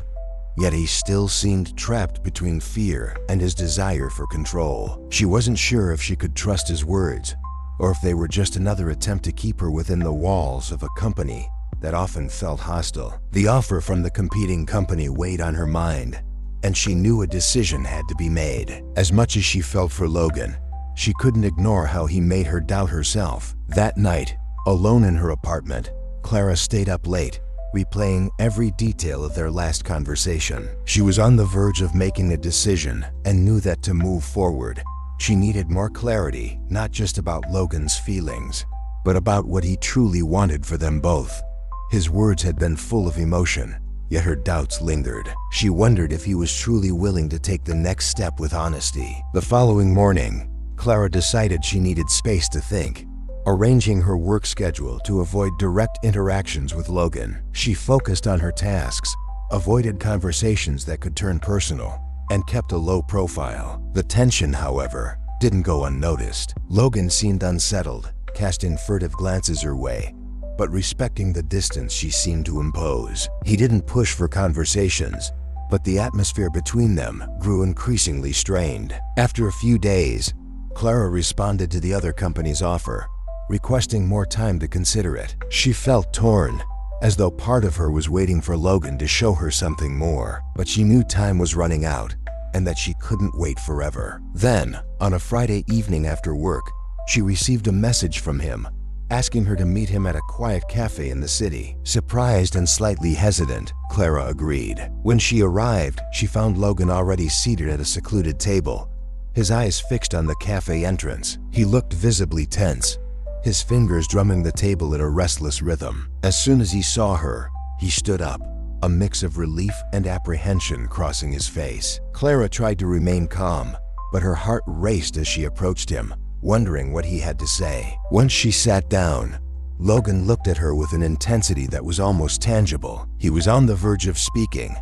Yet he still seemed trapped between fear and his desire for control. She wasn't sure if she could trust his words, or if they were just another attempt to keep her within the walls of a company that often felt hostile. The offer from the competing company weighed on her mind, and she knew a decision had to be made. As much as she felt for Logan, she couldn't ignore how he made her doubt herself. That night, alone in her apartment, Clara stayed up late, replaying every detail of their last conversation. She was on the verge of making a decision and knew that to move forward, she needed more clarity, not just about Logan's feelings, but about what he truly wanted for them both. His words had been full of emotion, yet her doubts lingered. She wondered if he was truly willing to take the next step with honesty. The following morning, Clara decided she needed space to think. Arranging her work schedule to avoid direct interactions with Logan, she focused on her tasks, avoided conversations that could turn personal, and kept a low profile. The tension, however, didn't go unnoticed. Logan seemed unsettled, casting furtive glances her way, but respecting the distance she seemed to impose. He didn't push for conversations, but the atmosphere between them grew increasingly strained. After a few days, Clara responded to the other company's offer, requesting more time to consider it. She felt torn, as though part of her was waiting for Logan to show her something more, but she knew time was running out and that she couldn't wait forever. Then, on a Friday evening after work, she received a message from him, asking her to meet him at a quiet cafe in the city. Surprised and slightly hesitant, Clara agreed. When she arrived, she found Logan already seated at a secluded table, his eyes fixed on the cafe entrance. He looked visibly tense, his fingers drumming the table at a restless rhythm. As soon as he saw her, he stood up, a mix of relief and apprehension crossing his face. Clara tried to remain calm, but her heart raced as she approached him, wondering what he had to say. Once she sat down, Logan looked at her with an intensity that was almost tangible. He was on the verge of speaking,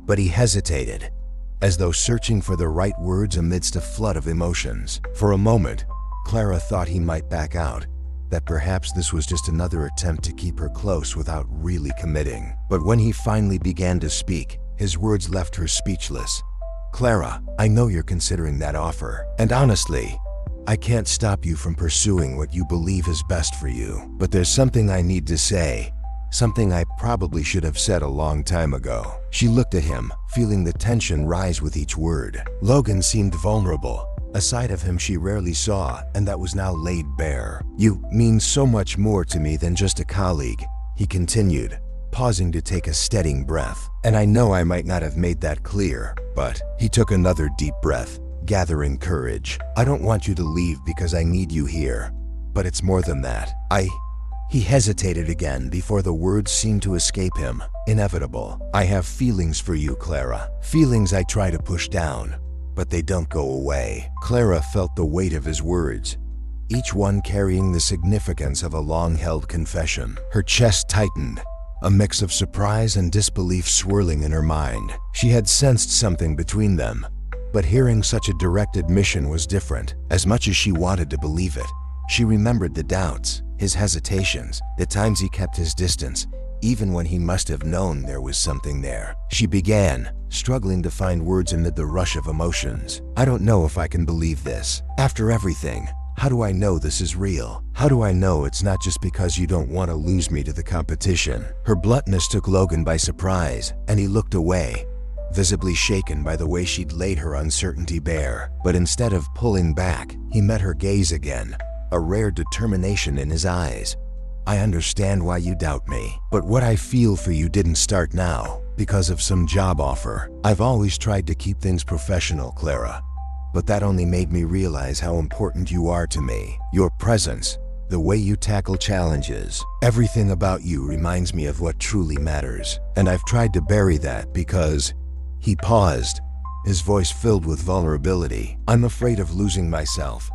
but he hesitated, as though searching for the right words amidst a flood of emotions. For a moment, Clara thought he might back out, that perhaps this was just another attempt to keep her close without really committing. But when he finally began to speak, his words left her speechless. "Clara, I know you're considering that offer, and honestly, I can't stop you from pursuing what you believe is best for you. But there's something I need to say, something I probably should have said a long time ago." She looked at him, feeling the tension rise with each word. Logan seemed vulnerable, a side of him she rarely saw and that was now laid bare. "You mean so much more to me than just a colleague," he continued, pausing to take a steadying breath. "And I know I might not have made that clear, but..." He took another deep breath, gathering courage. "I don't want you to leave because I need you here, but it's more than that. He hesitated again before the words seemed to escape him, inevitable. "I have feelings for you, Clara. Feelings I try to push down, but they don't go away." Clara felt the weight of his words, each one carrying the significance of a long-held confession. Her chest tightened, a mix of surprise and disbelief swirling in her mind. She had sensed something between them, but hearing such a direct admission was different. As much as she wanted to believe it, she remembered the doubts, his hesitations, the times he kept his distance, even when he must have known there was something there. She began, struggling to find words amid the rush of emotions. I don't know if I can believe this. After everything, how do I know this is real? How do I know it's not just because you don't want to lose me to the competition? Her bluntness took Logan by surprise, and he looked away, visibly shaken by the way she'd laid her uncertainty bare. But instead of pulling back, he met her gaze again, a rare determination in his eyes. I understand why you doubt me, but what I feel for you didn't start now because of some job offer. I've always tried to keep things professional, Clara, but that only made me realize how important you are to me. Your presence, the way you tackle challenges, everything about you reminds me of what truly matters. And I've tried to bury that because... He paused, his voice filled with vulnerability. I'm afraid of losing myself,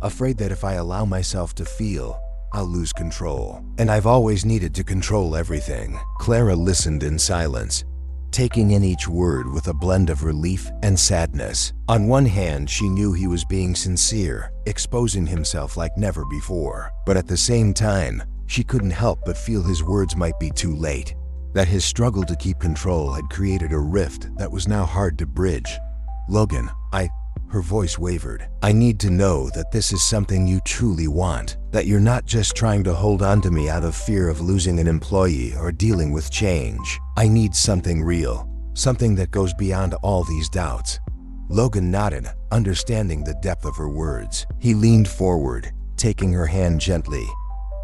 afraid that if I allow myself to feel, I'll lose control. And I've always needed to control everything. Clara listened in silence, taking in each word with a blend of relief and sadness. On one hand, she knew he was being sincere, exposing himself like never before. But at the same time, she couldn't help but feel his words might be too late, that his struggle to keep control had created a rift that was now hard to bridge. Logan, her voice wavered. I need to know that this is something you truly want, that you're not just trying to hold on to me out of fear of losing an employee or dealing with change. I need something real, something that goes beyond all these doubts. Logan nodded, understanding the depth of her words. He leaned forward, taking her hand gently,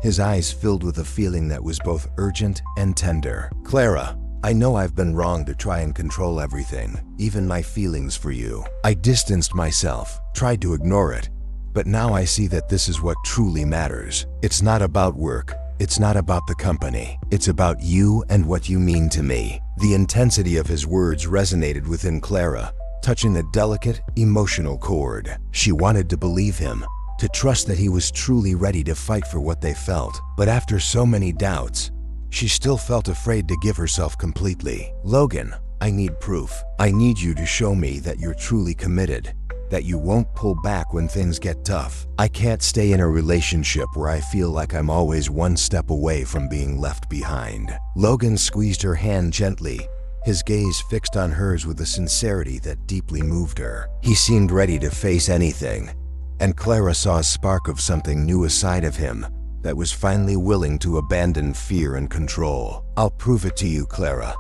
his eyes filled with a feeling that was both urgent and tender. Clara, I know I've been wrong to try and control everything, even my feelings for you. I distanced myself, tried to ignore it, but now I see that this is what truly matters. It's not about work, it's not about the company, it's about you and what you mean to me. The intensity of his words resonated within Clara, touching a delicate, emotional chord. She wanted to believe him, to trust that he was truly ready to fight for what they felt. But after so many doubts, she still felt afraid to give herself completely. Logan, I need proof. I need you to show me that you're truly committed, that you won't pull back when things get tough. I can't stay in a relationship where I feel like I'm always one step away from being left behind. Logan squeezed her hand gently, his gaze fixed on hers with a sincerity that deeply moved her. He seemed ready to face anything, and Clara saw a spark of something new aside of him that was finally willing to abandon fear and control. I'll prove it to you, Clara.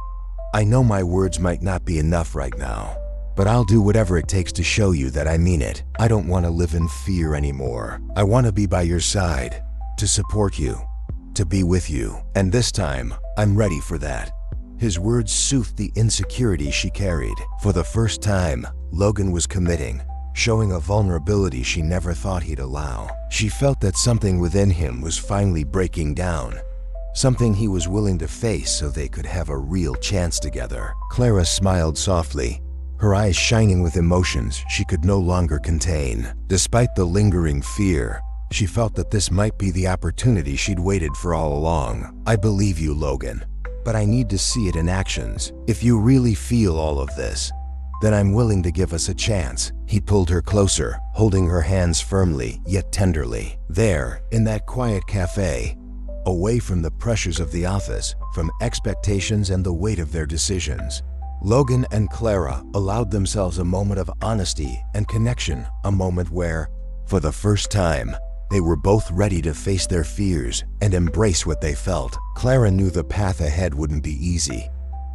I know my words might not be enough right now, but I'll do whatever it takes to show you that I mean it. I don't want to live in fear anymore. I want to be by your side, to support you, to be with you. And this time, I'm ready for that. His words soothed the insecurity she carried. For the first time, Logan was committing, showing a vulnerability she never thought he'd allow. She felt that something within him was finally breaking down, something he was willing to face so they could have a real chance together. Clara smiled softly, her eyes shining with emotions she could no longer contain. Despite the lingering fear, she felt that this might be the opportunity she'd waited for all along. I believe you, Logan, but I need to see it in actions. If you really feel all of this, then I'm willing to give us a chance. He pulled her closer, holding her hands firmly yet tenderly. There, in that quiet cafe, away from the pressures of the office, from expectations and the weight of their decisions, Logan and Clara allowed themselves a moment of honesty and connection, a moment where, for the first time, they were both ready to face their fears and embrace what they felt. Clara knew the path ahead wouldn't be easy,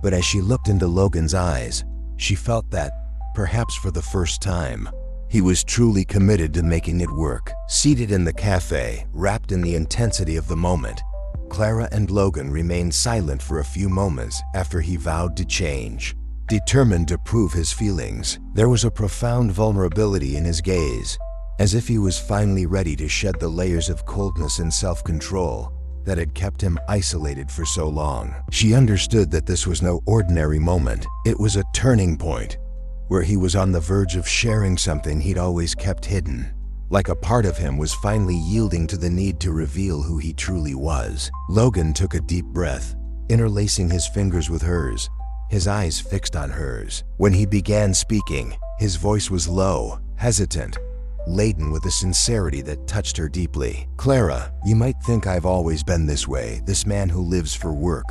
but as she looked into Logan's eyes, she felt that, perhaps for the first time, he was truly committed to making it work. Seated in the cafe, wrapped in the intensity of the moment, Clara and Logan remained silent for a few moments after he vowed to change. Determined to prove his feelings, there was a profound vulnerability in his gaze, as if he was finally ready to shed the layers of coldness and self-control that had kept him isolated for so long. She understood that this was no ordinary moment. It was a turning point, where he was on the verge of sharing something he'd always kept hidden. Like a part of him was finally yielding to the need to reveal who he truly was. Logan took a deep breath, interlacing his fingers with hers, his eyes fixed on hers. When he began speaking, his voice was low, hesitant, laden with a sincerity that touched her deeply. "Clara, you might think I've always been this way, this man who lives for work,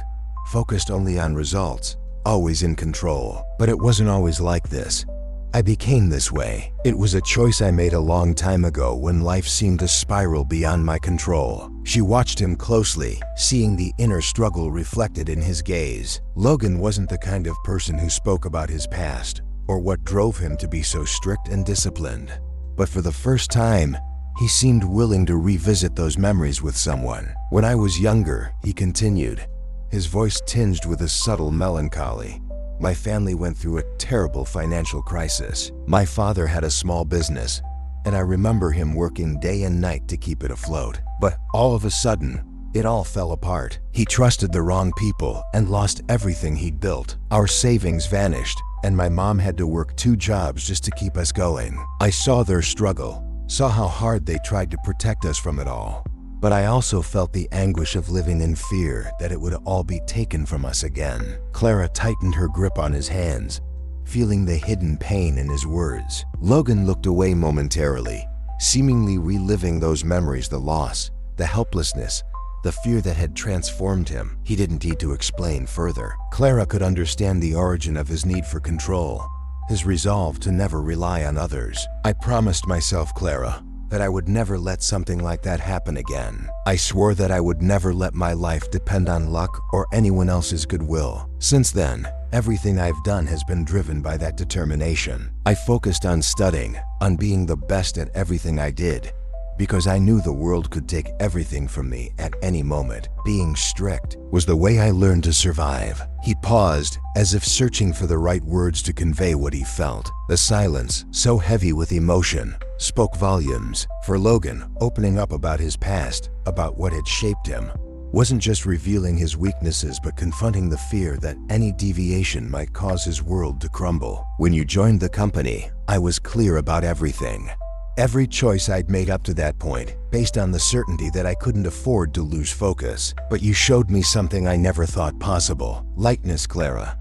focused only on results, always in control. But it wasn't always like this. I became this way. It was a choice I made a long time ago when life seemed to spiral beyond my control." She watched him closely, seeing the inner struggle reflected in his gaze. Logan wasn't the kind of person who spoke about his past or what drove him to be so strict and disciplined. But for the first time, he seemed willing to revisit those memories with someone. "When I was younger," he continued, his voice tinged with a subtle melancholy, "my family went through a terrible financial crisis. My father had a small business, and I remember him working day and night to keep it afloat. But all of a sudden, it all fell apart. He trusted the wrong people and lost everything he'd built. Our savings vanished, and my mom had to work 2 jobs just to keep us going. I saw their struggle, saw how hard they tried to protect us from it all. But I also felt the anguish of living in fear that it would all be taken from us again." Clara tightened her grip on his hands, feeling the hidden pain in his words. Logan looked away momentarily, seemingly reliving those memories, the loss, the helplessness, the fear that had transformed him. He didn't need to explain further. Clara could understand the origin of his need for control, his resolve to never rely on others. "I promised myself, Clara, that I would never let something like that happen again. I swore that I would never let my life depend on luck or anyone else's goodwill. Since then, everything I've done has been driven by that determination. I focused on studying, on being the best at everything I did, because I knew the world could take everything from me at any moment. Being strict was the way I learned to survive." He paused, as if searching for the right words to convey what he felt. The silence, so heavy with emotion, spoke volumes. For Logan, opening up about his past, about what had shaped him, wasn't just revealing his weaknesses but confronting the fear that any deviation might cause his world to crumble. "When you joined the company, I was clear about everything. Every choice I'd made up to that point, based on the certainty that I couldn't afford to lose focus. But you showed me something I never thought possible. Lightness, Clara.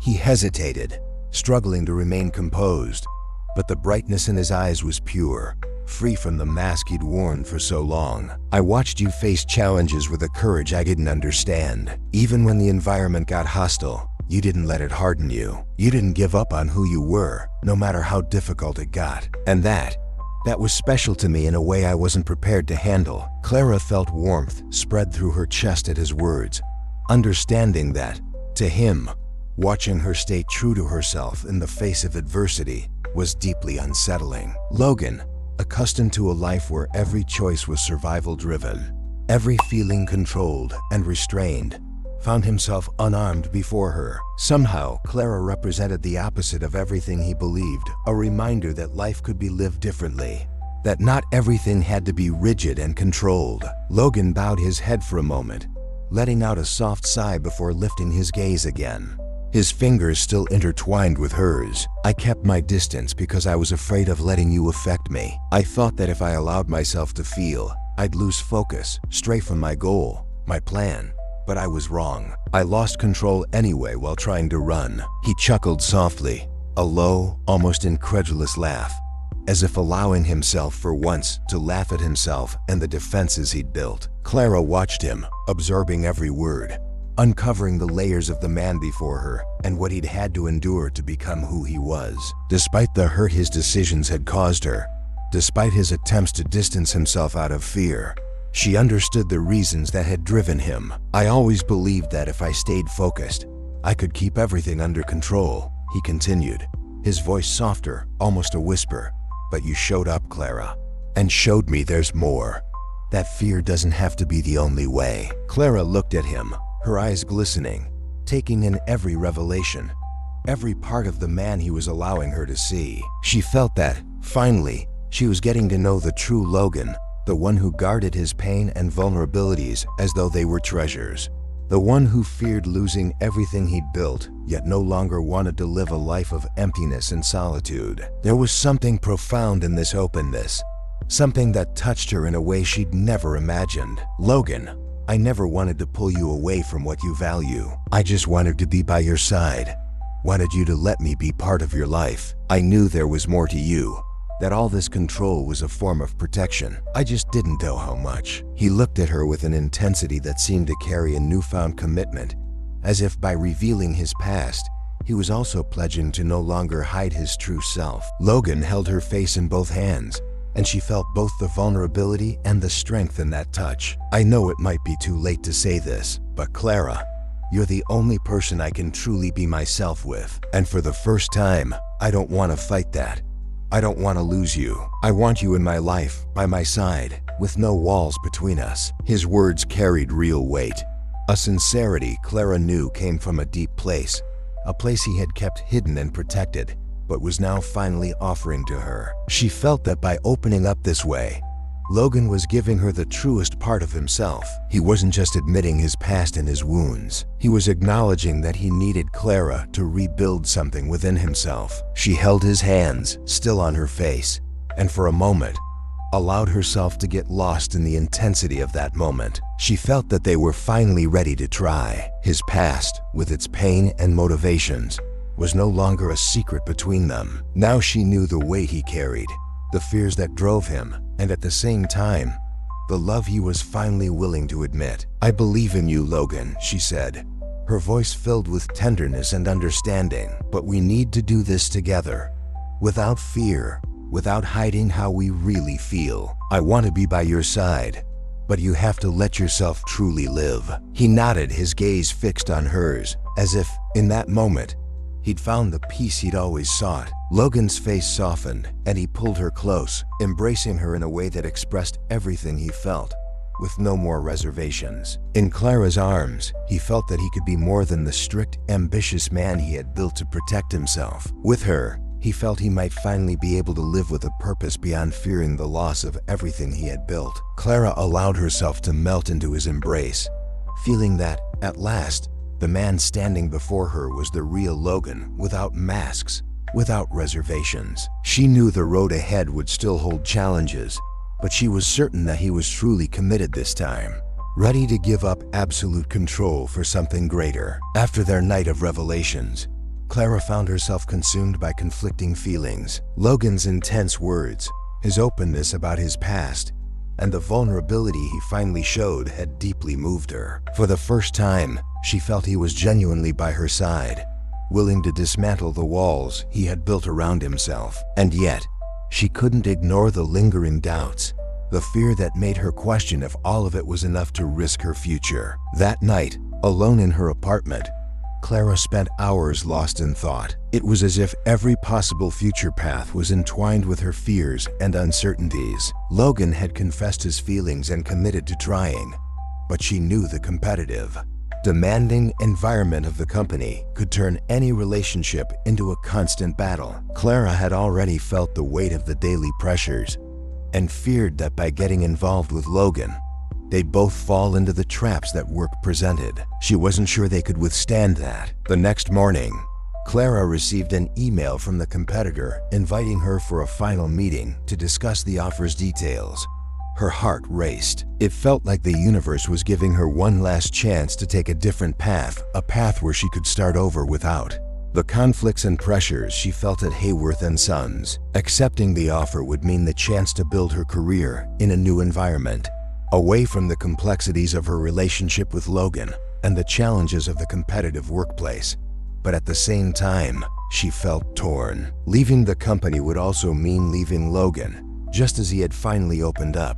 He hesitated, struggling to remain composed, but the brightness in his eyes was pure, free from the mask he'd worn for so long. "I watched you face challenges with a courage I didn't understand. Even when the environment got hostile, you didn't let it harden you. You didn't give up on who you were, no matter how difficult it got. And that was special to me in a way I wasn't prepared to handle." Clara felt warmth spread through her chest at his words, understanding that, to him, watching her stay true to herself in the face of adversity was deeply unsettling. Logan, accustomed to a life where every choice was survival-driven, every feeling controlled and restrained, found himself unarmed before her. Somehow, Clara represented the opposite of everything he believed, a reminder that life could be lived differently, that not everything had to be rigid and controlled. Logan bowed his head for a moment, letting out a soft sigh before lifting his gaze again. His fingers still intertwined with hers. "I kept my distance because I was afraid of letting you affect me. I thought that if I allowed myself to feel, I'd lose focus, stray from my goal, my plan. But I was wrong. I lost control anyway while trying to run." He chuckled softly, a low, almost incredulous laugh, as if allowing himself for once to laugh at himself and the defenses he'd built. Clara watched him, absorbing every word, uncovering the layers of the man before her and what he'd had to endure to become who he was. Despite the hurt his decisions had caused her, despite his attempts to distance himself out of fear, she understood the reasons that had driven him. "I always believed that if I stayed focused, I could keep everything under control," he continued, his voice softer, almost a whisper. "But you showed up, Clara, and showed me there's more. That fear doesn't have to be the only way." Clara looked at him, her eyes glistening, taking in every revelation, every part of the man he was allowing her to see. She felt that, finally, she was getting to know the true Logan, the one who guarded his pain and vulnerabilities as though they were treasures. The one who feared losing everything he'd built, yet no longer wanted to live a life of emptiness and solitude. There was something profound in this openness, something that touched her in a way she'd never imagined. Logan, I never wanted to pull you away from what you value. I just wanted to be by your side. Wanted you to let me be part of your life. I knew there was more to you, that all this control was a form of protection. I just didn't know how much." He looked at her with an intensity that seemed to carry a newfound commitment, as if by revealing his past, he was also pledging to no longer hide his true self. Logan held her face in both hands, and she felt both the vulnerability and the strength in that touch. "I know it might be too late to say this, but Clara, you're the only person I can truly be myself with. And for the first time, I don't want to fight that. I don't want to lose you. I want you in my life, by my side, with no walls between us." His words carried real weight, a sincerity Clara knew came from a deep place, a place he had kept hidden and protected, but was now finally offering to her. She felt that by opening up this way, Logan was giving her the truest part of himself. He wasn't just admitting his past and his wounds. He was acknowledging that he needed Clara to rebuild something within himself. She held his hands, still on her face, and for a moment, allowed herself to get lost in the intensity of that moment. She felt that they were finally ready to try. His past, with its pain and motivations, was no longer a secret between them. Now she knew the weight he carried, the fears that drove him, and at the same time, the love he was finally willing to admit. "I believe in you, Logan," she said, her voice filled with tenderness and understanding. "But we need to do this together, without fear, without hiding how we really feel. I want to be by your side, but you have to let yourself truly live." He nodded, his gaze fixed on hers, as if, in that moment, he'd found the peace he'd always sought. Logan's face softened, and he pulled her close, embracing her in a way that expressed everything he felt, with no more reservations. In Clara's arms, he felt that he could be more than the strict, ambitious man he had built to protect himself. With her, he felt he might finally be able to live with a purpose beyond fearing the loss of everything he had built. Clara allowed herself to melt into his embrace, feeling that, at last, the man standing before her was the real Logan, without masks, without reservations. She knew the road ahead would still hold challenges, but she was certain that he was truly committed this time, ready to give up absolute control for something greater. After their night of revelations, Clara found herself consumed by conflicting feelings. Logan's intense words, his openness about his past, and the vulnerability he finally showed had deeply moved her. For the first time, she felt he was genuinely by her side, willing to dismantle the walls he had built around himself. And yet, she couldn't ignore the lingering doubts, the fear that made her question if all of it was enough to risk her future. That night, alone in her apartment, Clara spent hours lost in thought. It was as if every possible future path was entwined with her fears and uncertainties. Logan had confessed his feelings and committed to trying, but she knew the competitive, demanding environment of the company could turn any relationship into a constant battle. Clara had already felt the weight of the daily pressures and feared that by getting involved with Logan, they'd both fall into the traps that work presented. She wasn't sure they could withstand that. The next morning, Clara received an email from the competitor inviting her for a final meeting to discuss the offer's details. Her heart raced. It felt like the universe was giving her one last chance to take a different path, a path where she could start over without the conflicts and pressures she felt at Hayworth and Sons. Accepting the offer would mean the chance to build her career in a new environment, away from the complexities of her relationship with Logan and the challenges of the competitive workplace. But at the same time, she felt torn. Leaving the company would also mean leaving Logan, just as he had finally opened up,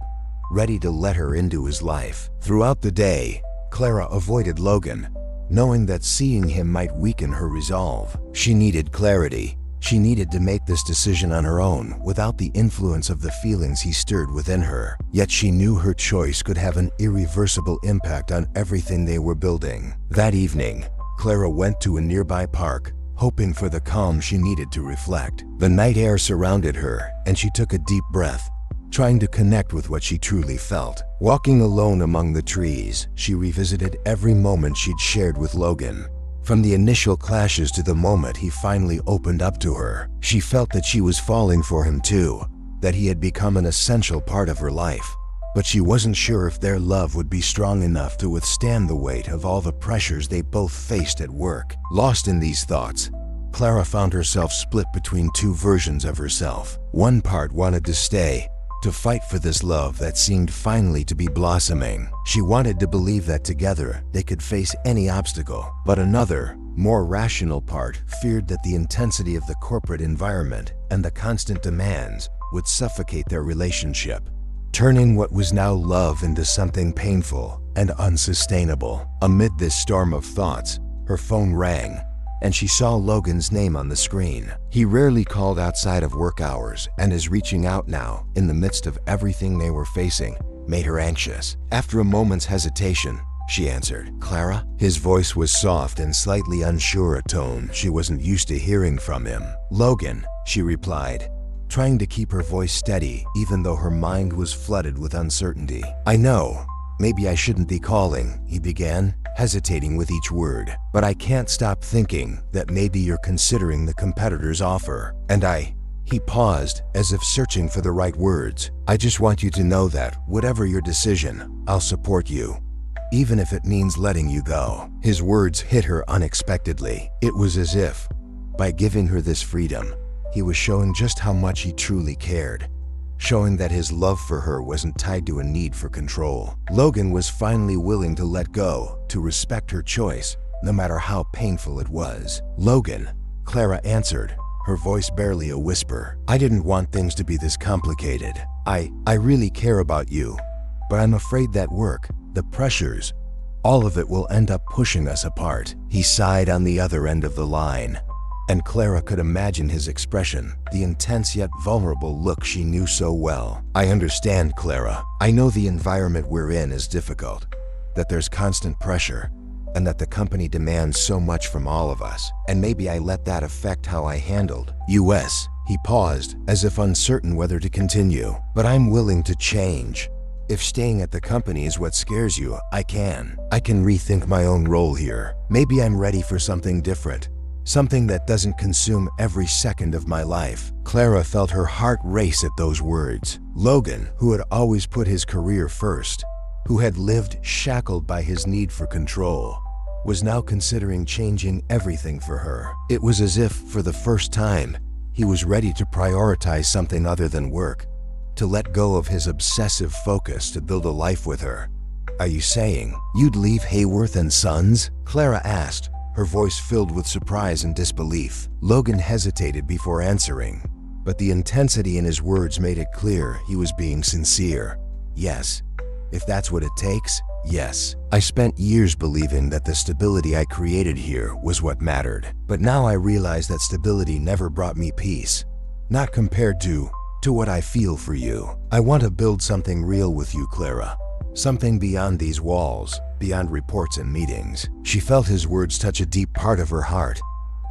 ready to let her into his life. Throughout the day, Clara avoided Logan, knowing that seeing him might weaken her resolve. She needed clarity. She needed to make this decision on her own without the influence of the feelings he stirred within her. Yet she knew her choice could have an irreversible impact on everything they were building. That evening, Clara went to a nearby park, hoping for the calm she needed to reflect. The night air surrounded her, and she took a deep breath, trying to connect with what she truly felt. Walking alone among the trees, she revisited every moment she'd shared with Logan. From the initial clashes to the moment he finally opened up to her, she felt that she was falling for him too, that he had become an essential part of her life. but she wasn't sure if their love would be strong enough to withstand the weight of all the pressures they both faced at work. Lost in these thoughts, Clara found herself split between two versions of herself. One part wanted to stay, to fight for this love that seemed finally to be blossoming. She wanted to believe that together they could face any obstacle. But another, more rational part feared that the intensity of the corporate environment and the constant demands would suffocate their relationship, turning what was now love into something painful and unsustainable. Amid this storm of thoughts, her phone rang, and she saw Logan's name on the screen. He rarely called outside of work hours, and his reaching out now, in the midst of everything they were facing, made her anxious. After a moment's hesitation, she answered. "Clara?" His voice was soft and slightly unsure, a tone she wasn't used to hearing from him. "Logan," she replied, trying to keep her voice steady even though her mind was flooded with uncertainty. "I know, maybe I shouldn't be calling," he began, hesitating with each word, "but I can't stop thinking that maybe you're considering the competitor's offer. And He paused, as if searching for the right words. "I just want you to know that, whatever your decision, I'll support you, even if it means letting you go." His words hit her unexpectedly. It was as if, by giving her this freedom, he was showing just how much he truly cared, showing that his love for her wasn't tied to a need for control. Logan was finally willing to let go, to respect her choice, no matter how painful it was. "Logan," Clara answered, her voice barely a whisper. "I didn't want things to be this complicated. I really care about you, but I'm afraid that work, the pressures, all of it will end up pushing us apart." He sighed on the other end of the line, and Clara could imagine his expression, the intense yet vulnerable look she knew so well. "I understand, Clara. I know the environment we're in is difficult, that there's constant pressure, and that the company demands so much from all of us, and maybe I let that affect how I handled US." He paused, as if uncertain whether to continue. "But I'm willing to change. If staying at the company is what scares you, I can rethink my own role here. Maybe I'm ready for something different, something that doesn't consume every second of my life." Clara felt her heart race at those words. Logan, who had always put his career first, who had lived shackled by his need for control, was now considering changing everything for her. It was as if, for the first time, he was ready to prioritize something other than work, to let go of his obsessive focus to build a life with her. "Are you saying you'd leave Hayworth and Sons?" Clara asked, her voice filled with surprise and disbelief. Logan hesitated before answering, but the intensity in his words made it clear he was being sincere. "Yes, if that's what it takes, yes. I spent years believing that the stability I created here was what mattered, but now I realize that stability never brought me peace, not compared to what I feel for you. I want to build something real with you, Clara. Something beyond these walls, beyond reports and meetings." She felt his words touch a deep part of her heart,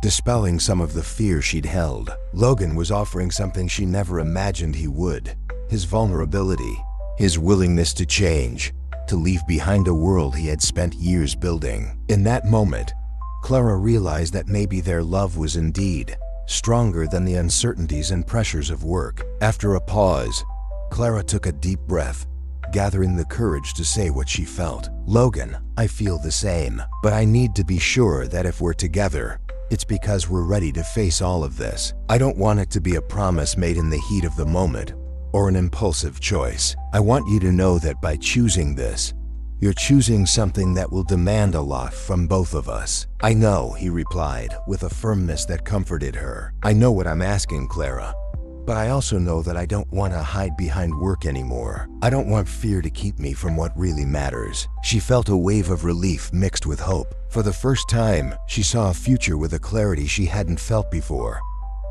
dispelling some of the fear she'd held. Logan was offering something she never imagined he would: his vulnerability, his willingness to change, to leave behind a world he had spent years building. In that moment, Clara realized that maybe their love was indeed stronger than the uncertainties and pressures of work. After a pause, Clara took a deep breath, gathering the courage to say what she felt. "Logan, I feel the same, but I need to be sure that if we're together, it's because we're ready to face all of this. I don't want it to be a promise made in the heat of the moment, or an impulsive choice. I want you to know that by choosing this, you're choosing something that will demand a lot from both of us." "I know," he replied, with a firmness that comforted her. "I know what I'm asking, Clara. But I also know that I don't want to hide behind work anymore. I don't want fear to keep me from what really matters." She felt a wave of relief mixed with hope. For the first time, she saw a future with a clarity she hadn't felt before,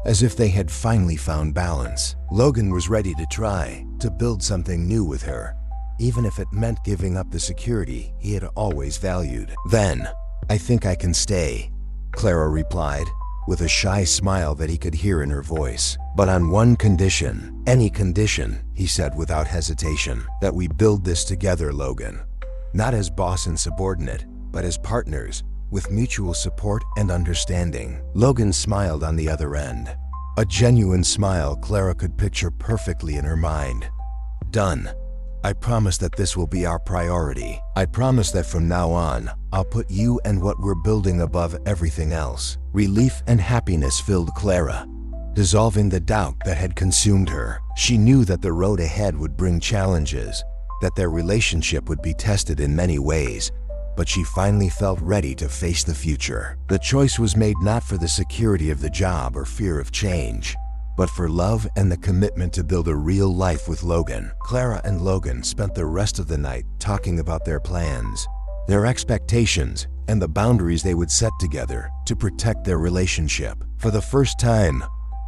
as if they had finally found balance. Logan was ready to try, to build something new with her, even if it meant giving up the security he had always valued. "Then, I think I can stay," Clara replied, with a shy smile that he could hear in her voice. "But on one condition." "Any condition," he said without hesitation. "That we build this together, Logan. Not as boss and subordinate, but as partners, with mutual support and understanding." Logan smiled on the other end, a genuine smile Clara could picture perfectly in her mind. "Done." I promise that this will be our priority. I promise that from now on, I'll put you and what we're building above everything else." Relief and happiness filled Clara, dissolving the doubt that had consumed her. She knew that the road ahead would bring challenges, that their relationship would be tested in many ways, but she finally felt ready to face the future. The choice was made not for the security of the job or fear of change, but for love and the commitment to build a real life with Logan. Clara and Logan spent the rest of the night talking about their plans, their expectations, and the boundaries they would set together to protect their relationship. For the first time,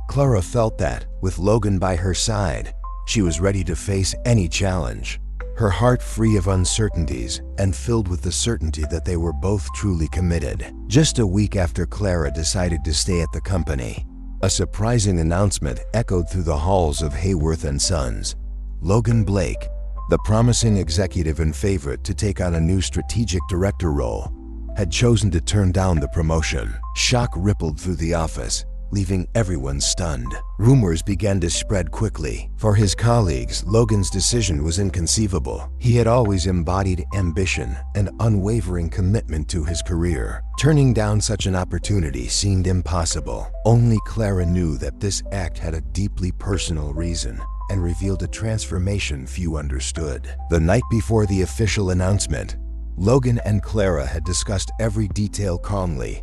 Clara felt that, with Logan by her side, she was ready to face any challenge, her heart free of uncertainties and filled with the certainty that they were both truly committed. Just a week after Clara decided to stay at the company, a surprising announcement echoed through the halls of Hayworth & Sons. Logan Blake, the promising executive and favorite to take on a new strategic director role, had chosen to turn down the promotion. Shock rippled through the office, leaving everyone stunned. Rumors began to spread quickly. For his colleagues, Logan's decision was inconceivable. He had always embodied ambition and unwavering commitment to his career. Turning down such an opportunity seemed impossible. Only Clara knew that this act had a deeply personal reason and revealed a transformation few understood. The night before the official announcement, Logan and Clara had discussed every detail calmly,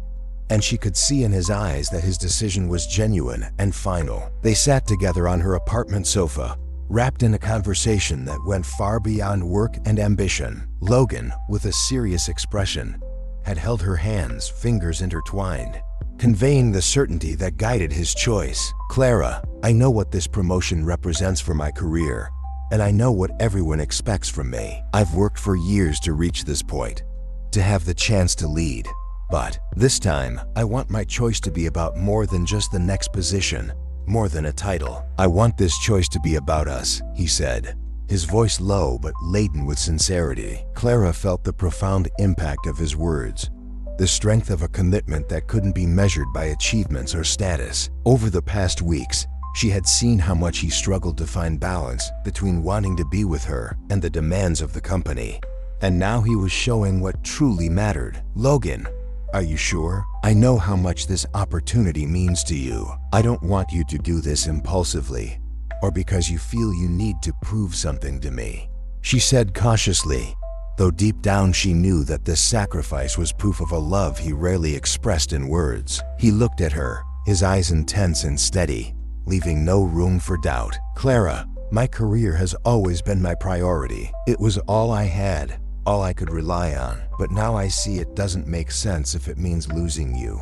and she could see in his eyes that his decision was genuine and final. They sat together on her apartment sofa, wrapped in a conversation that went far beyond work and ambition. Logan, with a serious expression, had held her hands, fingers intertwined, conveying the certainty that guided his choice. "Clara, I know what this promotion represents for my career, and I know what everyone expects from me. I've worked for years to reach this point, to have the chance to lead. But this time, I want my choice to be about more than just the next position, more than a title. I want this choice to be about us," he said, his voice low but laden with sincerity. Clara felt the profound impact of his words, the strength of a commitment that couldn't be measured by achievements or status. Over the past weeks, she had seen how much he struggled to find balance between wanting to be with her and the demands of the company. And now he was showing what truly mattered. "Logan, are you sure? I know how much this opportunity means to you. I don't want you to do this impulsively or because you feel you need to prove something to me," she said cautiously, though deep down she knew that this sacrifice was proof of a love he rarely expressed in words. He looked at her, his eyes intense and steady, leaving no room for doubt. "Clara, my career has always been my priority. It was all I had, all I could rely on. But now I see it doesn't make sense if it means losing you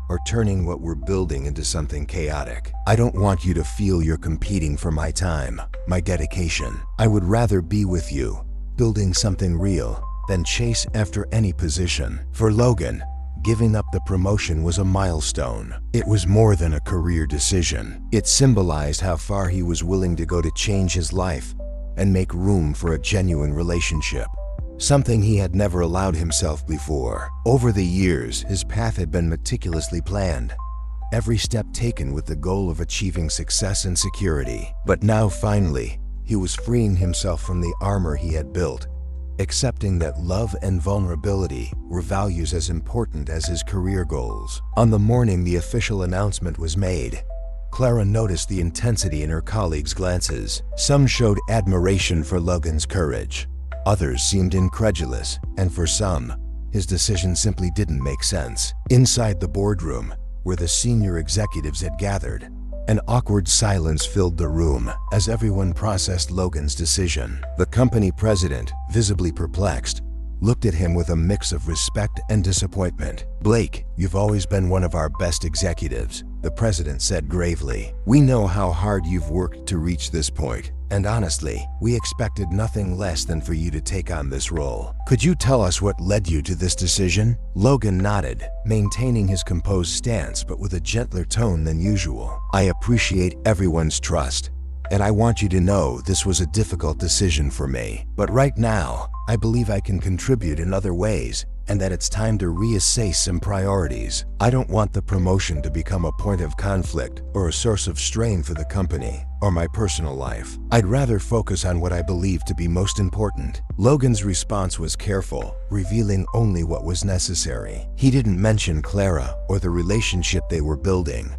or turning what we're building into something chaotic. I don't want you to feel you're competing for my time, my dedication. I would rather be with you, building something real, than chase after any position." For Logan, giving up the promotion was a milestone. It was more than a career decision. It symbolized how far he was willing to go to change his life and make room for a genuine relationship, something he had never allowed himself before. Over the years, his path had been meticulously planned, every step taken with the goal of achieving success and security. But now finally, he was freeing himself from the armor he had built, accepting that love and vulnerability were values as important as his career goals. On the morning the official announcement was made, Clara noticed the intensity in her colleagues' glances. Some showed admiration for Logan's courage. Others seemed incredulous, and for some, his decision simply didn't make sense. Inside the boardroom, where the senior executives had gathered, an awkward silence filled the room as everyone processed Logan's decision. The company president, visibly perplexed, looked at him with a mix of respect and disappointment. "Blake, you've always been one of our best executives," the president said gravely. "We know how hard you've worked to reach this point, and honestly, we expected nothing less than for you to take on this role. Could you tell us what led you to this decision?" Logan nodded, maintaining his composed stance but with a gentler tone than usual. "I appreciate everyone's trust, and I want you to know this was a difficult decision for me. But right now, I believe I can contribute in other ways and that it's time to reassess some priorities. I don't want the promotion to become a point of conflict or a source of strain for the company or my personal life. I'd rather focus on what I believe to be most important." Logan's response was careful, revealing only what was necessary. He didn't mention Clara or the relationship they were building,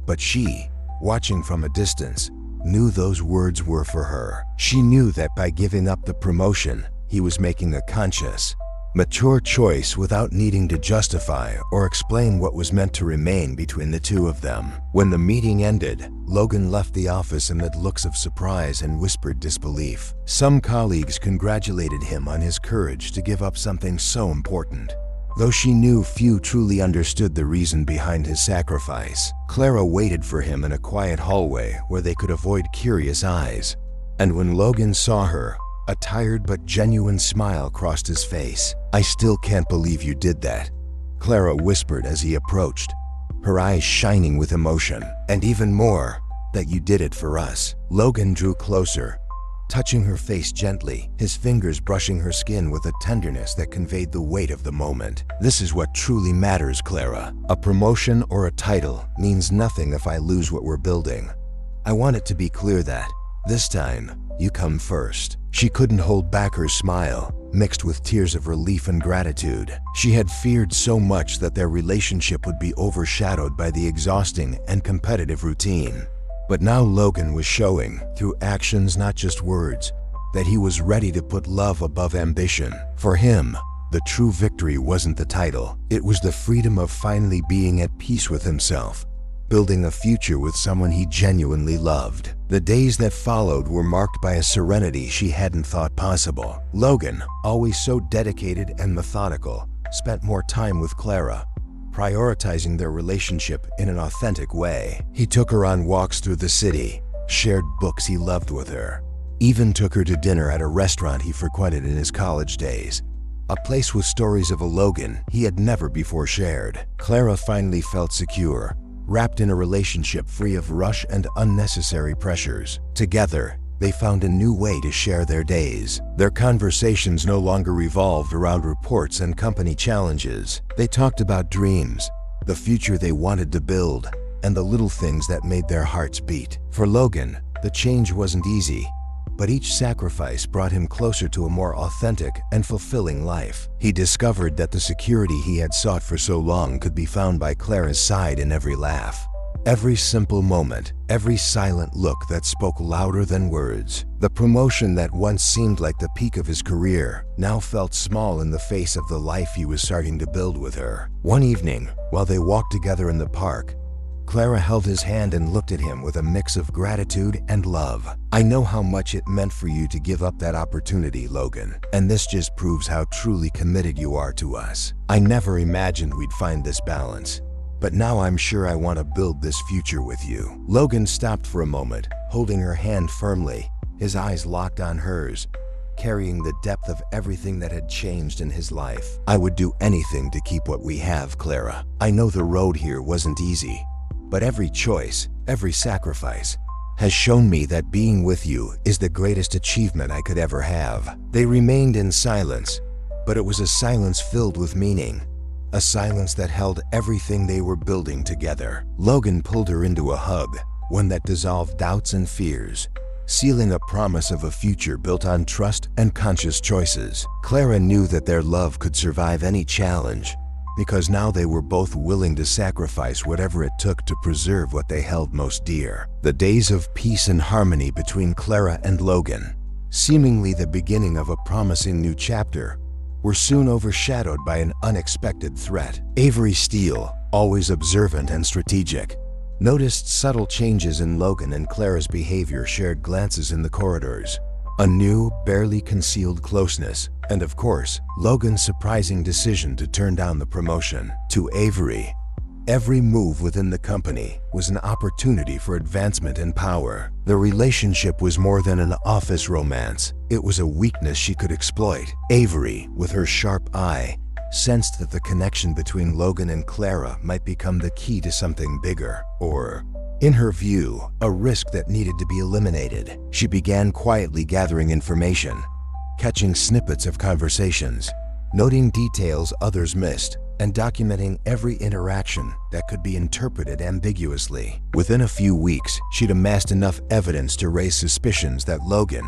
but she, watching from a distance, knew those words were for her. She knew that by giving up the promotion, he was making a conscious, mature choice without needing to justify or explain what was meant to remain between the two of them. When the meeting ended, Logan left the office amid looks of surprise and whispered disbelief. Some colleagues congratulated him on his courage to give up something so important, though she knew few truly understood the reason behind his sacrifice. Clara waited for him in a quiet hallway where they could avoid curious eyes, and when Logan saw her, a tired but genuine smile crossed his face. "I still can't believe you did that," Clara whispered as he approached, her eyes shining with emotion. "And even more, that you did it for us." Logan drew closer, touching her face gently, his fingers brushing her skin with a tenderness that conveyed the weight of the moment. "This is what truly matters, Clara. A promotion or a title means nothing if I lose what we're building. I want it to be clear that, this time, you come first." She couldn't hold back her smile, mixed with tears of relief and gratitude. She had feared so much that their relationship would be overshadowed by the exhausting and competitive routine. But now Logan was showing, through actions not just words, that he was ready to put love above ambition. For him, the true victory wasn't the title. It was the freedom of finally being at peace with himself, building a future with someone he genuinely loved. The days that followed were marked by a serenity she hadn't thought possible. Logan, always so dedicated and methodical, spent more time with Clara, prioritizing their relationship in an authentic way. He took her on walks through the city, shared books he loved with her, even took her to dinner at a restaurant he frequented in his college days, a place with stories of a Logan he had never before shared. Clara finally felt secure, wrapped in a relationship free of rush and unnecessary pressures. Together, they found a new way to share their days. Their conversations no longer revolved around reports and company challenges. They talked about dreams, the future they wanted to build, and the little things that made their hearts beat. For Logan, the change wasn't easy, but each sacrifice brought him closer to a more authentic and fulfilling life. He discovered that the security he had sought for so long could be found by Clara's side in every laugh, every simple moment, every silent look that spoke louder than words. The promotion that once seemed like the peak of his career now felt small in the face of the life he was starting to build with her. One evening, while they walked together in the park, Clara held his hand and looked at him with a mix of gratitude and love. "I know how much it meant for you to give up that opportunity, Logan, and this just proves how truly committed you are to us. I never imagined we'd find this balance, but now I'm sure I want to build this future with you." Logan stopped for a moment, holding her hand firmly, his eyes locked on hers, carrying the depth of everything that had changed in his life. "I would do anything to keep what we have, Clara. I know the road here wasn't easy, but every choice, every sacrifice, has shown me that being with you is the greatest achievement I could ever have." They remained in silence, but it was a silence filled with meaning, a silence that held everything they were building together. Logan pulled her into a hug, one that dissolved doubts and fears, sealing a promise of a future built on trust and conscious choices. Clara knew that their love could survive any challenge, because now they were both willing to sacrifice whatever it took to preserve what they held most dear. The days of peace and harmony between Clara and Logan, seemingly the beginning of a promising new chapter, were soon overshadowed by an unexpected threat. Avery Steele, always observant and strategic, noticed subtle changes in Logan and Clara's behavior, shared glances in the corridors, a new, barely concealed closeness, and of course, Logan's surprising decision to turn down the promotion. To Avery, every move within the company was an opportunity for advancement and power. The relationship was more than an office romance. It was a weakness she could exploit. Avery, with her sharp eye, sensed that the connection between Logan and Clara might become the key to something bigger, or, in her view, a risk that needed to be eliminated. She began quietly gathering information, catching snippets of conversations, noting details others missed, and documenting every interaction that could be interpreted ambiguously. Within a few weeks, she'd amassed enough evidence to raise suspicions that Logan,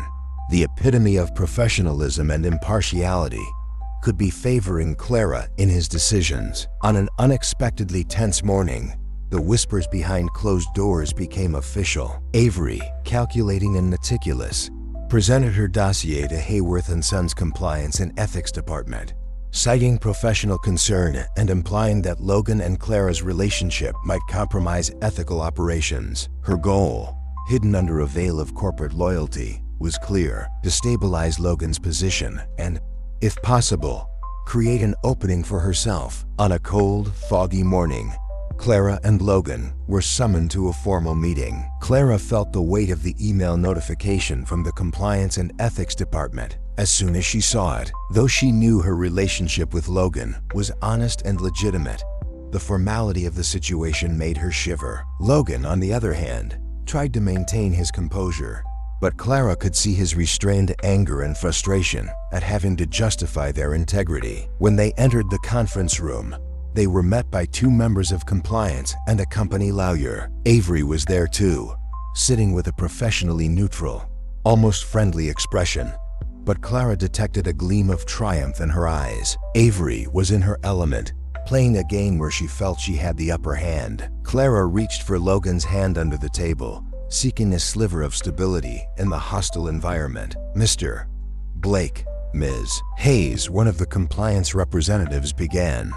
the epitome of professionalism and impartiality, could be favoring Clara in his decisions. On an unexpectedly tense morning, the whispers behind closed doors became official. Avery, calculating and meticulous, presented her dossier to Hayworth & Sons Compliance and Ethics Department, citing professional concern and implying that Logan and Clara's relationship might compromise ethical operations. Her goal, hidden under a veil of corporate loyalty, was clear: destabilize Logan's position and, if possible, create an opening for herself. On a cold, foggy morning, Clara and Logan were summoned to a formal meeting. Clara felt the weight of the email notification from the Compliance and Ethics Department as soon as she saw it. Though she knew her relationship with Logan was honest and legitimate, the formality of the situation made her shiver. Logan, on the other hand, tried to maintain his composure, but Clara could see his restrained anger and frustration at having to justify their integrity. When they entered the conference room, they were met by two members of compliance and a company lawyer. Avery was there too, sitting with a professionally neutral, almost friendly expression, but Clara detected a gleam of triumph in her eyes. Avery was in her element, playing a game where she felt she had the upper hand. Clara reached for Logan's hand under the table, seeking a sliver of stability in the hostile environment. "Mr. Blake," Ms. Hayes, one of the compliance representatives, began,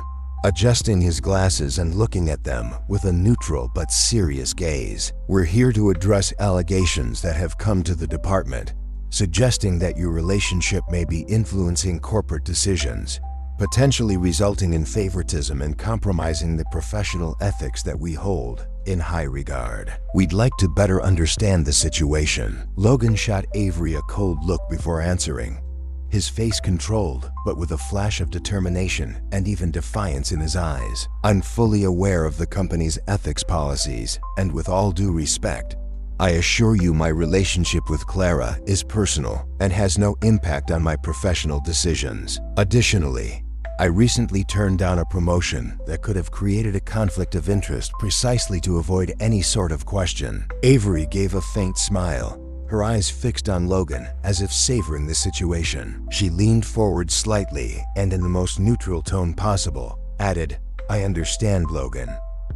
adjusting his glasses and looking at them with a neutral but serious gaze. "We're here to address allegations that have come to the department, suggesting that your relationship may be influencing corporate decisions, potentially resulting in favoritism and compromising the professional ethics that we hold in high regard. We'd like to better understand the situation." Logan shot Avery a cold look before answering, his face controlled, but with a flash of determination and even defiance in his eyes. "I'm fully aware of the company's ethics policies, and with all due respect, I assure you my relationship with Clara is personal and has no impact on my professional decisions. Additionally, I recently turned down a promotion that could have created a conflict of interest precisely to avoid any sort of question." Avery gave a faint smile, her eyes fixed on Logan as if savoring the situation. She leaned forward slightly and, in the most neutral tone possible, added, "I understand, Logan,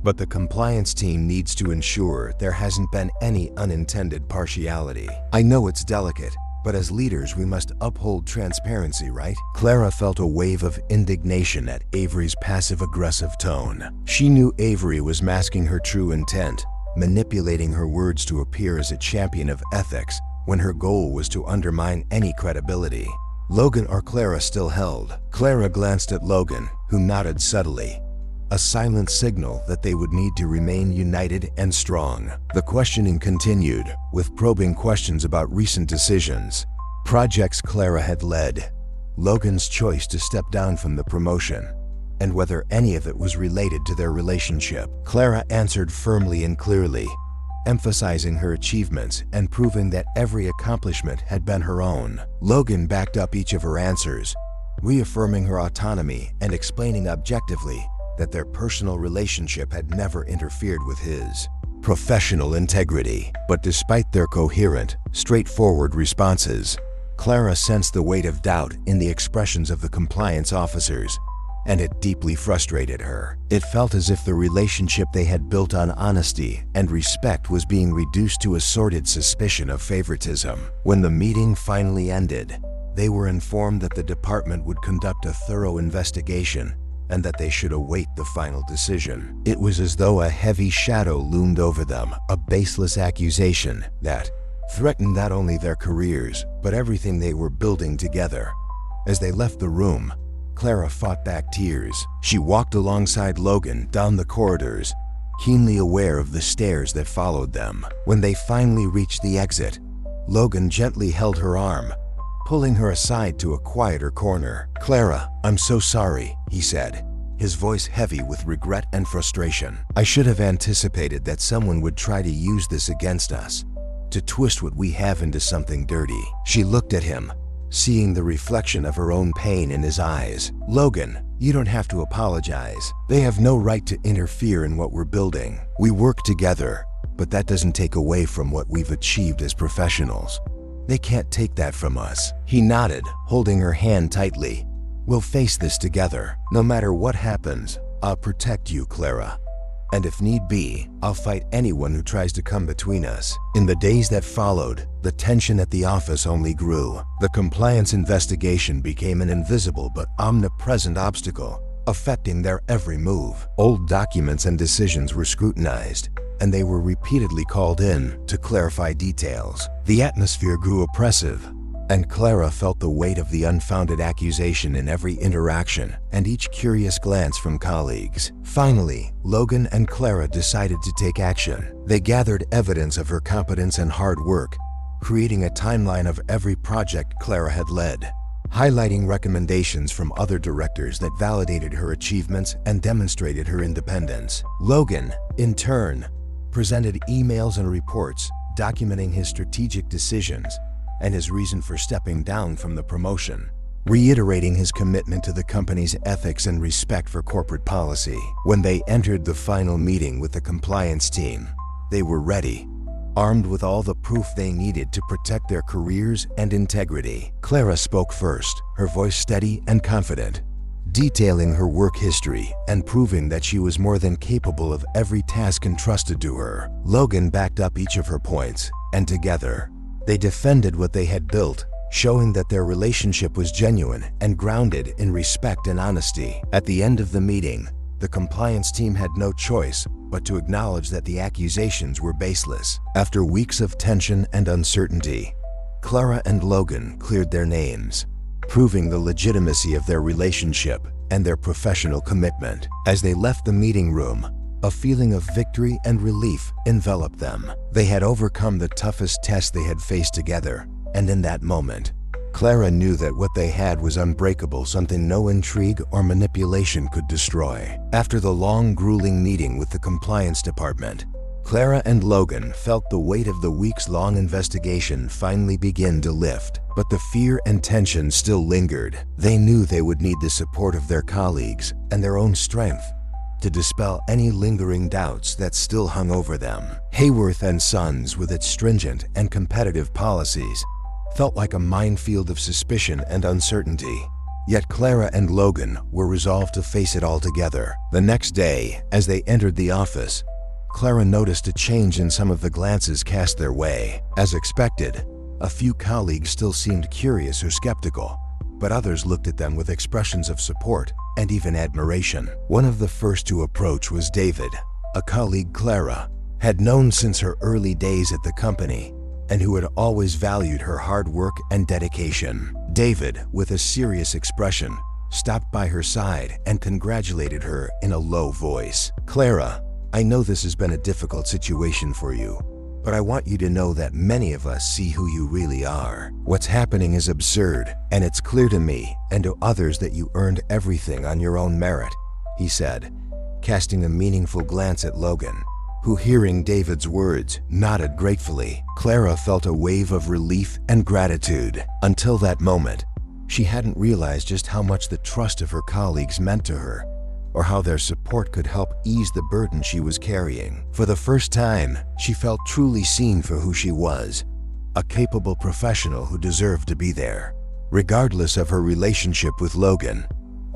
but the compliance team needs to ensure there hasn't been any unintended partiality. I know it's delicate, but as leaders we must uphold transparency, right?" Clara felt a wave of indignation at Avery's passive-aggressive tone. She knew Avery was masking her true intent, manipulating her words to appear as a champion of ethics when her goal was to undermine any credibility. Logan or Clara still held. Clara glanced at Logan, who nodded subtly, a silent signal that they would need to remain united and strong. The questioning continued, with probing questions about recent decisions, projects Clara had led, Logan's choice to step down from the promotion, and whether any of it was related to their relationship. Clara answered firmly and clearly, emphasizing her achievements and proving that every accomplishment had been her own. Logan backed up each of her answers, reaffirming her autonomy and explaining objectively that their personal relationship had never interfered with his professional integrity. But despite their coherent, straightforward responses, Clara sensed the weight of doubt in the expressions of the compliance officers, and it deeply frustrated her. It felt as if the relationship they had built on honesty and respect was being reduced to a sordid suspicion of favoritism. When the meeting finally ended, they were informed that the department would conduct a thorough investigation and that they should await the final decision. It was as though a heavy shadow loomed over them, a baseless accusation that threatened not only their careers, but everything they were building together. As they left the room, Clara fought back tears. She walked alongside Logan down the corridors, keenly aware of the stares that followed them. When they finally reached the exit, Logan gently held her arm, pulling her aside to a quieter corner. "Clara, I'm so sorry," he said, his voice heavy with regret and frustration. "I should have anticipated that someone would try to use this against us, to twist what we have into something dirty." She looked at him, seeing the reflection of her own pain in his eyes. "Logan, you don't have to apologize. They have no right to interfere in what we're building. We work together, but that doesn't take away from what we've achieved as professionals. They can't take that from us." He nodded, holding her hand tightly. "We'll face this together. No matter what happens, I'll protect you, Clara. And if need be, I'll fight anyone who tries to come between us." In the days that followed, the tension at the office only grew. The compliance investigation became an invisible but omnipresent obstacle, affecting their every move. Old documents and decisions were scrutinized, and they were repeatedly called in to clarify details. The atmosphere grew oppressive, and Clara felt the weight of the unfounded accusation in every interaction and each curious glance from colleagues. Finally, Logan and Clara decided to take action. They gathered evidence of her competence and hard work, creating a timeline of every project Clara had led, highlighting recommendations from other directors that validated her achievements and demonstrated her independence. Logan, in turn, presented emails and reports documenting his strategic decisions and his reason for stepping down from the promotion, reiterating his commitment to the company's ethics and respect for corporate policy. When they entered the final meeting with the compliance team, they were ready, armed with all the proof they needed to protect their careers and integrity. Clara spoke first, her voice steady and confident, detailing her work history and proving that she was more than capable of every task entrusted to her. Logan backed up each of her points, and together, they defended what they had built, showing that their relationship was genuine and grounded in respect and honesty. At the end of the meeting, the compliance team had no choice but to acknowledge that the accusations were baseless. After weeks of tension and uncertainty, Clara and Logan cleared their names, proving the legitimacy of their relationship and their professional commitment. As they left the meeting room, a feeling of victory and relief enveloped them. They had overcome the toughest test they had faced together, and in that moment, Clara knew that what they had was unbreakable, something no intrigue or manipulation could destroy. After the long, grueling meeting with the compliance department, Clara and Logan felt the weight of the weeks-long investigation finally begin to lift. But the fear and tension still lingered. They knew they would need the support of their colleagues and their own strength to dispel any lingering doubts that still hung over them. Hayworth and Sons, with its stringent and competitive policies, felt like a minefield of suspicion and uncertainty. Yet Clara and Logan were resolved to face it all together. The next day, as they entered the office, Clara noticed a change in some of the glances cast their way. As expected, a few colleagues still seemed curious or skeptical, but others looked at them with expressions of support and even admiration. One of the first to approach was David, a colleague Clara had known since her early days at the company and who had always valued her hard work and dedication. David, with a serious expression, stopped by her side and congratulated her in a low voice. "Clara, I know this has been a difficult situation for you, but I want you to know that many of us see who you really are. What's happening is absurd, and it's clear to me and to others that you earned everything on your own merit," he said, casting a meaningful glance at Logan, who, hearing David's words, nodded gratefully. Clara felt a wave of relief and gratitude. Until that moment, she hadn't realized just how much the trust of her colleagues meant to her, or how their support could help ease the burden she was carrying. For the first time, she felt truly seen for who she was, a capable professional who deserved to be there. Regardless of her relationship with Logan,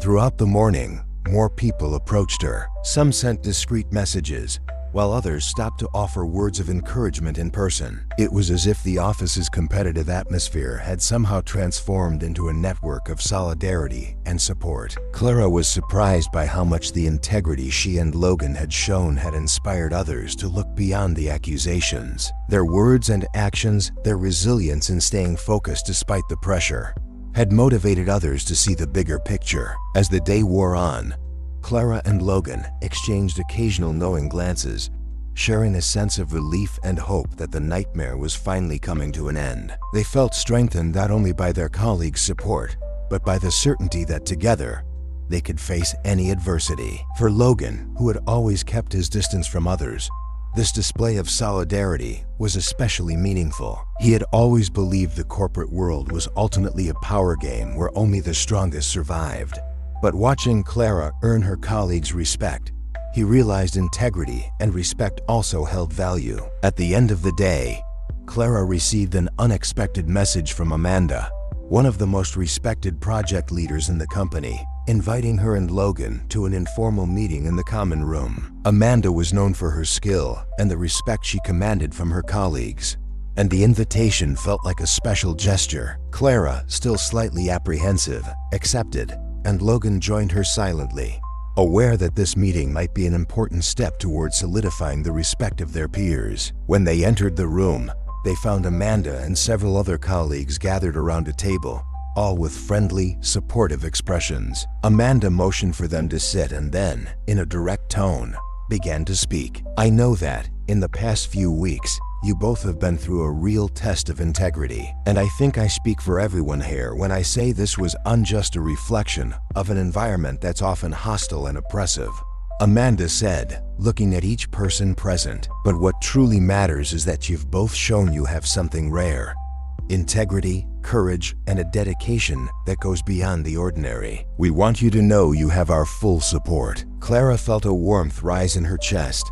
throughout the morning, more people approached her. Some sent discreet messages, while others stopped to offer words of encouragement in person. It was as if the office's competitive atmosphere had somehow transformed into a network of solidarity and support. Clara was surprised by how much the integrity she and Logan had shown had inspired others to look beyond the accusations. Their words and actions, their resilience in staying focused despite the pressure, had motivated others to see the bigger picture. As the day wore on, Clara and Logan exchanged occasional knowing glances, sharing a sense of relief and hope that the nightmare was finally coming to an end. They felt strengthened not only by their colleagues' support, but by the certainty that together, they could face any adversity. For Logan, who had always kept his distance from others, This display of solidarity was especially meaningful. He had always believed the corporate world was ultimately a power game where only the strongest survived. But watching Clara earn her colleagues' respect, he realized integrity and respect also held value. At the end of the day, Clara received an unexpected message from Amanda, one of the most respected project leaders in the company, inviting her and Logan to an informal meeting in the common room. Amanda was known for her skill and the respect she commanded from her colleagues, and the invitation felt like a special gesture. Clara, still slightly apprehensive, accepted, and Logan joined her silently, aware that this meeting might be an important step toward solidifying the respect of their peers. When they entered the room, they found Amanda and several other colleagues gathered around a table, all with friendly, supportive expressions. Amanda motioned for them to sit and then, in a direct tone, began to speak. "I know that, in the past few weeks, you both have been through a real test of integrity, and I think I speak for everyone here when I say this was unjust a reflection of an environment that's often hostile and oppressive," Amanda said, looking at each person present. "But what truly matters is that you've both shown you have something rare: integrity, courage, and a dedication that goes beyond the ordinary. We want you to know you have our full support." Clara felt a warmth rise in her chest,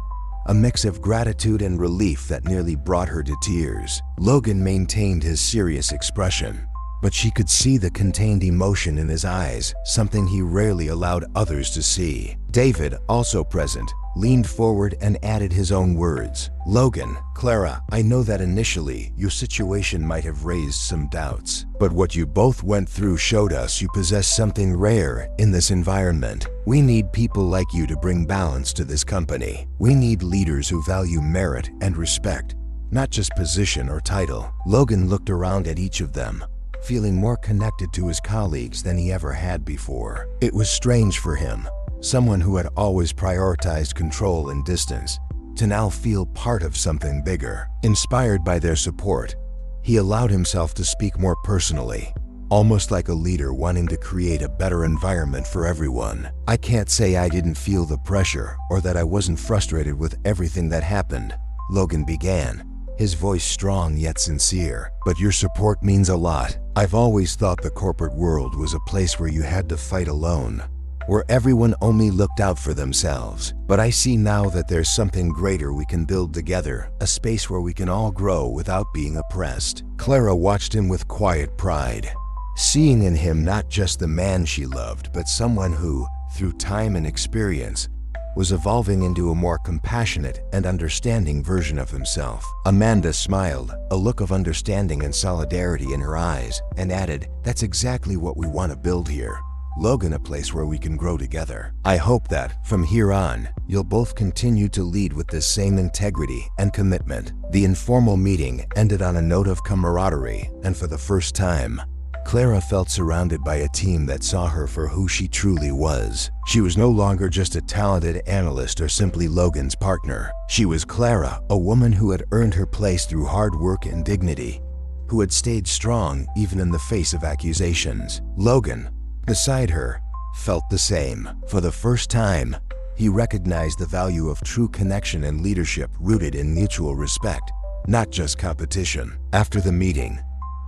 a mix of gratitude and relief that nearly brought her to tears. Logan maintained his serious expression, but she could see the contained emotion in his eyes, something he rarely allowed others to see. David, also present, leaned forward and added his own words. "Logan, Clara, I know that initially your situation might have raised some doubts, but what you both went through showed us you possess something rare in this environment. We need people like you to bring balance to this company. We need leaders who value merit and respect, not just position or title." Logan looked around at each of them, feeling more connected to his colleagues than he ever had before. It was strange for him, someone who had always prioritized control and distance, to now feel part of something bigger. Inspired by their support, he allowed himself to speak more personally, almost like a leader wanting to create a better environment for everyone. "I can't say I didn't feel the pressure or that I wasn't frustrated with everything that happened," Logan began, his voice strong yet sincere. "But your support means a lot. I've always thought the corporate world was a place where you had to fight alone, where everyone only looked out for themselves. But I see now that there's something greater we can build together, a space where we can all grow without being oppressed." Clara watched him with quiet pride, seeing in him not just the man she loved, but someone who, through time and experience, was evolving into a more compassionate and understanding version of himself. Amanda smiled, a look of understanding and solidarity in her eyes, and added, "That's exactly what we want to build here. Logan, a place where we can grow together. I hope that, from here on, you'll both continue to lead with the same integrity and commitment." The informal meeting ended on a note of camaraderie, and for the first time, Clara felt surrounded by a team that saw her for who she truly was. She was no longer just a talented analyst or simply Logan's partner. She was Clara, a woman who had earned her place through hard work and dignity, who had stayed strong even in the face of accusations. Logan, beside her, felt the same. For the first time, he recognized the value of true connection and leadership rooted in mutual respect, not just competition. After the meeting,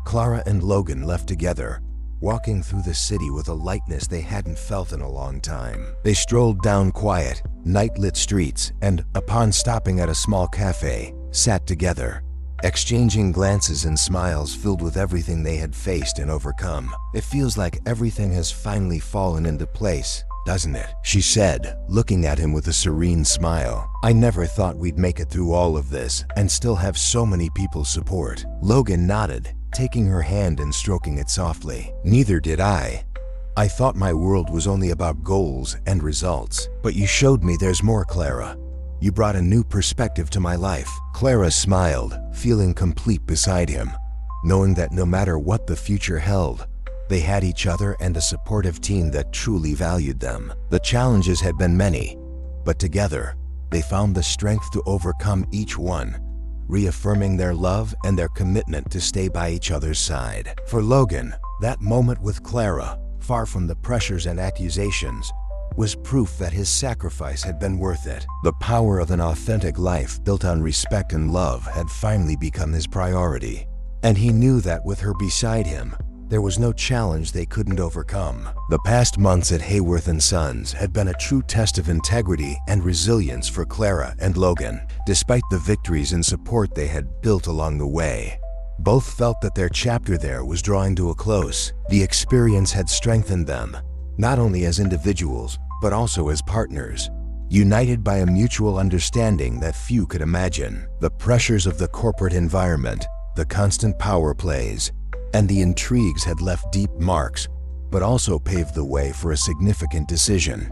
Clara and Logan left together, walking through the city with a lightness they hadn't felt in a long time. They strolled down quiet, night-lit streets and, upon stopping at a small cafe, sat together, exchanging glances and smiles filled with everything they had faced and overcome. "It feels like everything has finally fallen into place, doesn't it?" she said, looking at him with a serene smile. "I never thought we'd make it through all of this and still have so many people's support." Logan nodded, taking her hand and stroking it softly. "Neither did I. I thought my world was only about goals and results. But you showed me there's more, Clara. You brought a new perspective to my life." Clara smiled, feeling complete beside him, knowing that no matter what the future held, they had each other and a supportive team that truly valued them. The challenges had been many, but together, they found the strength to overcome each one, reaffirming their love and their commitment to stay by each other's side. For Logan, that moment with Clara, far from the pressures and accusations, was proof that his sacrifice had been worth it. The power of an authentic life built on respect and love had finally become his priority. And he knew that with her beside him, there was no challenge they couldn't overcome. The past months at Hayworth & Sons had been a true test of integrity and resilience for Clara and Logan. Despite the victories and support they had built along the way, both felt that their chapter there was drawing to a close. The experience had strengthened them, not only as individuals, but also as partners, united by a mutual understanding that few could imagine. The pressures of the corporate environment, the constant power plays, and the intrigues had left deep marks, but also paved the way for a significant decision: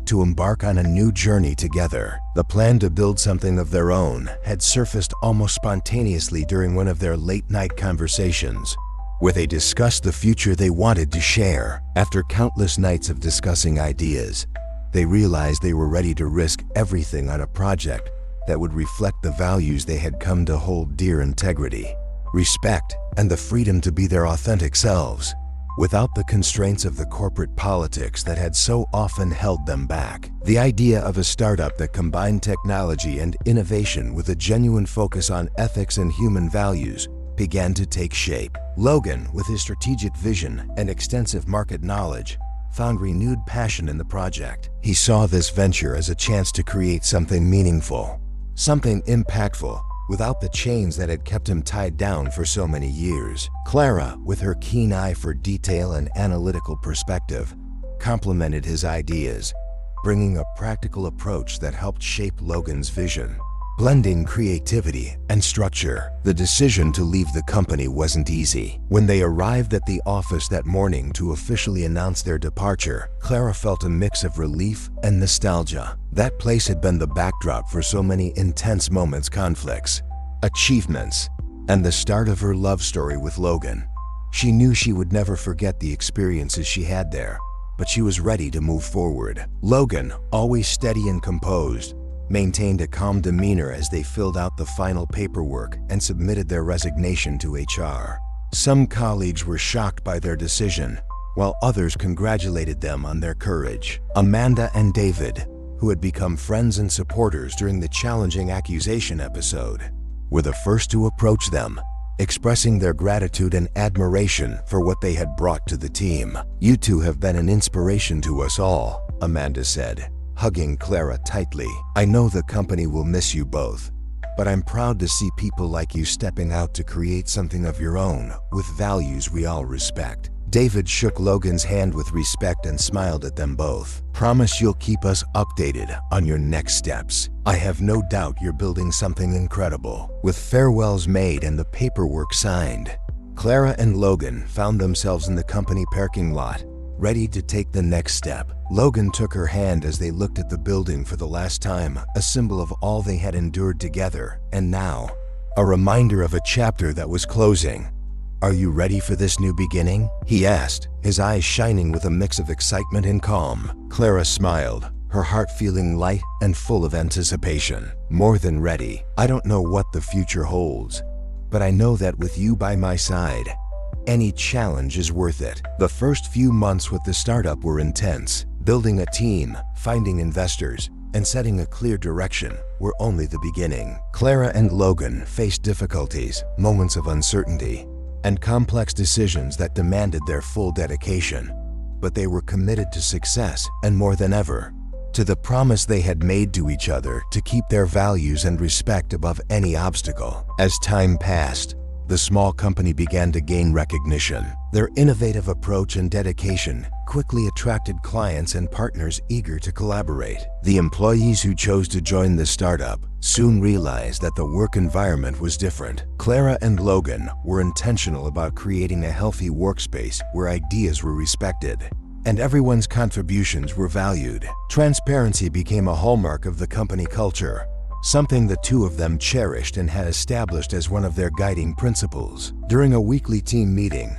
to embark on a new journey together. The plan to build something of their own had surfaced almost spontaneously during one of their late-night conversations, where they discussed the future they wanted to share. After countless nights of discussing ideas, they realized they were ready to risk everything on a project that would reflect the values they had come to hold dear: integrity, respect, and the freedom to be their authentic selves, without the constraints of the corporate politics that had so often held them back. The idea of a startup that combined technology and innovation with a genuine focus on ethics and human values began to take shape. Logan, with his strategic vision and extensive market knowledge, found renewed passion in the project. He saw this venture as a chance to create something meaningful, something impactful, without the chains that had kept him tied down for so many years. Clara, with her keen eye for detail and analytical perspective, complemented his ideas, bringing a practical approach that helped shape Logan's vision. Blending creativity and structure, the decision to leave the company wasn't easy. When they arrived at the office that morning to officially announce their departure, Clara felt a mix of relief and nostalgia. That place had been the backdrop for so many intense moments, conflicts, achievements, and the start of her love story with Logan. She knew she would never forget the experiences she had there, but she was ready to move forward. Logan, always steady and composed, maintained a calm demeanor as they filled out the final paperwork and submitted their resignation to HR. Some colleagues were shocked by their decision, while others congratulated them on their courage. Amanda and David, who had become friends and supporters during the challenging accusation episode, were the first to approach them, expressing their gratitude and admiration for what they had brought to the team. "You two have been an inspiration to us all," Amanda said, hugging Clara tightly. "I know the company will miss you both, but I'm proud to see people like you stepping out to create something of your own with values we all respect." David shook Logan's hand with respect and smiled at them both. "Promise you'll keep us updated on your next steps. I have no doubt you're building something incredible." With farewells made and the paperwork signed, Clara and Logan found themselves in the company parking lot, ready to take the next step. Logan took her hand as they looked at the building for the last time, a symbol of all they had endured together, and now, a reminder of a chapter that was closing. "Are you ready for this new beginning?" he asked, his eyes shining with a mix of excitement and calm. Clara smiled, her heart feeling light and full of anticipation. "More than ready. I don't know what the future holds, but I know that with you by my side, any challenge is worth it." The first few months with the startup were intense. Building a team, finding investors, and setting a clear direction were only the beginning. Clara and Logan faced difficulties, moments of uncertainty, and complex decisions that demanded their full dedication. But they were committed to success, and more than ever, to the promise they had made to each other to keep their values and respect above any obstacle. As time passed, the small company began to gain recognition. Their innovative approach and dedication quickly attracted clients and partners eager to collaborate. The employees who chose to join the startup soon realized that the work environment was different. Clara and Logan were intentional about creating a healthy workspace where ideas were respected and everyone's contributions were valued. Transparency became a hallmark of the company culture, something the two of them cherished and had established as one of their guiding principles. During a weekly team meeting,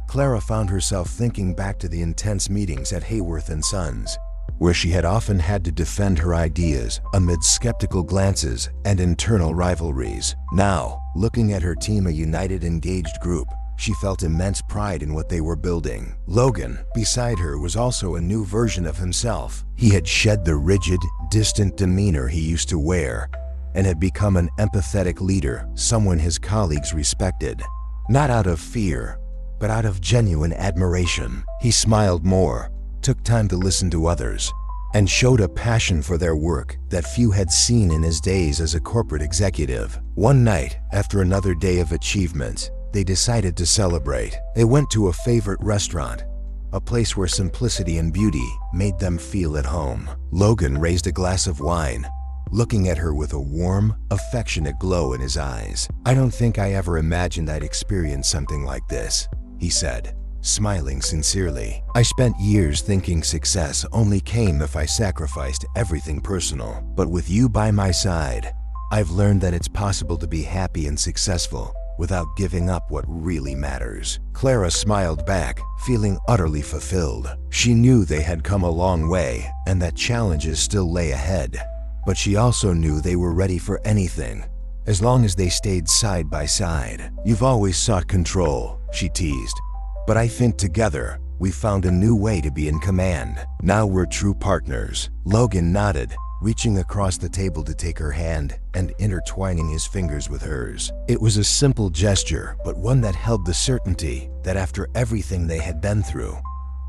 Clara found herself thinking back to the intense meetings at Hayworth & Sons, where she had often had to defend her ideas amid skeptical glances and internal rivalries. Now, looking at her team, a united, engaged group, she felt immense pride in what they were building. Logan, beside her, was also a new version of himself. He had shed the rigid, distant demeanor he used to wear and had become an empathetic leader, someone his colleagues respected. Not out of fear, but out of genuine admiration. He smiled more, took time to listen to others, and showed a passion for their work that few had seen in his days as a corporate executive. One night, after another day of achievements, they decided to celebrate. They went to a favorite restaurant, a place where simplicity and beauty made them feel at home. Logan raised a glass of wine, looking at her with a warm, affectionate glow in his eyes. "I don't think I ever imagined I'd experience something like this," he said, smiling sincerely. "I spent years thinking success only came if I sacrificed everything personal. But with you by my side, I've learned that it's possible to be happy and successful without giving up what really matters." Clara smiled back, feeling utterly fulfilled. She knew they had come a long way and that challenges still lay ahead. But she also knew they were ready for anything, as long as they stayed side by side. "You've always sought control," she teased, "but I think together we found a new way to be in command. Now we're true partners." Logan nodded, reaching across the table to take her hand and intertwining his fingers with hers. It was a simple gesture, but one that held the certainty that after everything they had been through,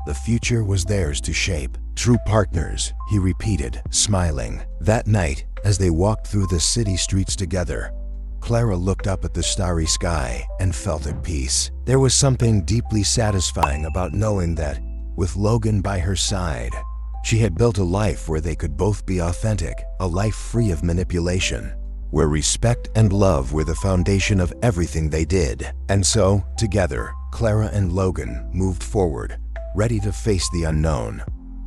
the future was theirs to shape. "True partners," he repeated, smiling. That night, as they walked through the city streets together, Clara looked up at the starry sky and felt at peace. There was something deeply satisfying about knowing that, with Logan by her side, she had built a life where they could both be authentic, a life free of manipulation, where respect and love were the foundation of everything they did. And so, together, Clara and Logan moved forward, ready to face the unknown,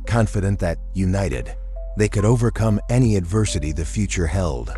confident that, united, they could overcome any adversity the future held.